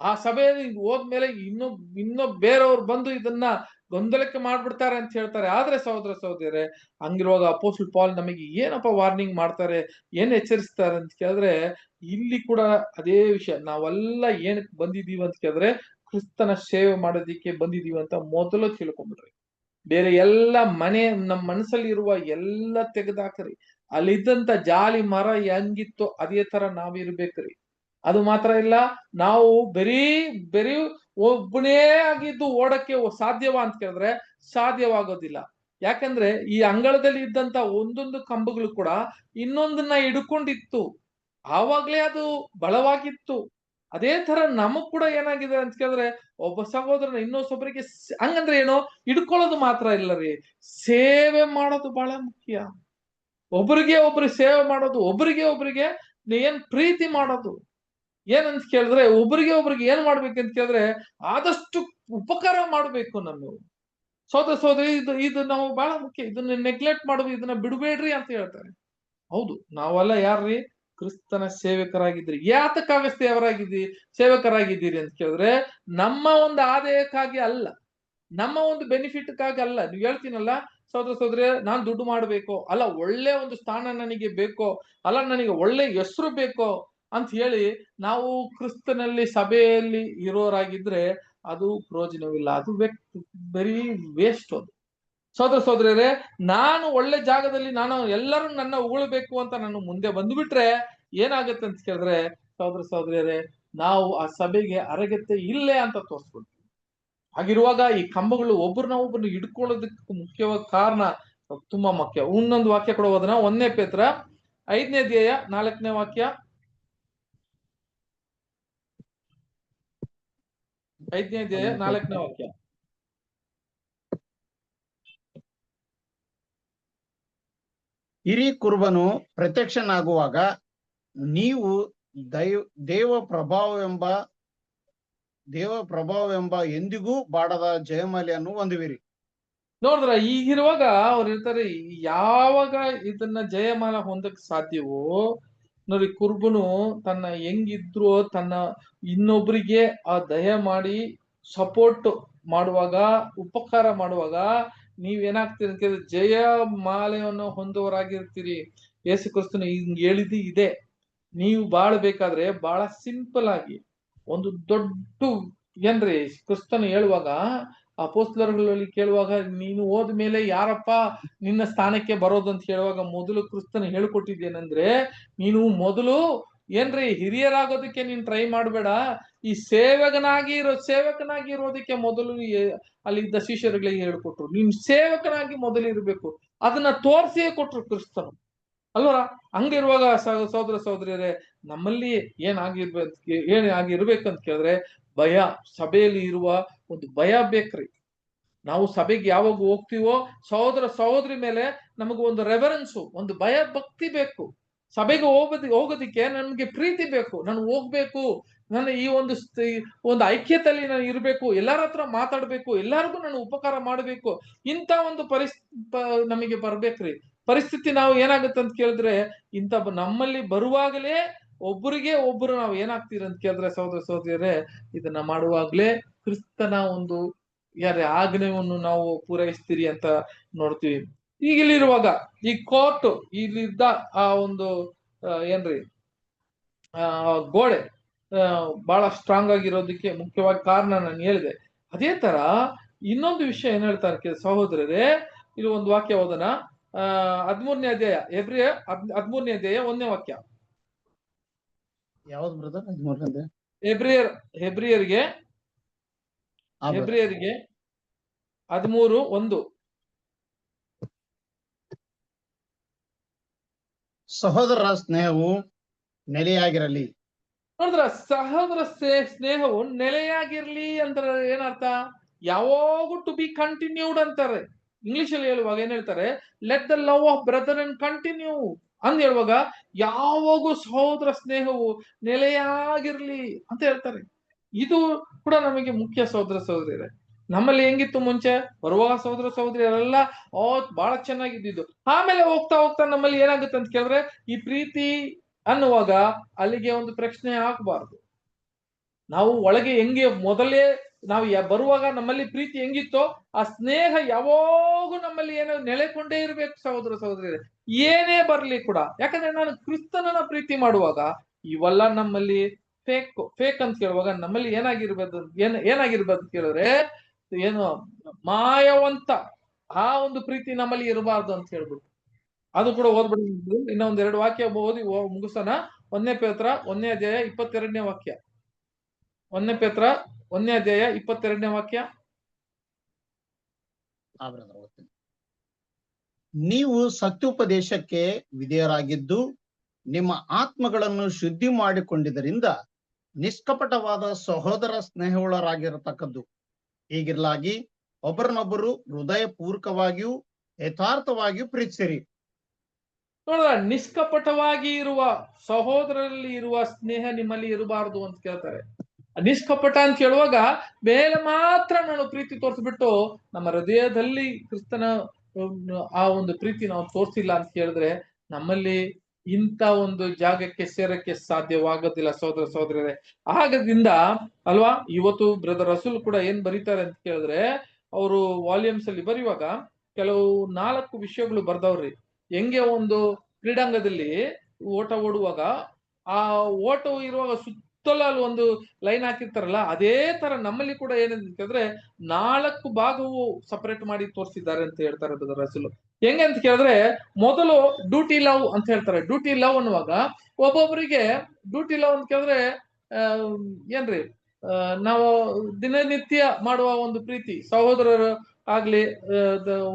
ಆ ಸಭೆಯಲ್ಲಿ ಹೋದ್ಮೇಲೆ ಇನ್ನೂ ಬೇರೆಯವ್ರು ಬಂದು ಇದನ್ನ ಗೊಂದಲಕ್ಕೆ ಮಾಡ್ಬಿಡ್ತಾರೆ ಅಂತ ಹೇಳ್ತಾರೆ. ಆದ್ರೆ ಸಹೋದರ ಸಹೋದರರೇ, ಹಂಗಿರುವಾಗ ಅಪೊಸ್ತಲ ಪೌಲ್ ನಮಗೆ ಏನಪ್ಪ ವಾರ್ನಿಂಗ್ ಮಾಡ್ತಾರೆ, ಏನ್ ಎಚ್ಚರಿಸ್ತಾರೆ ಅಂತ ಕೇಳಿದ್ರೆ, ಇಲ್ಲಿ ಕೂಡ ಅದೇ ವಿಷಯ. ನಾವೆಲ್ಲ ಏನಕ್ಕೆ ಬಂದಿದೀವಿ ಅಂತ ಕೇಳಿದ್ರೆ ಕ್ರಿಸ್ತನ ಸೇವೆ ಮಾಡೋದಿಕ್ಕೆ ಬಂದಿದೀವಿ ಅಂತ ಮೊದಲು ತಿಳ್ಕೊಂಡ್ಬಿಡ್ರಿ. ಬೇರೆ ಎಲ್ಲ ನಮ್ಮ ಮನಸ್ಸಲ್ಲಿ ಇರುವ ಎಲ್ಲ ತೆಗೆದಾಕ್ರಿ. ಅಲ್ಲಿದ್ದಂತ ಜಾಲಿ ಮರ ಹೆಂಗಿತ್ತು ಅದೇ ತರ ನಾವಿರ್ಬೇಕ್ರಿ. ಅದು ಮಾತ್ರ ಇಲ್ಲ, ನಾವು ಬರೀ ಒಬ್ಬನೇ ಆಗಿದ್ದು ಓಡಕ್ಕೆ ಸಾಧ್ಯವಾ ಅಂತ ಕೇಳಿದ್ರೆ ಸಾಧ್ಯವಾಗೋದಿಲ್ಲ. ಯಾಕಂದ್ರೆ ಈ ಅಂಗಳದಲ್ಲಿ ಇದ್ದಂತ ಒಂದೊಂದು ಕಂಬಗಳು ಕೂಡ ಇನ್ನೊಂದನ್ನ ಹಿಡ್ಕೊಂಡಿತ್ತು, ಆವಾಗ್ಲೇ ಅದು ಬಲವಾಗಿತ್ತು. ಅದೇ ತರ ನಮಗ್ ಕೂಡ ಏನಾಗಿದೆ ಅಂತ ಕೇಳಿದ್ರೆ, ಒಬ್ಬ ಸಹೋದರನ ಇನ್ನೊಬ್ಬರಿಗೆ ಹಂಗಂದ್ರೆ ಏನೋ ಹಿಡ್ಕೊಳ್ಳೋದು ಮಾತ್ರ ಇಲ್ಲ ರೀ, ಸೇವೆ ಮಾಡೋದು ಬಹಳ ಮುಖ್ಯ. ಒಬ್ರಿಗೆ ಒಬ್ರು ಸೇವೆ ಮಾಡೋದು, ಒಬ್ರಿಗೆ ಏನ್ ಪ್ರೀತಿ ಮಾಡೋದು. ಏನಂತ ಕೇಳಿದ್ರೆ, ಒಬ್ರಿಗೆ ಏನ್ ಮಾಡ್ಬೇಕಂತ ಕೇಳಿದ್ರೆ ಆದಷ್ಟು ಉಪಕಾರ ಮಾಡ್ಬೇಕು. ನಾವು ಸೋದರಿ ಇದು ನಾವು ಬಹಳ ಮುಖ್ಯ. ಇದನ್ನ ನೆಗ್ಲೆಕ್ಟ್ ಮಾಡೋದು, ಇದನ್ನ ಬಿಡಬೇಡ್ರಿ ಅಂತ ಹೇಳ್ತಾರೆ. ಹೌದು, ನಾವೆಲ್ಲ ಯಾರ್ರಿ? ಕ್ರಿಸ್ತನ ಸೇವಕರಾಗಿದ್ರಿ. ಯಾತಕ್ಕಾಗ ಸೇವಕರಾಗಿದ್ದೀರಿ ಅಂತ ಕೇಳಿದ್ರೆ, ನಮ್ಮ ಒಂದು ಆದಾಯಕ್ಕಾಗಿ ಅಲ್ಲ, ನಮ್ಮ ಒಂದು ಬೆನಿಫಿಟ್ಗಾಗಿ ಅಲ್ಲ. ನೀವು ಹೇಳ್ತೀನಲ್ಲ ಸೋದರಿ, ನಾನ್ ದುಡ್ಡು ಮಾಡ್ಬೇಕು, ಅಲ್ಲ ಒಳ್ಳೆ ಒಂದು ಸ್ಥಾನ ನನಗೆ ಬೇಕೋ, ಅಲ್ಲ ನನಗೆ ಒಳ್ಳೆ ಹೆಸರು ಬೇಕೋ ಅಂತ ಹೇಳಿ ನಾವು ಕ್ರಿಸ್ತನಲ್ಲಿ ಸಭೆಯಲ್ಲಿ ಇರೋರಾಗಿದ್ರೆ ಅದು ಪ್ರಯೋಜನವಿಲ್ಲ. ಅದು ಬರೀ ವೇಸ್ಟ್. ಅದು ಸೋದರರೇ, ನಾನು ಒಳ್ಳೆ ಜಾಗದಲ್ಲಿ ನಾನು ಎಲ್ಲರೂ ನನ್ನ ಉಗುಳಬೇಕು ಅಂತ ನಾನು ಮುಂದೆ ಬಂದ್ಬಿಟ್ರೆ ಏನಾಗುತ್ತೆ ಅಂತ ಕೇಳಿದ್ರೆ, ಸೋದರಿಯರೇ, ನಾವು ಆ ಸಭೆಗೆ ಅರ್ಹತೆ ಇಲ್ಲೇ ಅಂತ ತೋರಿಸ್ಬಿಡ್ತೀವಿ. ಹಾಗಿರುವಾಗ ಈ ಕಂಬಗಳು ಒಬ್ಬರನ್ನ ಹಿಡ್ಕೊಳ್ಳೋದಕ್ಕೆ ಮುಖ್ಯವಾದ ಕಾರಣ ತುಂಬಾ ಮುಖ್ಯ. ಇನ್ನೊಂದು ವಾಕ್ಯ ಕೂಡ ಹೋದನ, 1 ಪೇತ್ರ 5ನೇ ಅಧ್ಯಾಯ 4ನೇ ವಾಕ್ಯ. 5ನೇ ಅಧ್ಯಾಯ 4ನೇ ವಾಕ್ಯ. ಹಿರಿ ಕುರುಬನು ಪ್ರತ್ಯಕ್ಷನಾಗುವಾಗ ನೀವು ದೇವ ಪ್ರಭಾವವೆಂಬ ಎಂದಿಗೂ ಬಾಡದ ಜಯಮಾಲೆಯನ್ನು ಹೊಂದುವಿರಿ. ನೋಡಿದ್ರ, ಈಗಿರುವಾಗ ಅವ್ರು ಇರ್ತಾರೆ, ಯಾವಾಗ ಇದನ್ನ ಜಯಮಾಲ ಹೊಂದಕ್ ಸಾಧ್ಯವೋ ನೋಡಿ, ಕುರುಬನು ತನ್ನ ಹೆಂಗಿದ್ರು ತನ್ನ ಇನ್ನೊಬ್ರಿಗೆ ಆ ದಯ ಮಾಡಿ ಸಪೋರ್ಟ್ ಮಾಡುವಾಗ, ಉಪಕಾರ ಮಾಡುವಾಗ ನೀವೇನಾಗ್ತೀರಿ ಅಂತ ಕೇಳಿದ್ರೆ ಜಯ ಮಾಲೆಯನ್ನು ಹೊಂದುವರಾಗಿರ್ತೀರಿ. ಯೇಸು ಕ್ರಿಸ್ತನು ಹಿಂಗ್ ಹೇಳಿದ್ದು ಇದೆ. ನೀವು ಬಾಳ್ಬೇಕಾದ್ರೆ ಬಹಳ ಸಿಂಪಲ್ ಆಗಿ ಒಂದು ದೊಡ್ಡ ಏನ್ರಿ ಕ್ರಿಸ್ತನು ಹೇಳುವಾಗ, ಅಪೊಸ್ತಲರಲ್ಲಿ ಕೇಳುವಾಗ, ನೀನು ಹೋದ್ಮೇಲೆ ಯಾರಪ್ಪ ನಿನ್ನ ಸ್ಥಾನಕ್ಕೆ ಬರೋದು ಅಂತ ಹೇಳುವಾಗ ಮೊದಲು ಕ್ರಿಸ್ತನು ಹೇಳ್ಕೊಟ್ಟಿದ್ದೇನೆಂದ್ರೆ, ನೀನು ಮೊದಲು ಏನ್ರಿ ಹಿರಿಯರಾಗೋದಕ್ಕೆ ನೀನ್ ಟ್ರೈ ಮಾಡ್ಬೇಡ, ಈ ಸೇವಕನಾಗಿ ಇರೋದಕ್ಕೆ ಮೊದಲು ಅಲ್ಲಿ ಇದ್ದ ಶಿಷ್ಯರುಗಳಿಗೆ ಹೇಳ್ಕೊಟ್ರು. ನೀನ್ ಸೇವಕನಾಗಿ ಮೊದಲು ಇರ್ಬೇಕು, ಅದನ್ನ ತೋರಿಸಿಯೇ ಕೊಟ್ರು ಕ್ರಿಸ್ತನು ಅಲ್ವರ. ಹಂಗಿರುವಾಗ ಸೋದರಿಯರೇ, ನಮ್ಮಲ್ಲಿ ಏನಾಗಿರ್ಬೇಕಂತ ಕೇಳಿದ್ರೆ ಭಯ. ಸಭೆಯಲ್ಲಿ ಇರುವ ಒಂದು ಭಯ ಬೇಕ್ರಿ. ನಾವು ಸಭೆಗೆ ಯಾವಾಗ ಹೋಗ್ತೀವೋ ಸಹೋದರಿ ಮೇಲೆ ನಮಗೂ ಒಂದು ರೆವರೆನ್ಸು, ಒಂದು ಭಯ ಭಕ್ತಿ ಬೇಕು. ಸಭೆಗೆ ಹೋಗೋದಿಕ್ಕೆ ನನ್ಗೆ ಪ್ರೀತಿ ಬೇಕು, ನಾನು ಹೋಗ್ಬೇಕು, ನನ್ನ ಈ ಒಂದು ಐಕ್ಯತೆಯಲ್ಲಿ ನಾನು ಇರ್ಬೇಕು, ಎಲ್ಲರ ಹತ್ರ ಮಾತಾಡ್ಬೇಕು, ಎಲ್ಲರಿಗೂ ನಾನು ಉಪಕಾರ ಮಾಡ್ಬೇಕು, ಇಂಥ ಒಂದು ನಮಗೆ ಬರ್ಬೇಕ್ರಿ ಪರಿಸ್ಥಿತಿ. ನಾವು ಏನಾಗುತ್ತೆ ಅಂತ ಕೇಳಿದ್ರೆ, ಇಂಥ ನಮ್ಮಲ್ಲಿ ಬರುವಾಗಲೇ ಒಬ್ಬರಿಗೆ ಒಬ್ಬರು ನಾವು ಏನಾಗ್ತೀರಿ ಅಂತ ಕೇಳಿದ್ರೆ ಸಹೋದರಿಯರೇ, ಇದನ್ನ ಮಾಡುವಾಗ್ಲೇ ಕ್ರಿಸ್ತನ ಒಂದು ಆಜ್ಞೆಯನ್ನು ನಾವು ಪೂರೈಸ್ತೀರಿ ಅಂತ ನೋಡ್ತೀವಿ. ಈಗ ಇಲ್ಲಿರುವಾಗ ಈ ಕೋರ್ಟ್ ಇಲ್ಲಿದ್ದ ಆ ಒಂದು ಏನ್ರಿ ಗೋಡೆ ಬಹಳ ಸ್ಟ್ರಾಂಗ್ ಆಗಿರೋದಕ್ಕೆ ಮುಖ್ಯವಾಗಿ ಕಾರಣ ನಾನು ಹೇಳಿದೆ. ಅದೇ ತರ ಇನ್ನೊಂದು ವಿಷಯ ಏನ್ ಹೇಳ್ತಾರೆ ಸಹೋದರರೇ, ಇಲ್ಲಿ ಒಂದು ವಾಕ್ಯ ಓದೋಣ. 13ನೇ ಅಧ್ಯಾಯ, ಹೆಬ್ರಿಯರ್ 13ನೇ ಅಧ್ಯಾಯ 1ನೇ ವಾಕ್ಯ. ಯಾವ್ದು ಬ್ರದರ್? 13ನೇ ಹೆಬ್ರಿಯರಿಗೆ 13:1. ಸಹೋದರ ಸ್ನೇಹವು ನೆಲೆಯಾಗಿರಲಿ. ನೋಡಿದ್ರ, ಸಹೋದರ ಸ್ನೇಹವು ನೆಲೆಯಾಗಿರ್ಲಿ ಅಂದ್ರೆ ಏನರ್ಥ? ಯಾವಾಗೂ ಟು ಬಿ ಕಂಟಿನ್ಯೂಡ್ ಅಂತಾರೆ. ಇಂಗ್ಲಿಷ್ ಅಲ್ಲಿ ಹೇಳುವಾಗ ಏನ್ ಹೇಳ್ತಾರೆ? Let the love of brother and continue ಅಂತ ಹೇಳುವಾಗ ಯಾವಾಗೂ ಸಹೋದರ ಸ್ನೇಹವು ನೆಲೆಯಾಗಿರ್ಲಿ ಅಂತ ಹೇಳ್ತಾರೆ. ಇದು ಕೂಡ ನಮಗೆ ಮುಖ್ಯ ಸಹೋದರಿಯರೇ. ನಮ್ಮಲ್ಲಿ ಹೆಂಗಿತ್ತು ಮುಂಚೆ ಬರುವಾಗ ಸಹೋದರಿಯರೆಲ್ಲ ಬಹಳ ಚೆನ್ನಾಗಿದ್ದು, ಆಮೇಲೆ ಹೋಗ್ತಾ ಹೋಗ್ತಾ ನಮ್ಮಲ್ಲಿ ಏನಾಗುತ್ತೆ ಅಂತ ಕೇಳಿದ್ರೆ, ಈ ಪ್ರೀತಿ ಅನ್ನುವಾಗ ಅಲ್ಲಿಗೆ ಒಂದು ಪ್ರಶ್ನೆ ಆಗ್ಬಾರ್ದು. ನಾವು ಒಳಗೆ ಹೆಂಗೆ ಮೊದಲೇ ನಾವು ಬರುವಾಗ ನಮ್ಮಲ್ಲಿ ಪ್ರೀತಿ ಹೆಂಗಿತ್ತೋ ಆ ಸ್ನೇಹ ಯಾವಾಗೂ ನಮ್ಮಲ್ಲಿ ಏನೋ ನೆಲೆಕೊಂಡೇ ಇರ್ಬೇಕು ಸಹೋದರಿಯರೇ, ಏನೇ ಬರ್ಲಿ ಕೂಡ. ಯಾಕಂದ್ರೆ ನಾನು ಕ್ರಿಸ್ತನನ್ನ ಪ್ರೀತಿ ಮಾಡುವಾಗ ಇವೆಲ್ಲ ನಮ್ಮಲ್ಲಿ ಫೇಕ್ ಅಂತ ಕೇಳುವಾಗ ನಮ್ಮಲ್ಲಿ ಏನಾಗಿರ್ಬೋದು ಕೇಳಿದ್ರೆ, ಏನು ಮಾಯವಂತ ಆ ಒಂದು ಪ್ರೀತಿ ನಮ್ಮಲ್ಲಿ ಇರಬಾರ್ದು ಅಂತ ಹೇಳ್ಬಿಟ್ಟು ಅದು ಕೂಡ ಓದ್ಬಿಡಿ. ಇನ್ನೊಂದ್ 2 ವಾಕ್ಯ ಓದಿ ಮುಗಿಸೋಣ. 1 ಪೇತ್ರ 1ನೇ ಅಧ್ಯಾಯ 22ನೇ ವಾಕ್ಯ. 1 ಪೇತ್ರ 1ನೇ ಅಧ್ಯಾಯ 22ನೇ ವಾಕ್ಯ. ನೀವು ಸತ್ಯೋಪದೇಶಕ್ಕೆ ವಿಧೇಯರಾಗಿದ್ದು ನಿಮ್ಮ ಆತ್ಮಗಳನ್ನು ಶುದ್ಧಿ ಮಾಡಿಕೊಂಡಿದ್ದರಿಂದ ನಿಷ್ಕಪಟವಾದ ಸಹೋದರ ಸ್ನೇಹವುಳ್ಳರಾಗಿರತಕ್ಕದ್ದು. ಹೀಗಿರಲಾಗಿ ಒಬ್ಬರನ್ನೊಬ್ಬರು ಹೃದಯ ಪೂರ್ವಕವಾಗಿಯೂ ಯಥಾರ್ಥವಾಗಿಯೂ ಪ್ರೀತಿಸಿರಿ. ನೋಡ್ರ, ನಿಷ್ಕಪಟವಾಗಿ ಇರುವ ಸಹೋದರರಲ್ಲಿ ಇರುವ ಸ್ನೇಹ ನಿಮ್ಮಲ್ಲಿ ಇರಬಾರದು ಅಂತ ಕೇಳ್ತಾರೆ. ನಿಷ್ಕಪಟ ಅಂತ ಹೇಳುವಾಗ ಮೇಲೆ ಮಾತ್ರ ನಾನು ಪ್ರೀತಿ ತೋರಿಸ್ಬಿಟ್ಟು ನಮ್ಮ ಹೃದಯದಲ್ಲಿ ಕ್ರಿಸ್ತನ ಆ ಒಂದು ಪ್ರೀತಿ ನಾವು ತೋರಿಸಿಲ್ಲ ಅಂತ ಹೇಳಿದ್ರೆ ನಮ್ಮಲ್ಲಿ ಇಂಥ ಒಂದು ಜಾಗಕ್ಕೆ ಸೇರಕ್ಕೆ ಸಾಧ್ಯವಾಗೋದಿಲ್ಲ ಸಹೋದರ ಸಹೋದರರೇ. ಆಗದಿಂದ ಅಲ್ವಾ, ಇವತ್ತು ಬ್ರದರ್ ರಸೂಲ್ ಕೂಡ ಏನ್ ಬರೀತಾರೆ ಅಂತ ಕೇಳಿದ್ರೆ, ಅವರು ವಾಲ್ಯೂಮ್ಸ್ ಅಲ್ಲಿ ಬರೆಯುವಾಗ ಕೆಲವು 4 ವಿಷಯಗಳು ಬರ್ದವ್ರಿ. ಹೆಂಗೆ ಒಂದು ಕ್ರೀಡಾಂಗದಲ್ಲಿ ಓಟ ಓಡುವಾಗ ಆ ಓಟ ಇರುವಾಗ ಸುತ್ತಲೂ ಅಲ್ಲಿ ಒಂದು ಲೈನ್ ಹಾಕಿರ್ತಾರಲ್ಲ, ಅದೇ ತರ ನಮ್ಮಲ್ಲಿ ಕೂಡ ಏನಂತಂದ್ರೆ 4 ಭಾಗವು ಸಪರೇಟ್ ಮಾಡಿ ತೋರಿಸಿದ್ದಾರೆ ಅಂತ ಹೇಳ್ತಾರೆ ಬ್ರದರ್ ರಸೂಲ್. ಹೆಂಗೆ ಅಂತ ಕೇಳಿದ್ರೆ, ಮೊದಲು ಡ್ಯೂಟಿ ಲವ್ ಅಂತ ಹೇಳ್ತಾರೆ. ಡ್ಯೂಟಿ ಲವ್ ಅನ್ನುವಾಗ ಒಬ್ಬೊಬ್ಬರಿಗೆ ಡ್ಯೂಟಿ ಲವ್ ಅಂತ ಕೇಳಿದ್ರೆ ಏನ್ರಿ, ನಾವು ದಿನನಿತ್ಯ ಮಾಡುವ ಒಂದು ಪ್ರೀತಿ, ಸಹೋದರರು ಆಗ್ಲಿ,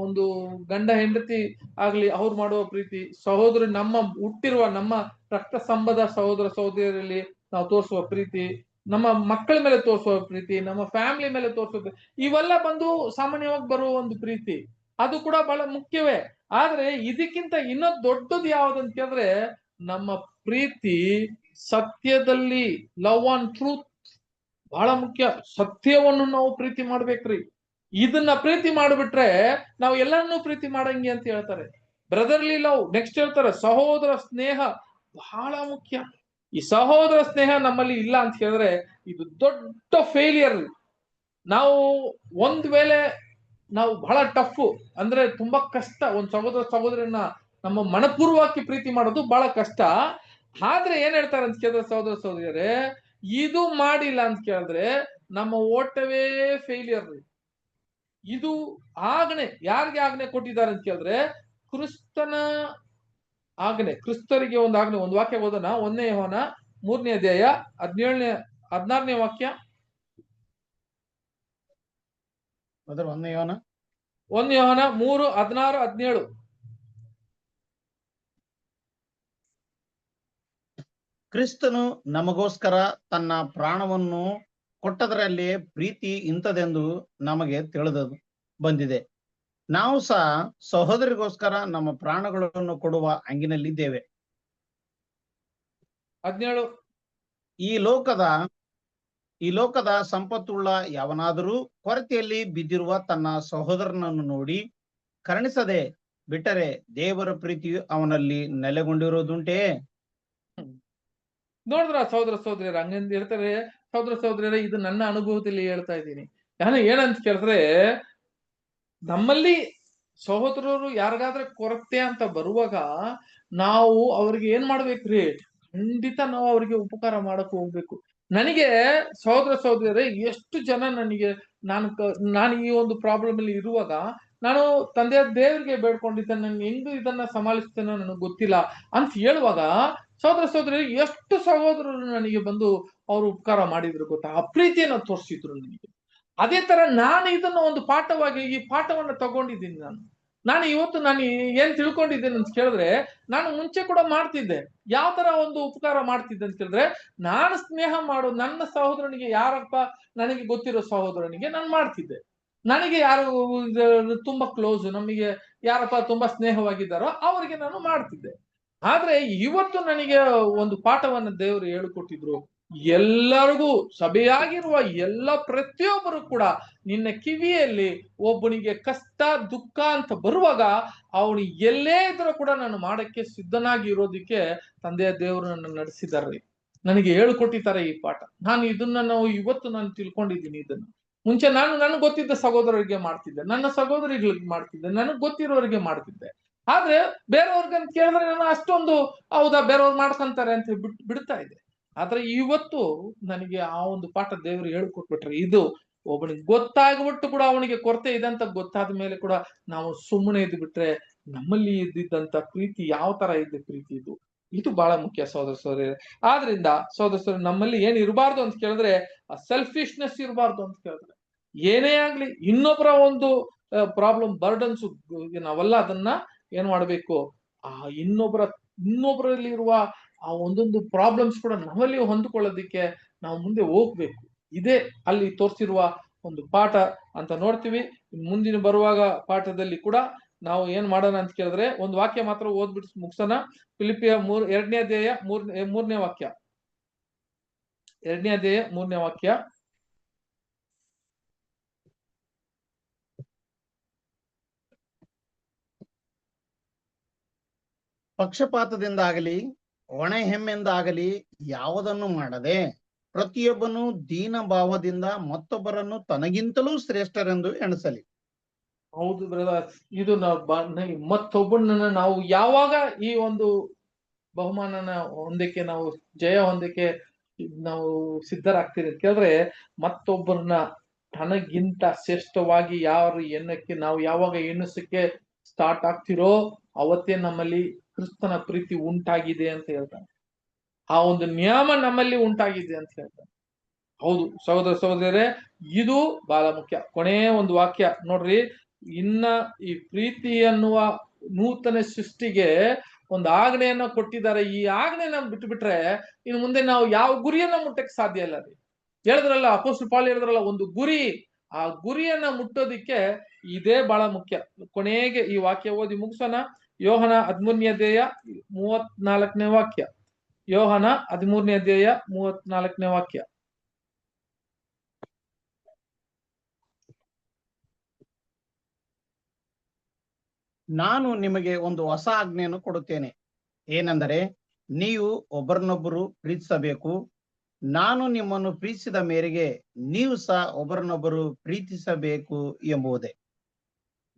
ಒಂದು ಗಂಡ ಹೆಂಡತಿ ಆಗ್ಲಿ ಅವ್ರು ಮಾಡುವ ಪ್ರೀತಿ, ಸಹೋದರ ನಮ್ಮ ಹುಟ್ಟಿರುವ ನಮ್ಮ ರಕ್ತ ಸಂಬಂಧ ಸಹೋದರ ಸಹೋದರಿಯಲ್ಲಿ ನಾವು ತೋರಿಸುವ ಪ್ರೀತಿ, ನಮ್ಮ ಮಕ್ಕಳ ಮೇಲೆ ತೋರಿಸುವ ಪ್ರೀತಿ, ನಮ್ಮ ಫ್ಯಾಮಿಲಿ ಮೇಲೆ ತೋರಿಸುವ ಪ್ರೀತಿ, ಇವೆಲ್ಲ ಬಂದು ಸಾಮಾನ್ಯವಾಗಿ ಬರುವ ಒಂದು ಪ್ರೀತಿ. ಅದು ಕೂಡ ಬಹಳ ಮುಖ್ಯವೇ. ಆದ್ರೆ ಇದಕ್ಕಿಂತ ಇನ್ನೊಂದು ದೊಡ್ಡದು ಯಾವ್ದಂತ ಕೇಳಿದ್ರೆ, ನಮ್ಮ ಪ್ರೀತಿ ಸತ್ಯದಲ್ಲಿ, ಲವ್ ಆನ್ ಟ್ರೂತ್ ಬಹಳ ಮುಖ್ಯ. ಸತ್ಯವನ್ನು ನಾವು ಪ್ರೀತಿ ಮಾಡ್ಬೇಕ್ರಿ. ಇದನ್ನ ಪ್ರೀತಿ ಮಾಡ್ಬಿಟ್ರೆ ನಾವು ಎಲ್ಲರನ್ನೂ ಪ್ರೀತಿ ಮಾಡಂಗೆ ಅಂತ ಹೇಳ್ತಾರೆ. Brotherly love. ನೆಕ್ಸ್ಟ್ ಹೇಳ್ತಾರೆ ಸಹೋದರ ಸ್ನೇಹ ಬಹಳ ಮುಖ್ಯ. ಈ ಸಹೋದರ ಸ್ನೇಹ ನಮ್ಮಲ್ಲಿ ಇಲ್ಲ ಅಂತ ಹೇಳಿದ್ರೆ ಇದು ದೊಡ್ಡ ಫೇಲಿಯರ್. ನಾವು ಒಂದ್ ವೇಳೆ ನಾವು ಬಹಳ ಟಫ್ ಅಂದ್ರೆ ತುಂಬಾ ಕಷ್ಟ, ಒಂದ್ ಸಹೋದರ ಸಹೋದರನ್ನ ನಮ್ಮ ಮನಪೂರ್ವಕವಾಗಿ ಪ್ರೀತಿ ಮಾಡೋದು ಬಹಳ ಕಷ್ಟ. ಆದ್ರೆ ಏನ್ ಹೇಳ್ತಾರೆ ಅಂತ ಕೇಳಿದ್ರೆ ಸಹೋದರ ಸಹೋದರಿಯರೇ, ಇದು ಮಾಡಿಲ್ಲ ಅಂತ ಕೇಳಿದ್ರೆ ನಮ್ಮ ಓಟವೇ ಫೇಲಿಯರ್. ಇದು ಆಜ್ಞೆ ಯಾರಿಗೆ ಆಜ್ಞೆ ಕೊಟ್ಟಿದ್ದಾರೆ ಅಂತ ಕೇಳಿದ್ರೆ ಕ್ರಿಸ್ತನ ಆಜ್ಞೆ. ಕ್ರಿಸ್ತರಿಗೆ ಒಂದು ಆಜ್ಞೆ. ಒಂದು ವಾಕ್ಯ ಓದೋಣ. 1 ಯೋಹಾನ 3ನೇ ಅಧ್ಯಾಯ 16ನೇ ವಾಕ್ಯ. 1 ಯೋಹಾನ 1 ಯೋಹಾನ 3, 16, 17. ಕ್ರಿಸ್ತನು ನಮಗೋಸ್ಕರ ತನ್ನ ಪ್ರಾಣವನ್ನು ಕೊಟ್ಟದರಲ್ಲಿ ಪ್ರೀತಿ ಇಂಥದೆಂದು ನಮಗೆ ತಿಳಿದು ಬಂದಿದೆ. ನಾವು ಸಹ ಸಹೋದರಿಗೋಸ್ಕರ ನಮ್ಮ ಪ್ರಾಣಗಳನ್ನು ಕೊಡುವ ಹಂಗಿನಲ್ಲಿದ್ದೇವೆ. 17. ಈ ಲೋಕದ ಸಂಪತ್ತುಳ್ಳ ಯಾವನಾದರೂ ಕೊರತೆಯಲ್ಲಿ ಬಿದ್ದಿರುವ ತನ್ನ ಸಹೋದರನನ್ನು ನೋಡಿ ಕರುಣಿಸದೆ ಬಿಟ್ಟರೆ ದೇವರ ಪ್ರೀತಿಯು ಅವನಲ್ಲಿ ನೆಲೆಗೊಂಡಿರೋದುಂಟೇ? ನೋಡಿದ್ರ ಸಹೋದರ ಸಹೋದರಿಯರ, ಹಂಗಂತ ಹೇಳ್ತಾರೆ. ಸಹೋದರ ಸಹೋದರಿಯರ, ಇದು ನನ್ನ ಅನುಭವದಲ್ಲಿ ಹೇಳ್ತಾ ಇದ್ದೀನಿ. ಏನಂತ ಕೇಳಿದ್ರೆ, ನಮ್ಮಲ್ಲಿ ಸಹೋದರರು ಯಾರಿಗಾದ್ರೆ ಕೊರತೆ ಅಂತ ಬರುವಾಗ ನಾವು ಅವ್ರಿಗೆ ಏನ್ ಮಾಡ್ಬೇಕ್ರಿ? ಖಂಡಿತ ನಾವು ಅವ್ರಿಗೆ ಉಪಕಾರ ಮಾಡಕ್ ಹೋಗ್ಬೇಕು. ನನಗೆ ಸಹೋದರ ಸಹೋದರಿಯರೇ, ಎಷ್ಟು ಜನ ನನಗೆ ನಾನು ಈ ಒಂದು ಪ್ರಾಬ್ಲಮ್ ಅಲ್ಲಿ ಇರುವಾಗ ನಾನು ತಂದೆಯ ದೇವರಿಗೆ ಬೇಡ್ಕೊಂಡಿದ್ದೆ, ನನ್ಗೆ ಹೆಂಗು ಇದನ್ನ ಸಮಾಲಿಸ್ತೇನೋ ನನಗೆ ಗೊತ್ತಿಲ್ಲ ಅಂತ ಹೇಳುವಾಗ ಸಹೋದರ ಸಹೋದರಿ ಎಷ್ಟು ಸಹೋದರರು ನನಗೆ ಬಂದು ಅವರು ಉಪಕಾರ ಮಾಡಿದ್ರು ಗೊತ್ತಾ? ಆ ಪ್ರೀತಿಯನ್ನ ತೋರಿಸಿದ್ರು ನನಗೆ. ಅದೇ ತರ ನಾನು ಇದನ್ನ ಒಂದು ಪಾಠವಾಗಿ ಈ ಪಾಠವನ್ನ ತಗೊಂಡಿದ್ದೀನಿ. ನಾನು ಇವತ್ತು ಏನ್ ತಿಳ್ಕೊಂಡಿದ್ದೇನೆ ಅಂತ ಕೇಳಿದ್ರೆ, ನಾನು ಮುಂಚೆ ಕೂಡ ಮಾಡ್ತಿದ್ದೆ. ಯಾವ ತರ ಒಂದು ಉಪಕಾರ ಮಾಡ್ತಿದ್ದೆ ಅಂತ ಕೇಳಿದ್ರೆ, ನಾನು ಸ್ನೇಹ ಮಾಡು ನನ್ನ ಸಹೋದರನಿಗೆ, ಯಾರಪ್ಪ ನನಗೆ ಗೊತ್ತಿರೋ ಸಹೋದರನಿಗೆ ನಾನು ಮಾಡ್ತಿದ್ದೆ. ನನಗೆ ಯಾರು ತುಂಬಾ ಕ್ಲೋಸ್, ನಮಗೆ ಯಾರಪ್ಪ ತುಂಬಾ ಸ್ನೇಹವಾಗಿದ್ದಾರೋ ಅವರಿಗೆ ನಾನು ಮಾಡ್ತಿದ್ದೆ. ಆದ್ರೆ ಇವತ್ತು ನನಗೆ ಒಂದು ಪಾಠವನ್ನ ದೇವರು ಹೇಳಿಕೊಟ್ಟಿದ್ರು. ಎಲ್ಲರಿಗೂ, ಸಭೆಯಾಗಿರುವ ಎಲ್ಲ ಪ್ರತಿಯೊಬ್ಬರು ಕೂಡ ನಿನ್ನ ಕಿವಿಯಲ್ಲಿ ಒಬ್ಬನಿಗೆ ಕಷ್ಟ ದುಃಖ ಅಂತ ಬರುವಾಗ ಅವನು ಎಲ್ಲೇ ಇದ್ರೂ ಕೂಡ ನಾನು ಮಾಡಕ್ಕೆ ಸಿದ್ಧನಾಗಿ ಇರೋದಿಕ್ಕೆ ತಂದೆಯ ದೇವರು ನನ್ನ ನಡೆಸಿದಾರ್ರಿ. ನನಗೆ ಹೇಳ್ಕೊಟ್ಟಿದ್ದಾರೆ ಈ ಪಾಠ. ನಾವು ಇವತ್ತು ನಾನು ತಿಳ್ಕೊಂಡಿದ್ದೀನಿ. ಇದನ್ನು ಮುಂಚೆ ನನಗೆ ಗೊತ್ತಿದ್ದ ಸಹೋದರರಿಗೆ ಮಾಡ್ತಿದ್ದೆ, ನನ್ನ ಸಹೋದರಿಗಳಿಗೆ ಮಾಡ್ತಿದ್ದೆ, ನನಗೆ ಗೊತ್ತಿರೋರಿಗೆ ಮಾಡ್ತಿದ್ದೆ. ಆದ್ರೆ ಬೇರೆಯವ್ರಿಗಂತ ಕೇಳಿದ್ರೆ ನಾನು ಅಷ್ಟೊಂದು ಹೌದಾ ಬೇರೆಯವ್ರು ಮಾಡ್ಕೊಂತಾರೆ ಅಂತ ಬಿಡ್ತಾ ಇದ್ದೆ. ಆದ್ರೆ ಇವತ್ತು ನನಗೆ ಆ ಒಂದು ಪಾಠ ದೇವರು ಹೇಳ್ಕೊಟ್ಬಿಟ್ರೆ, ಇದು ಒಬ್ಬನಿಗೆ ಗೊತ್ತಾಗ್ಬಿಟ್ಟು ಕೂಡ ಅವನಿಗೆ ಕೊರತೆ ಇದೆ ಅಂತ ಗೊತ್ತಾದ ಮೇಲೆ ಕೂಡ ನಾವು ಸುಮ್ಮನೆ ಇದ್ದು ಬಿಟ್ರೆ ನಮ್ಮಲ್ಲಿ ಇದ್ದಿದ್ದಂತ ಪ್ರೀತಿ ಯಾವ ತರ ಇದೆ ಪ್ರೀತಿ, ಇದು ಬಹಳ ಮುಖ್ಯ ಸಹೋದರ ಸಹೋದರಿ. ಆದ್ರಿಂದ ಸಹೋದರ ಸಹೋದರಿ, ನಮ್ಮಲ್ಲಿ ಏನ್ ಇರಬಾರ್ದು ಅಂತ ಕೇಳಿದ್ರೆ ಸೆಲ್ಫಿಶ್ನೆಸ್ ಇರಬಾರ್ದು ಅಂತ ಕೇಳಿದ್ರೆ, ಏನೇ ಆಗ್ಲಿ ಇನ್ನೊಬ್ಬರ ಒಂದು ಪ್ರಾಬ್ಲಮ್ ಬರ್ಡನ್ಸ್ ನಾವೆಲ್ಲ ಅದನ್ನ ಏನ್ ಮಾಡ್ಬೇಕು, ಆ ಇನ್ನೊಬ್ಬರಲ್ಲಿ ಇರುವ ಆ ಒಂದೊಂದು ಪ್ರಾಬ್ಲಮ್ಸ್ ಕೂಡ ನಮ್ಮಲ್ಲಿ ಹೊಂದಿಕೊಳ್ಳೋದಿಕ್ಕೆ ನಾವು ಮುಂದೆ ಹೋಗ್ಬೇಕು. ಇದೇ ಅಲ್ಲಿ ತೋರಿಸಿರುವ ಒಂದು ಪಾಠ ಅಂತ ನೋಡ್ತೀವಿ. ಮುಂದಿನ ಬರುವಾಗ ಪಾಠದಲ್ಲಿ ಕೂಡ ನಾವು ಏನ್ ಮಾಡೋಣ ಅಂತ ಕೇಳಿದ್ರೆ, ಒಂದು ವಾಕ್ಯ ಮಾತ್ರ ಓದ್ಬಿಟ್ಟು ಮುಗಿಸೋಣ. ಫಿಲಿಪಿಯ 2ನೇ ಅಧ್ಯಾಯ 3ನೇ ವಾಕ್ಯ. 2ನೇ ಅಧ್ಯಾಯ 3ನೇ ವಾಕ್ಯ. ಪಕ್ಷಪಾತದಿಂದಾಗಲಿ ಒಣ ಹೆಮ್ಮೆಂದಾಗಲಿ ಯಾವುದನ್ನು ಮಾಡದೆ ಪ್ರತಿಯೊಬ್ಬನು ದೀನ ಭಾವದಿಂದ ಮತ್ತೊಬ್ಬರನ್ನು ತನಗಿಂತಲೂ ಶ್ರೇಷ್ಠರೆಂದು ಎಣಿಸಲಿ. ಹೌದು ಬ್ರದರ್, ಇದು ಮತ್ತೊಬ್ಬನನ್ನ ನಾವು ಯಾವಾಗ ಈ ಒಂದು ಬಹುಮಾನನ ಹೊಂದಕ್ಕೆ, ನಾವು ಜಯ ಹೊಂದಕ್ಕೆ ನಾವು ಸಿದ್ಧರಾಗ್ತೀರಿ ಅಂತ ಕೇಳಿದ್ರೆ, ಮತ್ತೊಬ್ಬರನ್ನ ತನಗಿಂತ ಶ್ರೇಷ್ಠವಾಗಿ ಯಾರು ನಾವು ಯಾವಾಗ ಎಣಿಸಕ್ಕೆ ಸ್ಟಾರ್ಟ್ ಆಗ್ತಿರೋ ಅವತ್ತೇ ನಮ್ಮಲ್ಲಿ ಕ್ರಿಸ್ತನ ಪ್ರೀತಿ ಉಂಟಾಗಿದೆ ಅಂತ ಹೇಳ್ತಾನೆ. ಆ ಒಂದು ನಿಯಮ ನಮ್ಮಲ್ಲಿ ಉಂಟಾಗಿದೆ ಅಂತ ಹೇಳ್ತಾನೆ. ಹೌದು ಸಹೋದರ ಸಹೋದರರೇ, ಇದು ಬಹಳ ಮುಖ್ಯ. ಕೊನೆಯ ಒಂದು ವಾಕ್ಯ ನೋಡ್ರಿ, ಇನ್ನ ಈ ಪ್ರೀತಿ ಅನ್ನುವ ನೂತನ ಸೃಷ್ಟಿಗೆ ಒಂದು ಆಜ್ಞೆಯನ್ನ ಕೊಟ್ಟಿದ್ದಾರೆ. ಈ ಆಜ್ಞೆನ ಬಿಟ್ಬಿಟ್ರೆ ಇನ್ನು ಮುಂದೆ ನಾವು ಯಾವ ಗುರಿಯನ್ನ ಮುಟ್ಟಕ್ಕೆ ಸಾಧ್ಯ ಇಲ್ಲ ರೀ. ಹೇಳಿದ್ರಲ್ಲ, ಅಪೊಸ್ತಲ ಪೌಲ್ ಹೇಳಿದ್ರಲ್ಲ, ಒಂದು ಗುರಿ, ಆ ಗುರಿಯನ್ನ ಮುಟ್ಟೋದಿಕ್ಕೆ ಇದೇ ಬಹಳ ಮುಖ್ಯ. ಕೊನೆಗೆ ಈ ವಾಕ್ಯ ಓದಿ ಮುಗಿಸೋಣ. ಯೋಹನ 13ನೇ ಅಧ್ಯಾಯ 34ನೇ ವಾಕ್ಯ. ಯೋಹನ 13ನೇ ಅಧ್ಯಾಯ 34ನೇ ವಾಕ್ಯ. ನಾನು ನಿಮಗೆ ಒಂದು ಹೊಸ ಆಜ್ಞೆಯನ್ನು ಕೊಡುತ್ತೇನೆ, ಏನೆಂದರೆ ನೀವು ಒಬ್ಬರನ್ನೊಬ್ಬರು ಪ್ರೀತಿಸಬೇಕು. ನಾನು ನಿಮ್ಮನ್ನು ಪ್ರೀತಿಸಿದ ಮೇರೆಗೆ ನೀವು ಸಹ ಒಬ್ಬರನ್ನೊಬ್ಬರು ಪ್ರೀತಿಸಬೇಕು ಎಂಬುದೇ.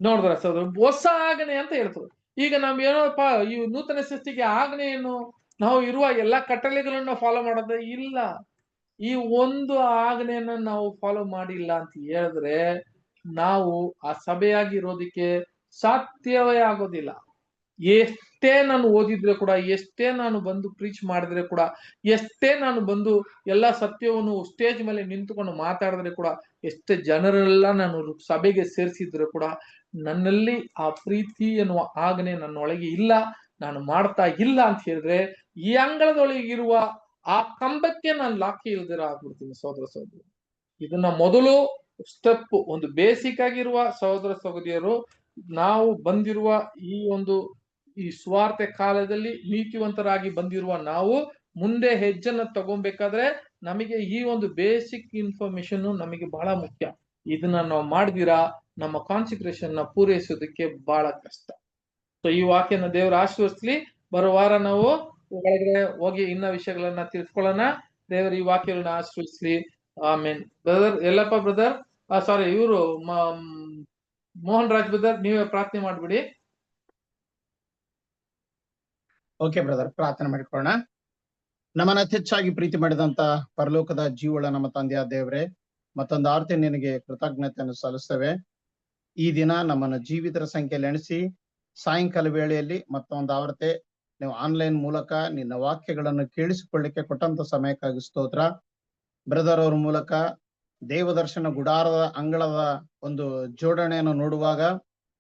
ನೋಡಿದ್ರ ಸರ್, ಹೊಸ ಆಜ್ಞೆ ಅಂತ ಹೇಳ್ತದೆ. ಈಗ ನಾವ್ ಏನೋಪ್ಪ ಈ ನೂತನ ಸೃಷ್ಟಿಗೆ ಆಜ್ಞೆಯನ್ನು ನಾವು ಇರುವ ಎಲ್ಲಾ ಕಟ್ಟಳೆಗಳನ್ನ ಫಾಲೋ ಮಾಡೋದೇ ಇಲ್ಲ. ಈ ಒಂದು ಆಜ್ಞೆಯನ್ನ ನಾವು ಫಾಲೋ ಮಾಡಿಲ್ಲ ಅಂತ ಹೇಳಿದ್ರೆ ನಾವು ಆ ಸಭೆಯಾಗಿರೋದಿಕ್ಕೆ ಸಾಧ್ಯವೇ ಆಗೋದಿಲ್ಲ. ಎಷ್ಟೇ ನಾನು ಓದಿದ್ರೆ ಕೂಡ, ಎಷ್ಟೇ ನಾನು ಬಂದು ಪ್ರೀಚ್ ಮಾಡಿದ್ರೆ ಕೂಡ, ಎಷ್ಟೇ ನಾನು ಬಂದು ಎಲ್ಲಾ ಸತ್ಯವನ್ನು ಸ್ಟೇಜ್ ಮೇಲೆ ನಿಂತುಕೊಂಡು ಮಾತಾಡಿದ್ರೆ ಕೂಡ, ಎಷ್ಟೇ ಜನರೆಲ್ಲ ನಾನು ಸಭೆಗೆ ಸೇರಿಸಿದ್ರು ಕೂಡ ನನ್ನಲ್ಲಿ ಆ ಪ್ರೀತಿ ಎನ್ನುವ ಆಜ್ಞೆ ನನ್ನೊಳಗೆ ಇಲ್ಲ, ನಾನು ಮಾಡ್ತಾ ಇಲ್ಲ ಅಂತ ಹೇಳಿದ್ರೆ ಈ ಅಂಗಳದೊಳಗಿರುವ ಆ ಕಂಬಕ್ಕೆ ನಾನು ಲಾಕಿ ಇಲ್ದಿರ ಆಗ್ಬಿಡ್ತೀನಿ ಸಹೋದರ ಸಹೋದರಿ. ಇದನ್ನ ಮೊದಲು ಸ್ಟೆಪ್, ಒಂದು ಬೇಸಿಕ್ ಆಗಿರುವ ಸಹೋದರ ಸಹೋದರಿಯರು, ನಾವು ಬಂದಿರುವ ಈ ಸ್ವಾರ್ಥ ಕಾಲದಲ್ಲಿ ನೀತಿವಂತರಾಗಿ ಬಂದಿರುವ ನಾವು ಮುಂದೆ ಹೆಜ್ಜೆನ ತಗೊಬೇಕಾದ್ರೆ ನಮಗೆ ಈ ಒಂದು ಬೇಸಿಕ್ ಇನ್ಫಾರ್ಮೇಶನ್ ನಮಗೆ ಬಹಳ ಮುಖ್ಯ. ಇದನ್ನ ನಾವು ಮಾಡಿದಿರಾ ನಮ್ಮ ಕಾನ್ಸಂಟ್ರೇಷನ್ ನ ಪೂರೈಸೋದಕ್ಕೆ ಬಹಳ ಕಷ್ಟ. ಸೊ ಈ ವಾಕ್ಯನ ದೇವರ ಆಶೀರ್ವದಿಸಲಿ. ಬರೋ ವಾರ ನಾವು ಒಳಗಡೆ ಹೋಗಿ ಇನ್ನ ವಿಷಯಗಳನ್ನ ತಿಳ್ಕೊಳ್ಳೋಣ. ದೇವರು ಈ ವಾಕ್ಯಗಳನ್ನ ಆಶೀರ್ವದಿಸಲಿ. ಆಮೇನ್. ಬ್ರದರ್ ಯಲ್ಲಪ್ಪ ಬ್ರದರ್, ಸಾರಿ ಇವರು ಮೋಹನ್ ರಾಜ್ ಬ್ರದರ್, ನೀವೇ ಪ್ರಾರ್ಥನೆ ಮಾಡ್ಬಿಡಿ. ಓಕೆ ಬ್ರದರ್, ಪ್ರಾರ್ಥನೆ ಮಾಡಿಕೊಳ್ಳೋಣ. ನಮ್ಮನ್ನ ಹೆಚ್ಚಾಗಿ ಪ್ರೀತಿ ಮಾಡಿದಂತ ಪರಲೋಕದ ಜೀವಳ ನಮ್ಮ ತಂದೆಯ ದೇವರೇ, ಮತ್ತೊಂದು ಆರ್ತಿ ನಿನಗೆ ಕೃತಜ್ಞತೆಯನ್ನು ಸಲ್ಲಿಸ್ತೇವೆ. ಈ ದಿನ ನಮ್ಮನ್ನ ಜೀವಿತರ ಸಂಖ್ಯೆಯಲ್ಲಿ ಎಣಿಸಿ ಸಾಯಂಕಾಲ ವೇಳೆಯಲ್ಲಿ ಮತ್ತೊಂದು ಆವರ್ತೆ ನೀವು ಆನ್ಲೈನ್ ಮೂಲಕ ನಿನ್ನ ವಾಕ್ಯಗಳನ್ನು ಕೇಳಿಸಿಕೊಳ್ಳಿಕ್ಕೆ ಕೊಟ್ಟಂತ ಸಮಯಕ್ಕಾಗಿ ಸ್ತೋತ್ರ. ಬ್ರದರ್ ಅವ್ರ ಮೂಲಕ ದೇವದರ್ಶನ ಗುಡಾರದ ಅಂಗಳದ ಒಂದು ಜೋಡಣೆಯನ್ನು ನೋಡುವಾಗ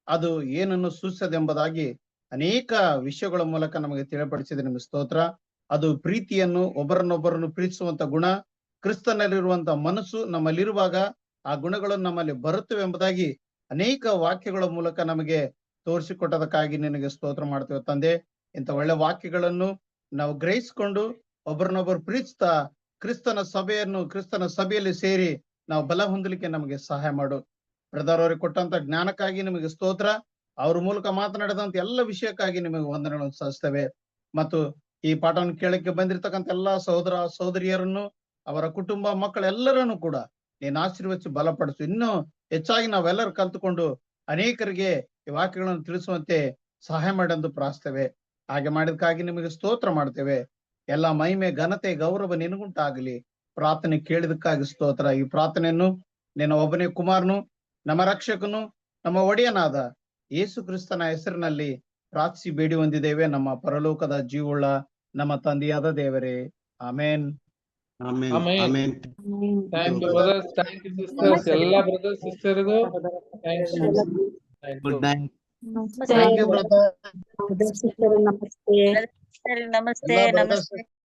ಅದು ಏನನ್ನು ಸೂಚಿಸದೆಂಬುದಾಗಿ ಅನೇಕ ವಿಷಯಗಳ ಮೂಲಕ ನಮಗೆ ತಿಳಿಪಡಿಸಿದೆ. ನಿಮಗೆ ಸ್ತೋತ್ರ. ಅದು ಪ್ರೀತಿಯನ್ನು, ಒಬ್ಬರನ್ನೊಬ್ಬರನ್ನು ಪ್ರೀತಿಸುವಂತ ಗುಣ, ಕ್ರಿಸ್ತನಲ್ಲಿರುವಂತ ಮನಸ್ಸು ನಮ್ಮಲ್ಲಿರುವಾಗ ಆ ಗುಣಗಳು ನಮ್ಮಲ್ಲಿ ಬರುತ್ತವೆ ಎಂಬುದಾಗಿ ಅನೇಕ ವಾಕ್ಯಗಳ ಮೂಲಕ ನಮಗೆ ತೋರಿಸಿಕೊಟ್ಟದಕ್ಕಾಗಿ ನಿನಗೆ ಸ್ತೋತ್ರ ಮಾಡ್ತೇವೆ ತಂದೆ. ಇಂಥ ಒಳ್ಳೆ ವಾಕ್ಯಗಳನ್ನು ನಾವು ಗ್ರಹಿಸಿಕೊಂಡು ಒಬ್ಬರನ್ನೊಬ್ಬರು ಪ್ರೀತಿಸ್ತಾ ಕ್ರಿಸ್ತನ ಸಭೆಯಲ್ಲಿ ಸೇರಿ ನಾವು ಬಲ ಹೊಂದಲಿಕ್ಕೆ ನಮಗೆ ಸಹಾಯ ಮಾಡು. ಬ್ರದರ್ ಅವರಿಗೆ ಕೊಟ್ಟಂತ ಜ್ಞಾನಕ್ಕಾಗಿ ನಿಮಗೆ ಸ್ತೋತ್ರ. ಅವ್ರ ಮೂಲಕ ಮಾತನಾಡಿದಂತ ಎಲ್ಲ ವಿಷಯಕ್ಕಾಗಿ ನಿಮಗೆ ವಂದನೆಗಳನ್ನು ಸಲ್ಲಿಸ್ತೇವೆ. ಮತ್ತು ಈ ಪಾಠವನ್ನು ಕೇಳಕ್ಕೆ ಬಂದಿರತಕ್ಕಂತ ಎಲ್ಲಾ ಸಹೋದರ ಸಹೋದರಿಯರನ್ನು, ಅವರ ಕುಟುಂಬ, ಮಕ್ಕಳೆಲ್ಲರನ್ನು ಕೂಡ ನೀನು ಆಶೀರ್ವದಿಸಿ ಬಲಪಡಿಸು. ಇನ್ನೂ ಹೆಚ್ಚಾಗಿ ನಾವೆಲ್ಲರೂ ಕಲ್ತುಕೊಂಡು ಅನೇಕರಿಗೆ ಈ ವಾಕ್ಯಗಳನ್ನು ತಿಳಿಸುವಂತೆ ಸಹಾಯ ಮಾಡೆಂದು ಪ್ರಾರ್ಥಿಸ್ತೇವೆ. ಹಾಗೆ ಮಾಡಿದಕ್ಕಾಗಿ ನಿಮಗೆ ಸ್ತೋತ್ರ ಮಾಡ್ತೇವೆ. ಎಲ್ಲ ಮಹಿಮೆ, ಘನತೆ, ಗೌರವ ನಿನಗುಂಟಾಗಲಿ. ಪ್ರಾರ್ಥನೆ ಕೇಳಿದಕ್ಕಾಗಿ ಸ್ತೋತ್ರ. ಈ ಪ್ರಾರ್ಥನೆಯನ್ನು ನಿನ್ನ ಒಬ್ಬನೇ ಕುಮಾರನು, ನಮ್ಮ ರಕ್ಷಕನು, ನಮ್ಮ ಒಡೆಯನಾದ ಯೇಸು ಕ್ರಿಸ್ತನ ಹೆಸರಿನಲ್ಲಿ ಪ್ರಾರ್ಥಿಸಿ ಬೇಡಿ ಹೊಂದಿದ್ದೇವೆ, ನಮ್ಮ ಪರಲೋಕದ ಜೀವುಳ್ಳ ನಮ್ಮ ತಂದೆಯಾದ ದೇವರೇ. Amen. Amen. Thank you brothers, thank you sisters, ಎಲ್ಲ ಬ್ರದರ್ಸ್ ಸಿಸ್ಟರ್ಗೂ thanks. Good night. Thank you brother. ನಮಸ್ತೆ ಎಲ್ಲ ಬ್ರದರ್ಸ್